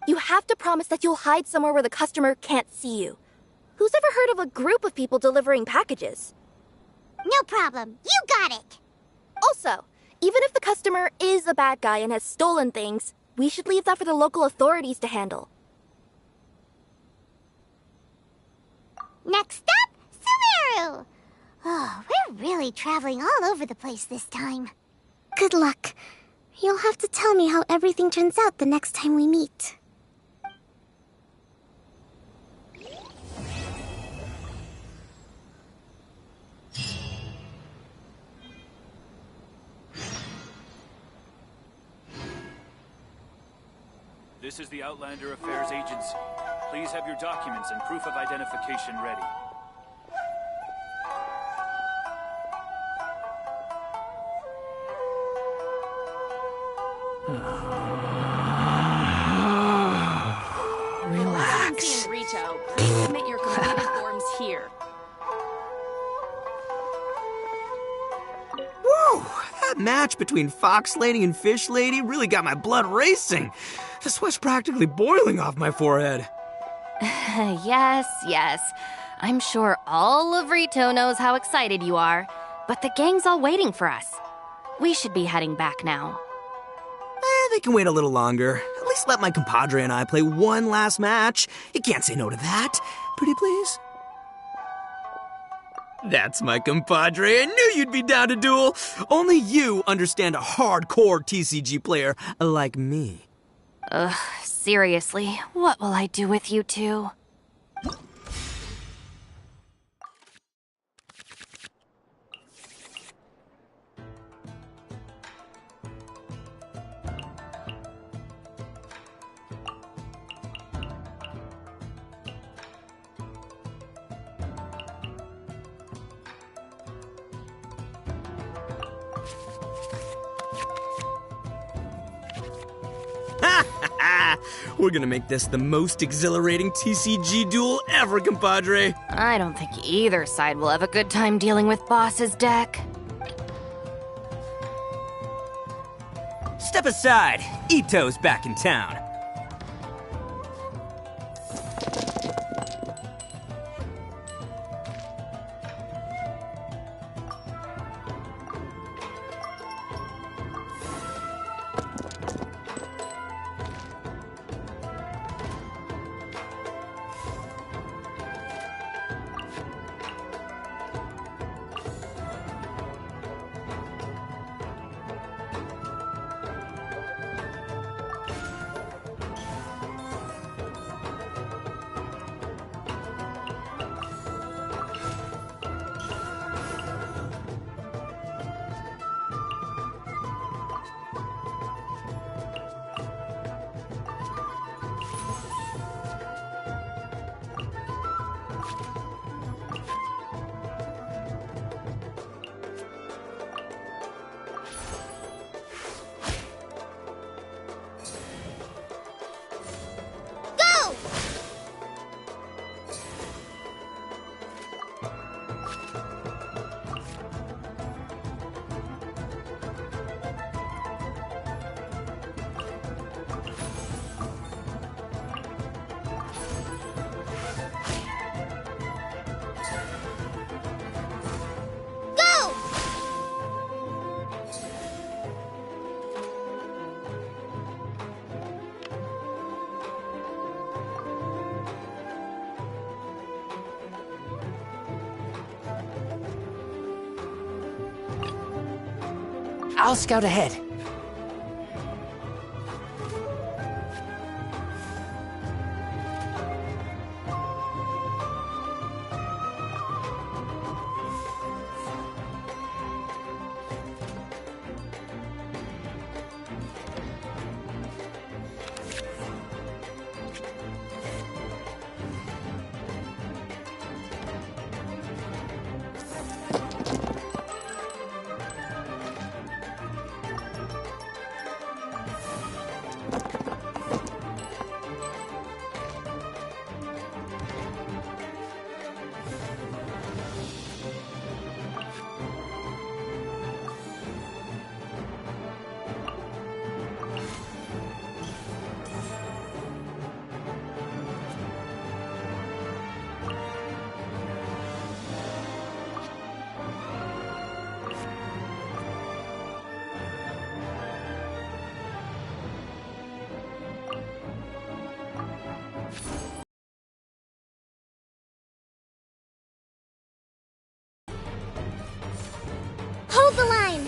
You have to promise that you'll hide somewhere where the customer can't see you. Who's ever heard of a group of people delivering packages? No problem. You got it. Also, even if the customer is a bad guy and has stolen things, we should leave that for the local authorities to handle. Next up, Sumeru! Oh, we're really traveling all over the place this time. Good luck. You'll have to tell me how everything turns out the next time we meet. This is the Outlander Affairs Agency. Please have your documents and proof of identification ready. Relax. Rito, please submit your completed forms here. Woo! That match between Fox Lady and Fish Lady really got my blood racing. The sweat's practically boiling off my forehead. Yes, yes. I'm sure all of Rito knows how excited you are, but the gang's all waiting for us. We should be heading back now. They can wait a little longer. At least let my compadre and I play one last match. You can't say no to that. Pretty please? That's my compadre. I knew you'd be down to duel. Only you understand a hardcore TCG player like me. Ugh, seriously, what will I do with you two? We're gonna make this the most exhilarating TCG duel ever, compadre. I don't think either side will have a good time dealing with Boss's deck. Step aside. Ito's back in town. I'll scout ahead. Hold the line!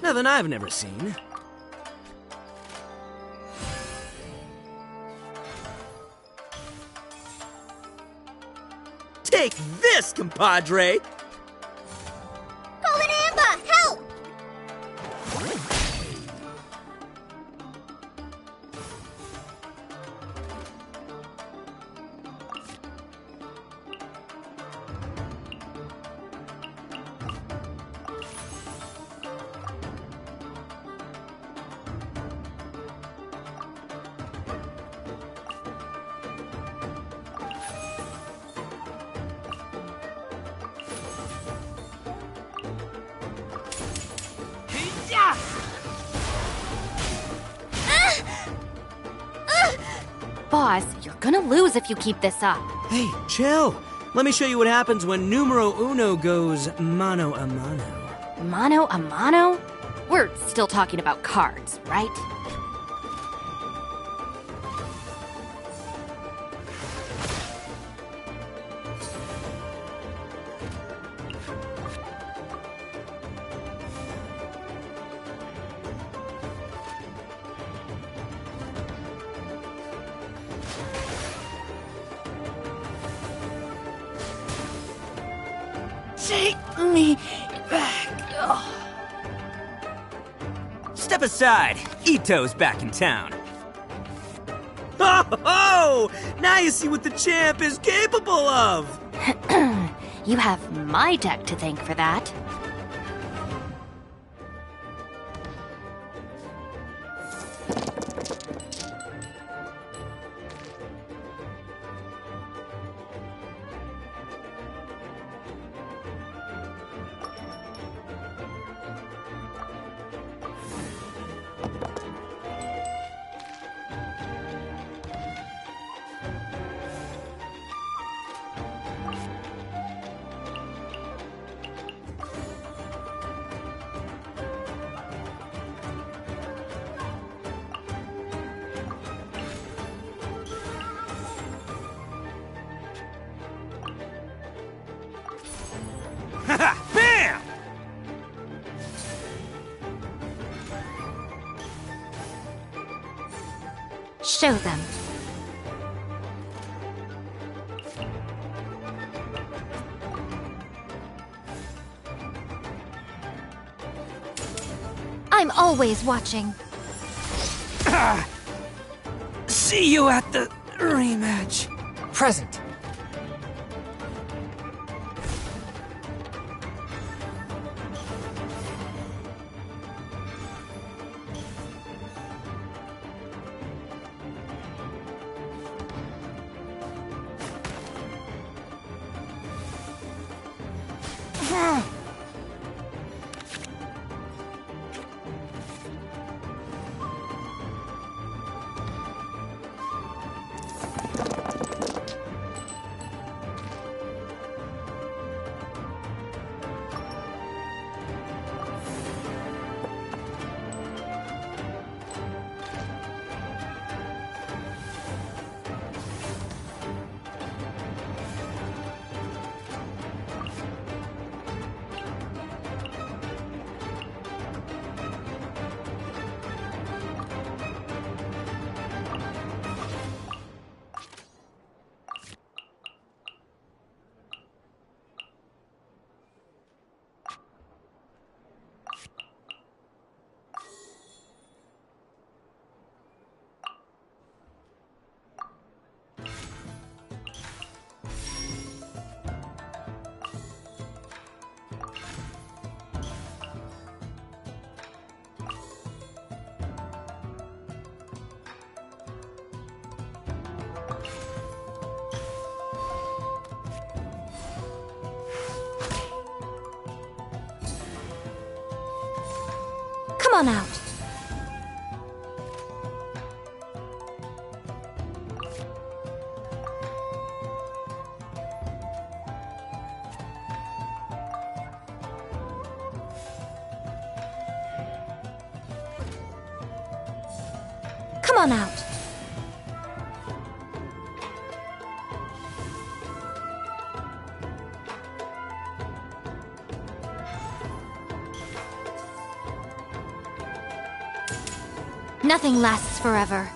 Nothing I've never seen. Take this, compadre! Golden Amber, help! Boss, you're gonna lose if you keep this up. Hey, chill. Let me show you what happens when numero uno goes mano a mano. Mano a mano? We're still talking about cards, right? Take me back. Oh. Step aside. Ito's back in town. Oh! Now you see what the champ is capable of! You have my deck to thank for that. Show them. I'm always watching. See you at the rematch. Present. Come on out. Come on out. Nothing lasts forever.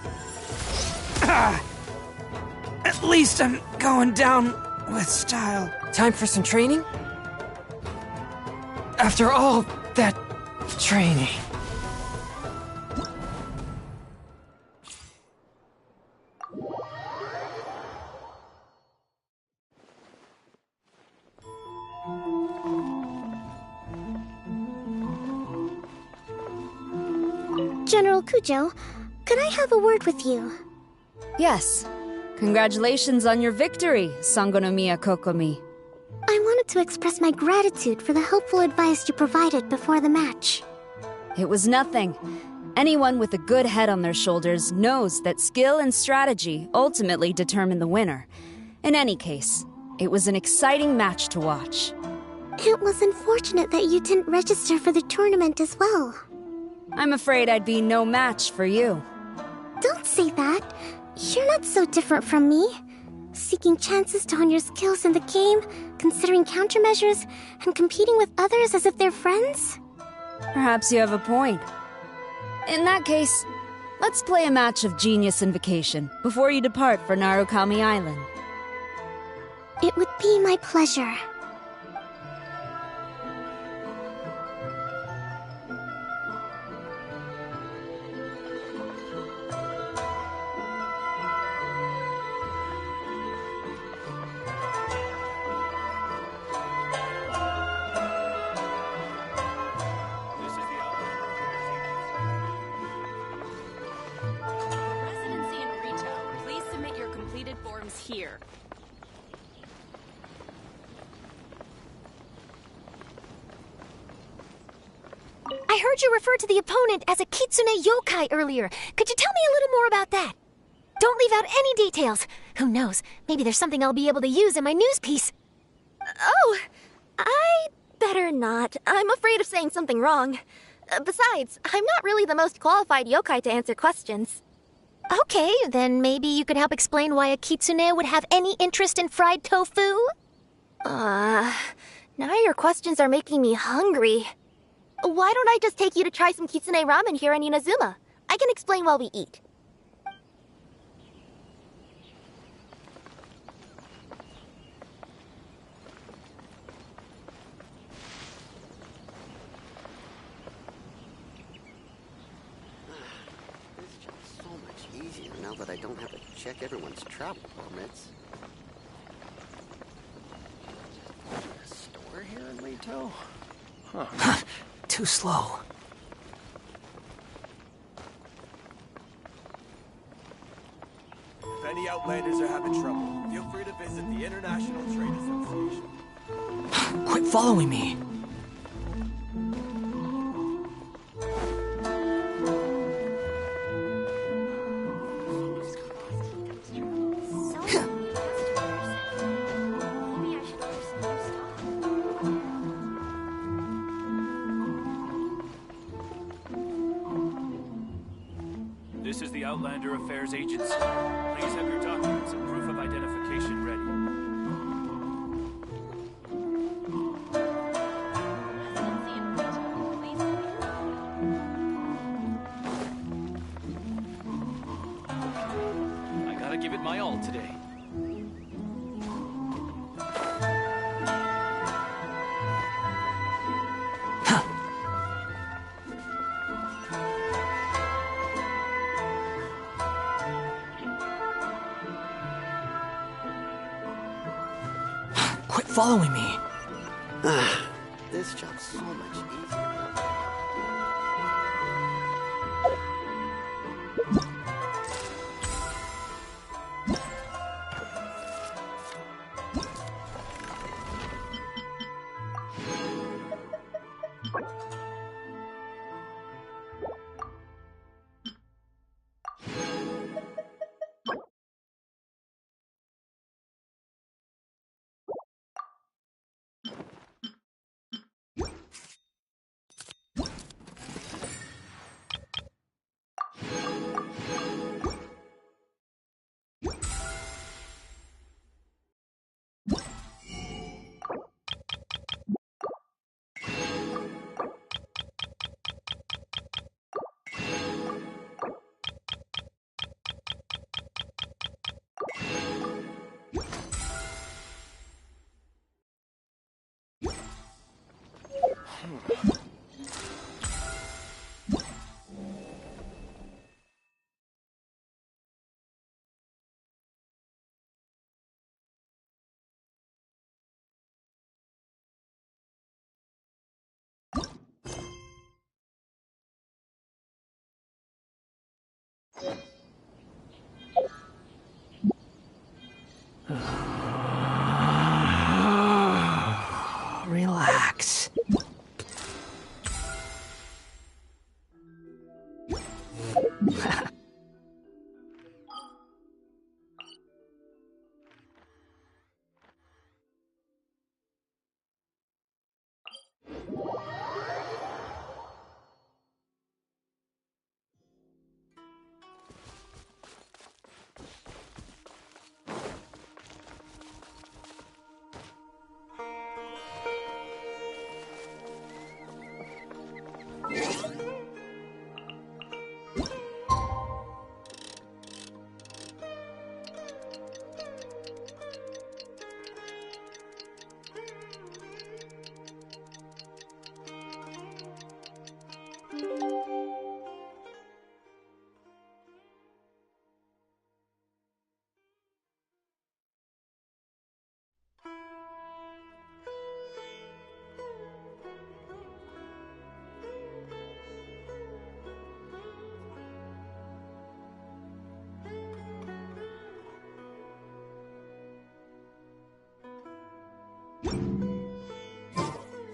At least I'm going down with style. Time for some training? After all that training. General Kujo, could I have a word with you? Yes. Congratulations on your victory, Sangonomiya Kokomi. I wanted to express my gratitude for the helpful advice you provided before the match. It was nothing. Anyone with a good head on their shoulders knows that skill and strategy ultimately determine the winner. In any case, it was an exciting match to watch. It was unfortunate that you didn't register for the tournament as well. I'm afraid I'd be no match for you. Don't say that. You're not so different from me. Seeking chances to hone your skills in the game, considering countermeasures, and competing with others as if they're friends? Perhaps you have a point. In that case, let's play a match of Genius Invocation before you depart for Narukami Island. It would be my pleasure. Here. I heard you refer to the opponent as a kitsune yokai earlier. Could you tell me a little more about that? Don't leave out any details. Who knows, maybe there's something I'll be able to use in my news piece. Oh, I better not. I'm afraid of saying something wrong. Besides, I'm not really the most qualified yokai to answer questions. Okay, then maybe you could help explain why a kitsune would have any interest in fried tofu? Now your questions are making me hungry. Why don't I just take you to try some kitsune ramen here in Inazuma? I can explain while we eat. don't have to check everyone's travel permits. A store here in Leto? Huh. Too slow. If any Outlanders are having trouble, feel free to visit the International Trade Association. Quit following me. This is the Outlander Affairs Agency. Please have your documents and proof of identification ready. I gotta give it my all today. Quit following me. This job's so much easier. Relax.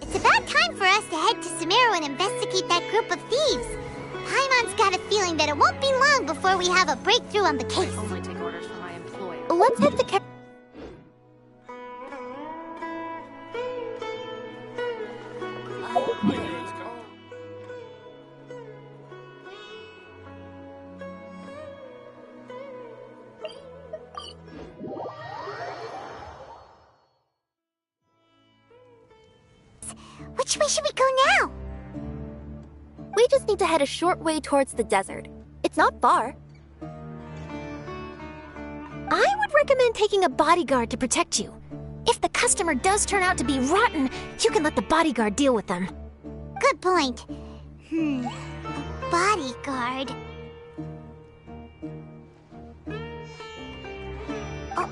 It's about time for us to head to Sumeru and investigate that group of thieves. Paimon's got a feeling that it won't be long before we have a breakthrough on the case. I only take orders from my employer. Let's head to Which way should we go now? We just need to head a short way towards the desert. It's not far. I would recommend taking a bodyguard to protect you. If the customer does turn out to be rotten, you can let the bodyguard deal with them. Good point. Bodyguard. Oh,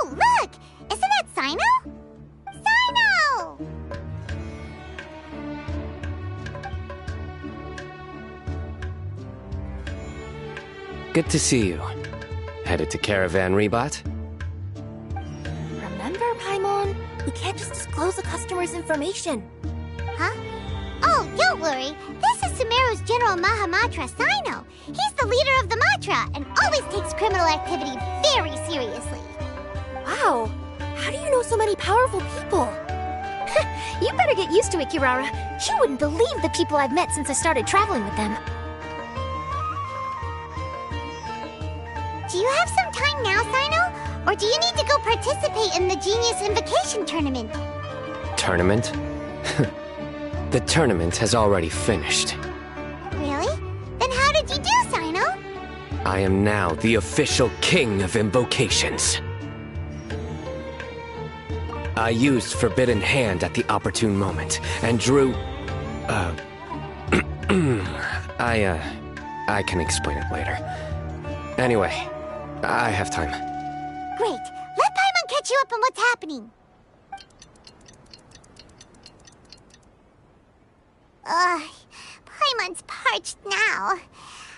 look! Isn't that Sino? Sino! Good to see you. Headed to Caravan Rebot? Remember, Paimon? We can't just disclose a customer's information. Huh? Oh, don't worry. This is Sumeru's General Mahamatra, Sino. He's the leader of the Matra and always takes criminal activity very seriously. Wow. How do you know so many powerful people? You better get used to it, Kirara. You wouldn't believe the people I've met since I started traveling with them. Do you have some time now, Sino? Or do you need to go participate in the Genius Invocation Tournament? Tournament? The tournament has already finished. Really? Then how did you do, Sino? I am now the official king of invocations. I used Forbidden Hand at the opportune moment, and drew... I can explain it later. Anyway, I have time. Great. Let Paimon catch you up on what's happening. Paimon's parched now.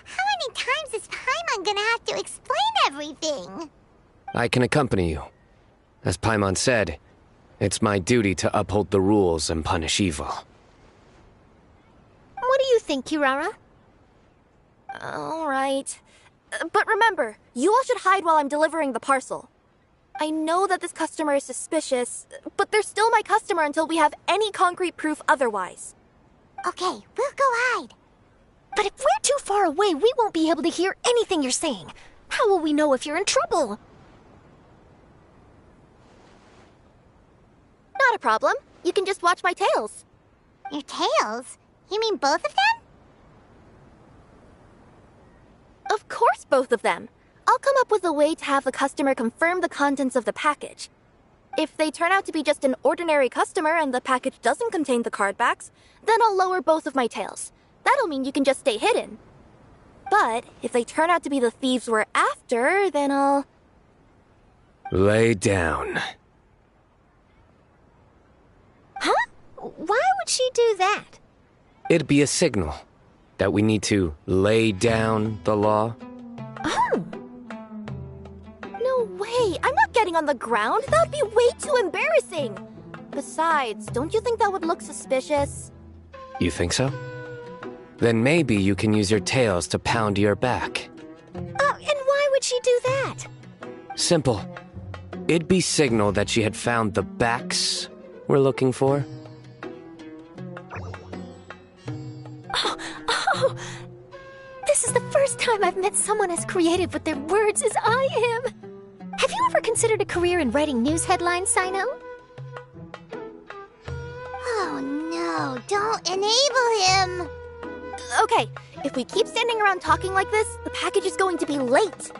How many times is Paimon gonna have to explain everything? I can accompany you. As Paimon said, it's my duty to uphold the rules and punish evil. What do you think, Kirara? All right. But remember, you all should hide while I'm delivering the parcel. I know that this customer is suspicious, but they're still my customer until we have any concrete proof otherwise. Okay, we'll go hide. But if we're too far away, we won't be able to hear anything you're saying. How will we know if you're in trouble? Not a problem. You can just watch my tails. Your tails? You mean both of them? Of course, both of them. I'll come up with a way to have the customer confirm the contents of the package. If they turn out to be just an ordinary customer and the package doesn't contain the card backs, then I'll lower both of my tails. That'll mean you can just stay hidden. But if they turn out to be the thieves we're after, then I'll... Lay down. Huh? Why would she do that? It'd be a signal that we need to lay down the law. Oh! No way! I'm not getting on the ground! That would be way too embarrassing! Besides, don't you think that would look suspicious? You think so? Then maybe you can use your tails to pound your back. And why would she do that? Simple. It'd be signal that she had found the backs we're looking for. Oh! This is the first time I've met someone as creative with their words as I am. Have you ever considered a career in writing news headlines, Sino? Oh no, don't enable him! Okay, if we keep standing around talking like this, the package is going to be late.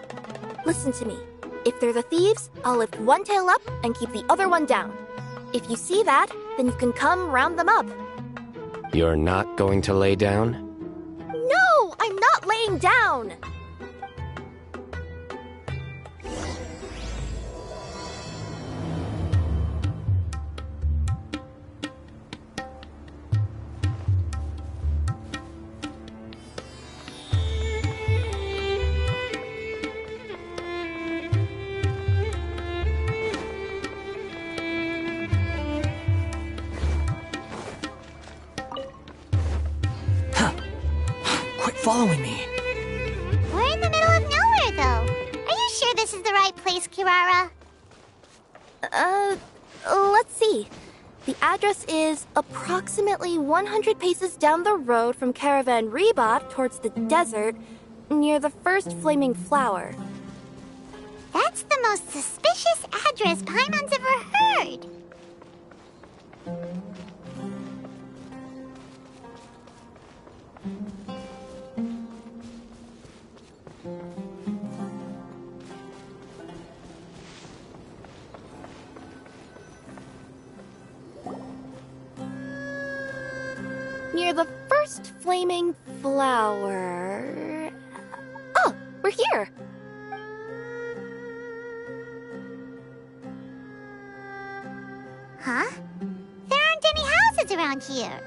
Listen to me. If they're the thieves, I'll lift one tail up and keep the other one down. If you see that, then you can come round them up. You're not going to lay down? No, I'm not laying down! Following me. We're in the middle of nowhere, though. Are you sure this is the right place, Kirara? Let's see. The address is approximately 100 paces down the road from Caravan Rebot towards the desert, near the first flaming flower. That's the most suspicious address Paimon's ever heard. Near the first flaming flower... Oh, we're here! Huh? There aren't any houses around here.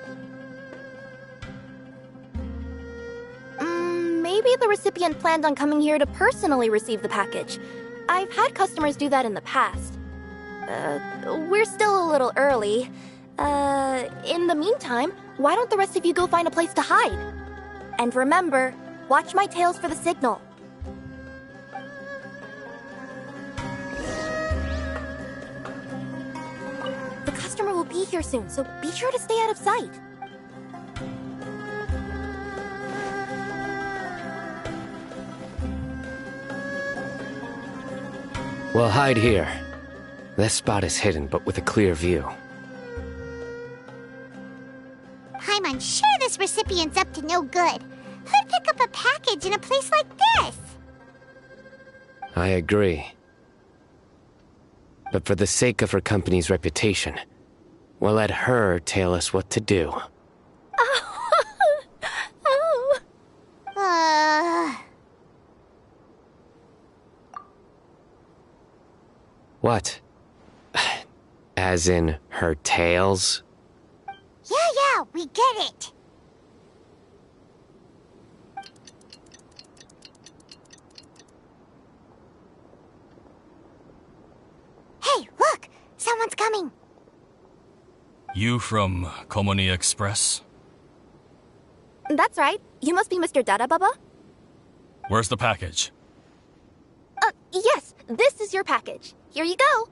Maybe the recipient planned on coming here to personally receive the package. I've had customers do that in the past. We're still a little early. In the meantime, why don't the rest of you go find a place to hide? And remember, watch my tails for the signal. The customer will be here soon, so be sure to stay out of sight. We'll hide here. This spot is hidden, but with a clear view. I'm unsure this recipient's up to no good. Who'd pick up a package in a place like this? I agree. But for the sake of her company's reputation, we'll let her tell us what to do. What? As in her tails? Yeah, we get it. Hey, look! Someone's coming. You from Komoni Express? That's right. You must be Mr. Dada Baba? Where's the package? Yes, this is your package. Here you go.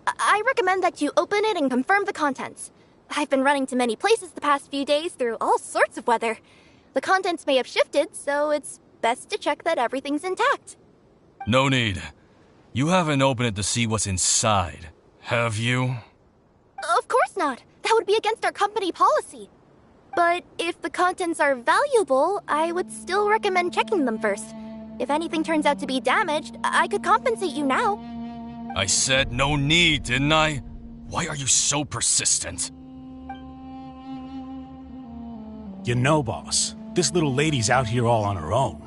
I recommend that you open it and confirm the contents. I've been running to many places the past few days through all sorts of weather. The contents may have shifted, so it's best to check that everything's intact. No need. You haven't opened it to see what's inside, have you? Of course not. That would be against our company policy. But if the contents are valuable, I would still recommend checking them first. If anything turns out to be damaged, I could compensate you now. I said no need, didn't I? Why are you so persistent? You know, boss, this little lady's out here all on her own.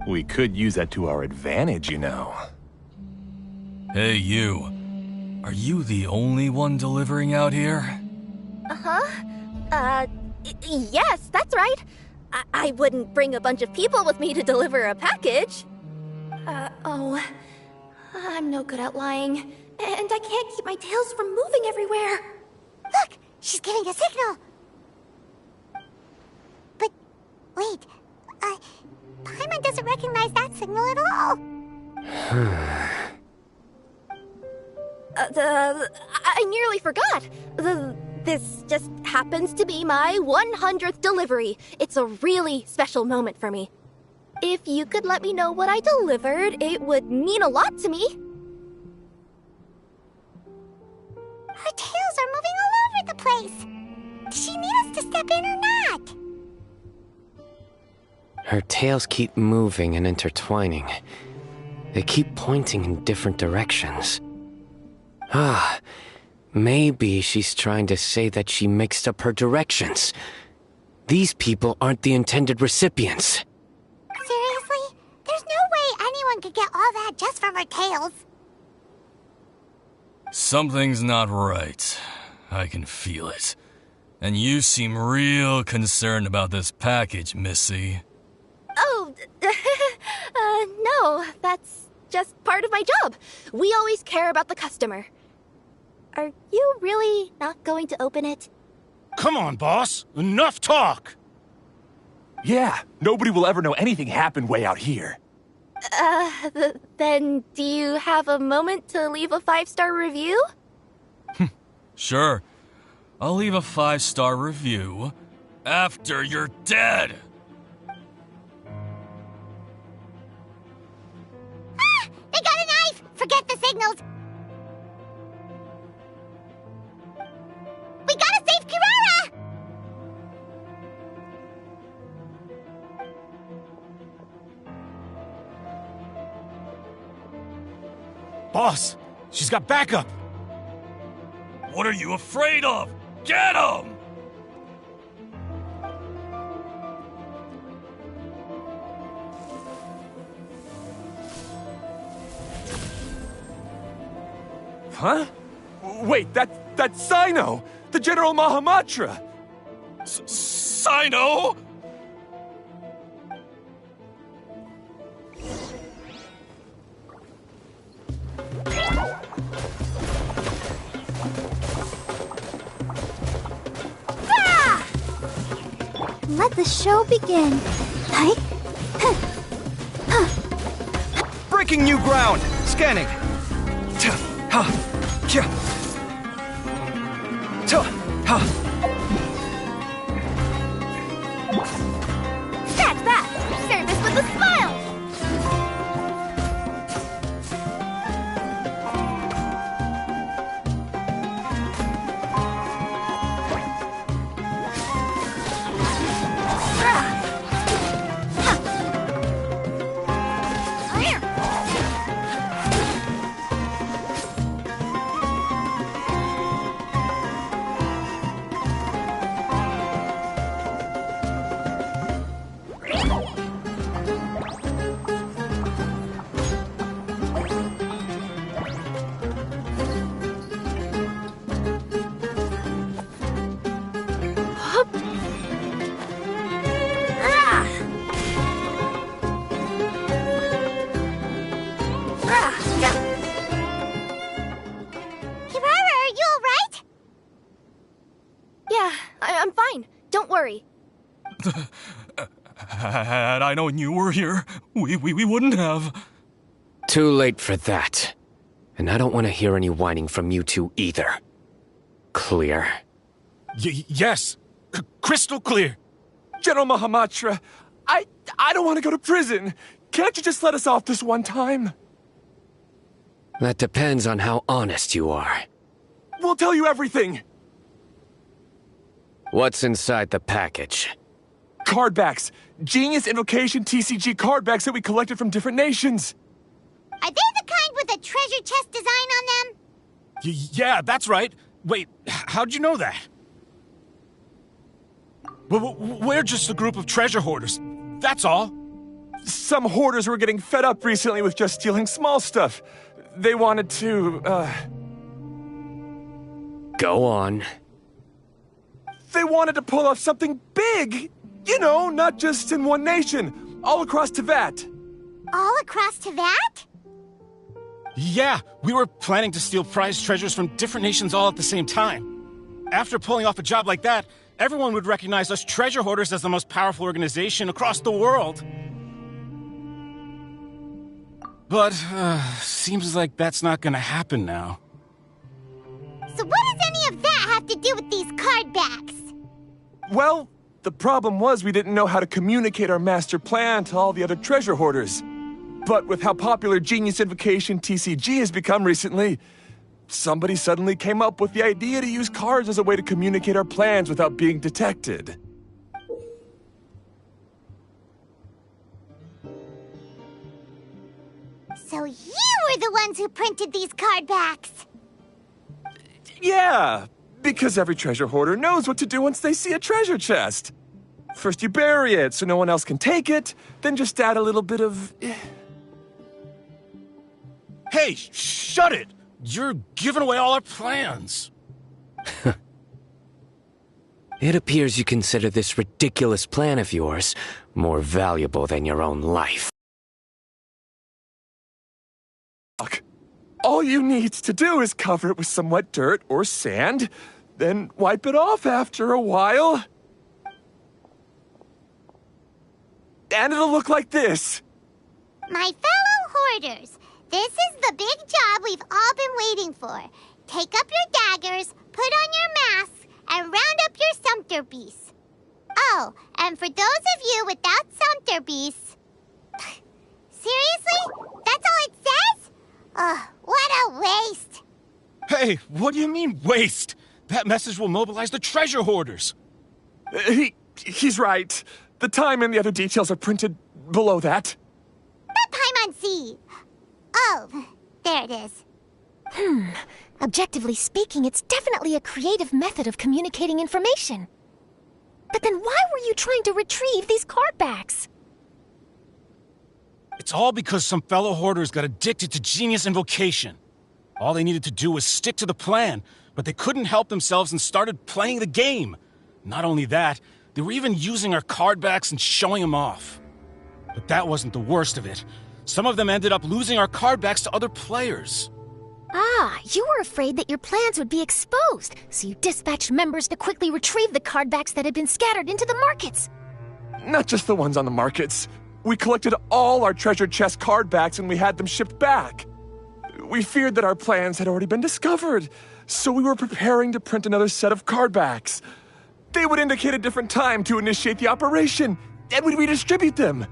We could use that to our advantage, you know. Hey, you. Are you the only one delivering out here? Yes, that's right. I wouldn't bring a bunch of people with me to deliver a package. I'm no good at lying, and I can't keep my tails from moving everywhere. Look, she's giving a signal. But, wait, Paimon doesn't recognize that signal at all. I nearly forgot. This just happens to be my 100th delivery. It's a really special moment for me. If you could let me know what I delivered, it would mean a lot to me. Her tails are moving all over the place. Does she need us to step in or not? Her tails keep moving and intertwining. They keep pointing in different directions. Maybe she's trying to say that she mixed up her directions. These people aren't the intended recipients. Seriously? There's no way anyone could get all that just from her tails. Something's not right. I can feel it. And you seem real concerned about this package, Missy. Oh, no, that's just part of my job. We always care about the customer. Are you really not going to open it? Come on, boss. Enough talk! Yeah, nobody will ever know anything happened way out here. Then do you have a moment to leave a 5-star review? Sure. I'll leave a 5-star review after you're dead. They got a knife! Forget the signals! We gotta save Kirara! Boss, she's got backup! What are you afraid of? Get him! Huh? Wait, that's Sino! The General Mahamatra! Sino? Let the show begin. Hi. Breaking new ground. Scanning. That's that! Service with a smile! I'm fine. Don't worry. Had I known you were here, we wouldn't have. Too late for that. And I don't want to hear any whining from you two either. Clear? Yes. Crystal clear. General Mahamatra, I don't want to go to prison. Can't you just let us off this one time? That depends on how honest you are. We'll tell you everything. What's inside the package? Card backs. Genius Invocation TCG card backs that we collected from different nations. Are they the kind with a treasure chest design on them? Yeah, that's right. Wait, how'd you know that? We're just a group of treasure hoarders. That's all. Some hoarders were getting fed up recently with just stealing small stuff. They wanted to, Go on. They wanted to pull off something big. You know, not just in one nation. All across Teyvat. All across Teyvat? Yeah, we were planning to steal prized treasures from different nations all at the same time. After pulling off a job like that, everyone would recognize us treasure hoarders as the most powerful organization across the world. But, seems like that's not gonna happen now. So what does any of that have to do with these card backs? Well, the problem was we didn't know how to communicate our master plan to all the other treasure hoarders. But with how popular Genius Invocation TCG has become recently, somebody suddenly came up with the idea to use cards as a way to communicate our plans without being detected. So you were the ones who printed these card backs? Yeah, because every treasure hoarder knows what to do once they see a treasure chest. First you bury it so no one else can take it, then just add a little bit of... Hey, shut it! You're giving away all our plans. It appears you consider this ridiculous plan of yours more valuable than your own life. All you need to do is cover it with some wet dirt or sand, then wipe it off after a while. And it'll look like this. My fellow hoarders, this is the big job we've all been waiting for. Take up your daggers, put on your masks, and round up your sumpter beasts. Oh, and for those of you without sumpter beasts... Seriously? That's all it says? Ugh, what a waste. Hey, what do you mean, waste? That message will mobilize the treasure hoarders. He's right. The time and the other details are printed below that. That Paimon Z. Oh, there it is. Objectively speaking, it's definitely a creative method of communicating information. But then why were you trying to retrieve these card backs? It's all because some fellow hoarders got addicted to Genius Invocation. All they needed to do was stick to the plan, but they couldn't help themselves and started playing the game. Not only that, they were even using our card backs and showing them off. But that wasn't the worst of it. Some of them ended up losing our card backs to other players. Ah, you were afraid that your plans would be exposed, so you dispatched members to quickly retrieve the card backs that had been scattered into the markets. Not just the ones on the markets. We collected all our treasure chest card backs and we had them shipped back. We feared that our plans had already been discovered, so we were preparing to print another set of card backs. They would indicate a different time to initiate the operation, and we'd redistribute them.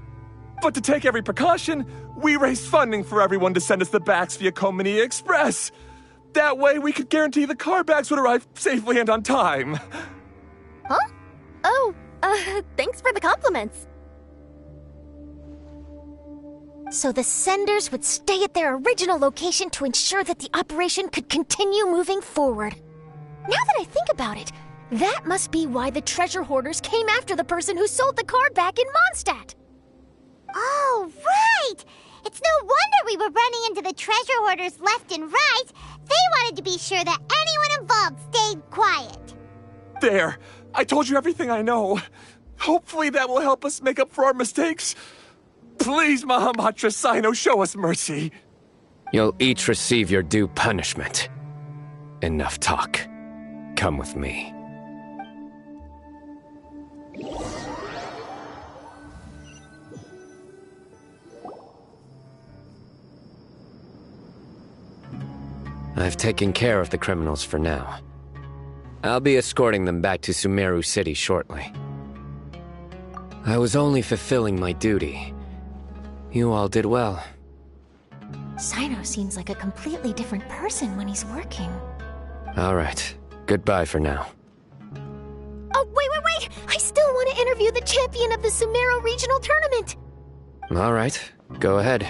But to take every precaution, we raised funding for everyone to send us the backs via Komini Express. That way, we could guarantee the card backs would arrive safely and on time. Huh? Oh, thanks for the compliments. So the senders would stay at their original location to ensure that the operation could continue moving forward. Now that I think about it, that must be why the treasure hoarders came after the person who sold the card back in Mondstadt. Oh, right! It's no wonder we were running into the treasure hoarders left and right. They wanted to be sure that anyone involved stayed quiet. There, I told you everything I know. Hopefully that will help us make up for our mistakes. Please, Mahamatra Sino, show us mercy. You'll each receive your due punishment. Enough talk. Come with me. I've taken care of the criminals for now. I'll be escorting them back to Sumeru City shortly. I was only fulfilling my duty. You all did well. Sino seems like a completely different person when he's working. All right. Goodbye for now. Oh, wait! I still want to interview the champion of the Sumeru Regional Tournament! All right. Go ahead.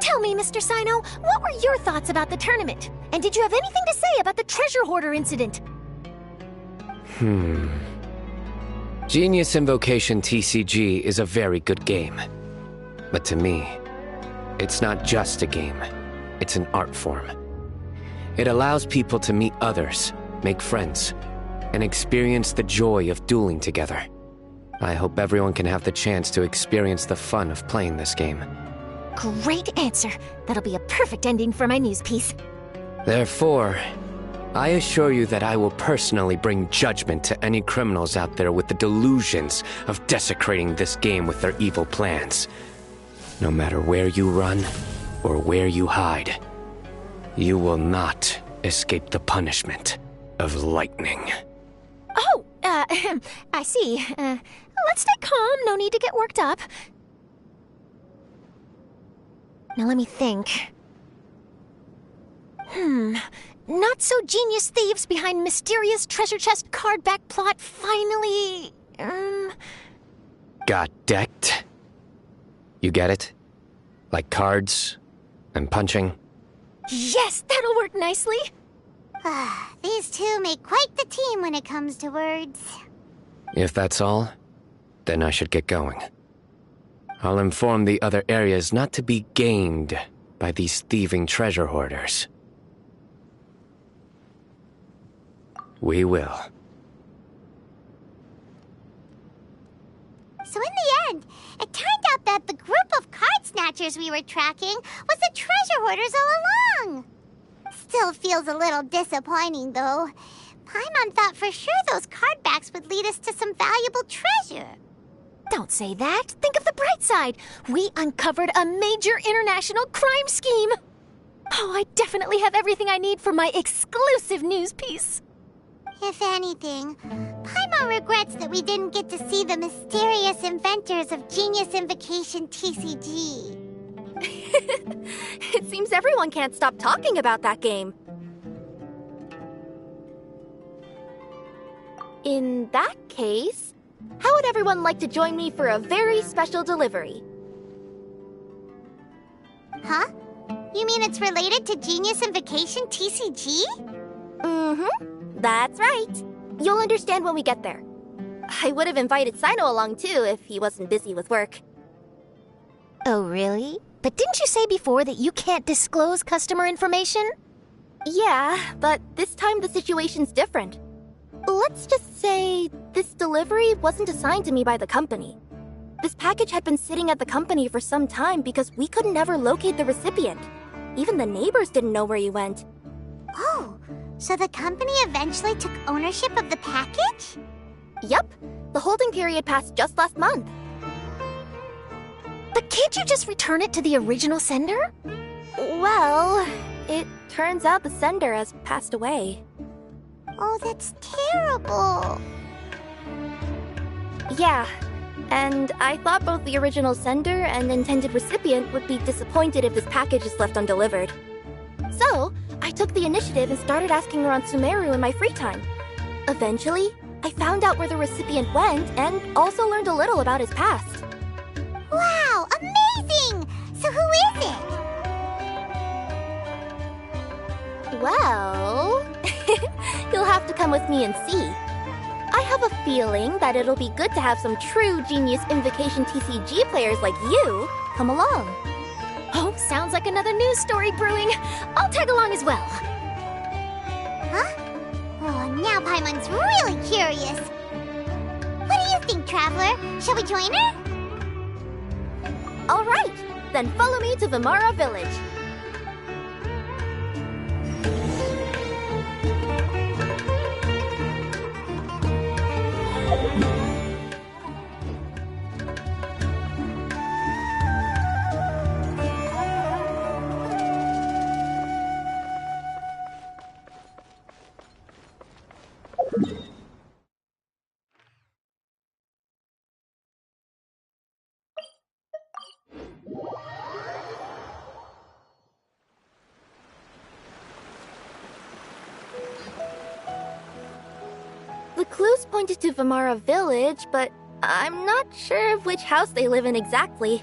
Tell me, Mr. Sino, what were your thoughts about the tournament? And did you have anything to say about the treasure hoarder incident? Genius Invocation TCG is a very good game. But to me, it's not just a game. It's an art form. It allows people to meet others, make friends, and experience the joy of dueling together. I hope everyone can have the chance to experience the fun of playing this game. Great answer. That'll be a perfect ending for my news piece. Therefore, I assure you that I will personally bring judgment to any criminals out there with the delusions of desecrating this game with their evil plans. No matter where you run or where you hide, you will not escape the punishment of lightning. Oh, I see. Let's stay calm. No need to get worked up. Now let me think. Not so genius thieves behind mysterious treasure chest card back plot finally... Got decked? You get it? Like cards and punching? Yes, that'll work nicely. These two make quite the team when it comes to words. If that's all, then I should get going. I'll inform the other areas not to be gamed by these thieving treasure hoarders. We will. So in the end, it turned out that the group of card snatchers we were tracking was the treasure hoarders all along. Still feels a little disappointing, though. Paimon thought for sure those card backs would lead us to some valuable treasure. Don't say that. Think of the bright side. We uncovered a major international crime scheme. Oh, I definitely have everything I need for my exclusive news piece. If anything, Paimon regrets that we didn't get to see the mysterious inventors of Genius Invocation TCG. It seems everyone can't stop talking about that game. In that case, how would everyone like to join me for a very special delivery? Huh? You mean it's related to Genius Invocation TCG? That's right. You'll understand when we get there. I would have invited Sino along too if he wasn't busy with work. Oh, really? But didn't you say before that you can't disclose customer information? Yeah, but this time the situation's different. Let's just say this delivery wasn't assigned to me by the company. This package had been sitting at the company for some time because we could never locate the recipient. Even the neighbors didn't know where he went. Oh, so the company eventually took ownership of the package? Yep, the holding period passed just last month. But can't you just return it to the original sender? Well, it turns out the sender has passed away. Oh, that's terrible. Yeah, and I thought both the original sender and intended recipient would be disappointed if this package is left undelivered. So, I took the initiative and started asking around Sumeru in my free time. Eventually, I found out where the recipient went and also learned a little about his past. Wow, amazing! So who is it? Well, you'll have to come with me and see. I have a feeling that it'll be good to have some true Genius Invocation TCG players like you come along. Oh, sounds like another news story brewing. I'll tag along as well. Huh? Oh, now Paimon's really curious. What do you think, Traveler? Shall we join her? All right, then follow me to Vimara Village. The clues pointed to Vimara Village, but I'm not sure of which house they live in exactly.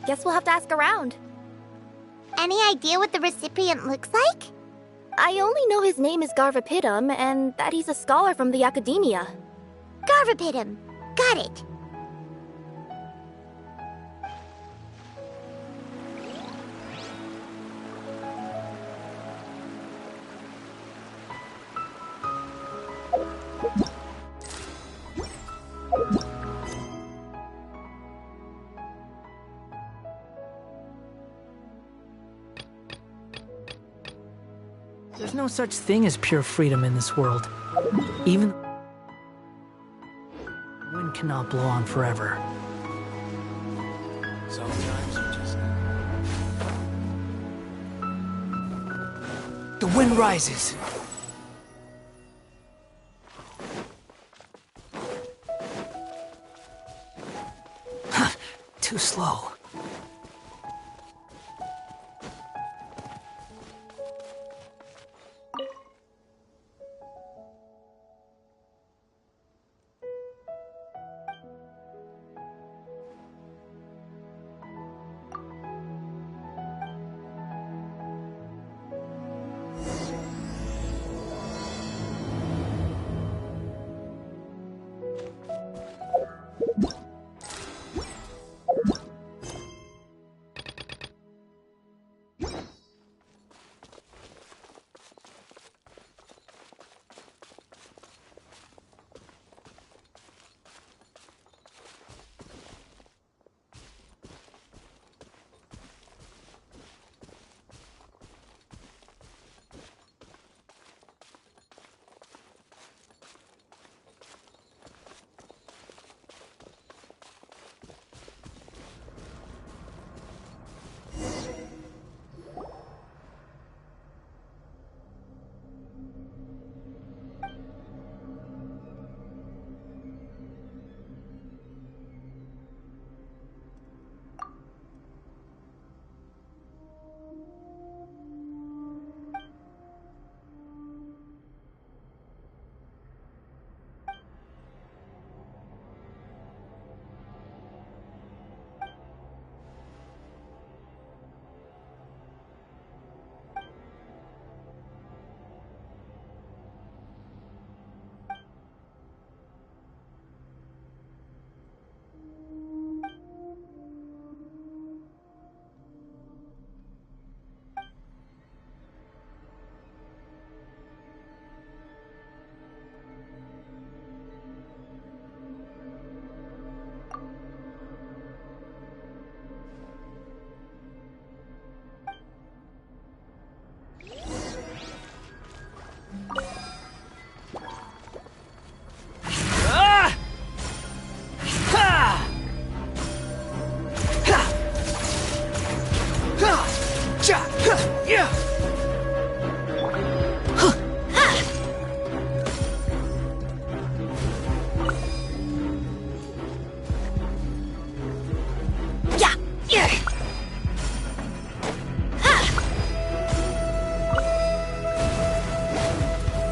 Guess we'll have to ask around. Any idea what the recipient looks like? I only know his name is Garvapidum and that he's a scholar from the Academia. Garvapidum. Got it. There's no such thing as pure freedom in this world. Even the wind cannot blow on forever. Sometimes you just... The wind rises. Too slow. Yeah.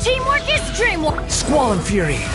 Teamwork is dreamwork! Squall and Fury.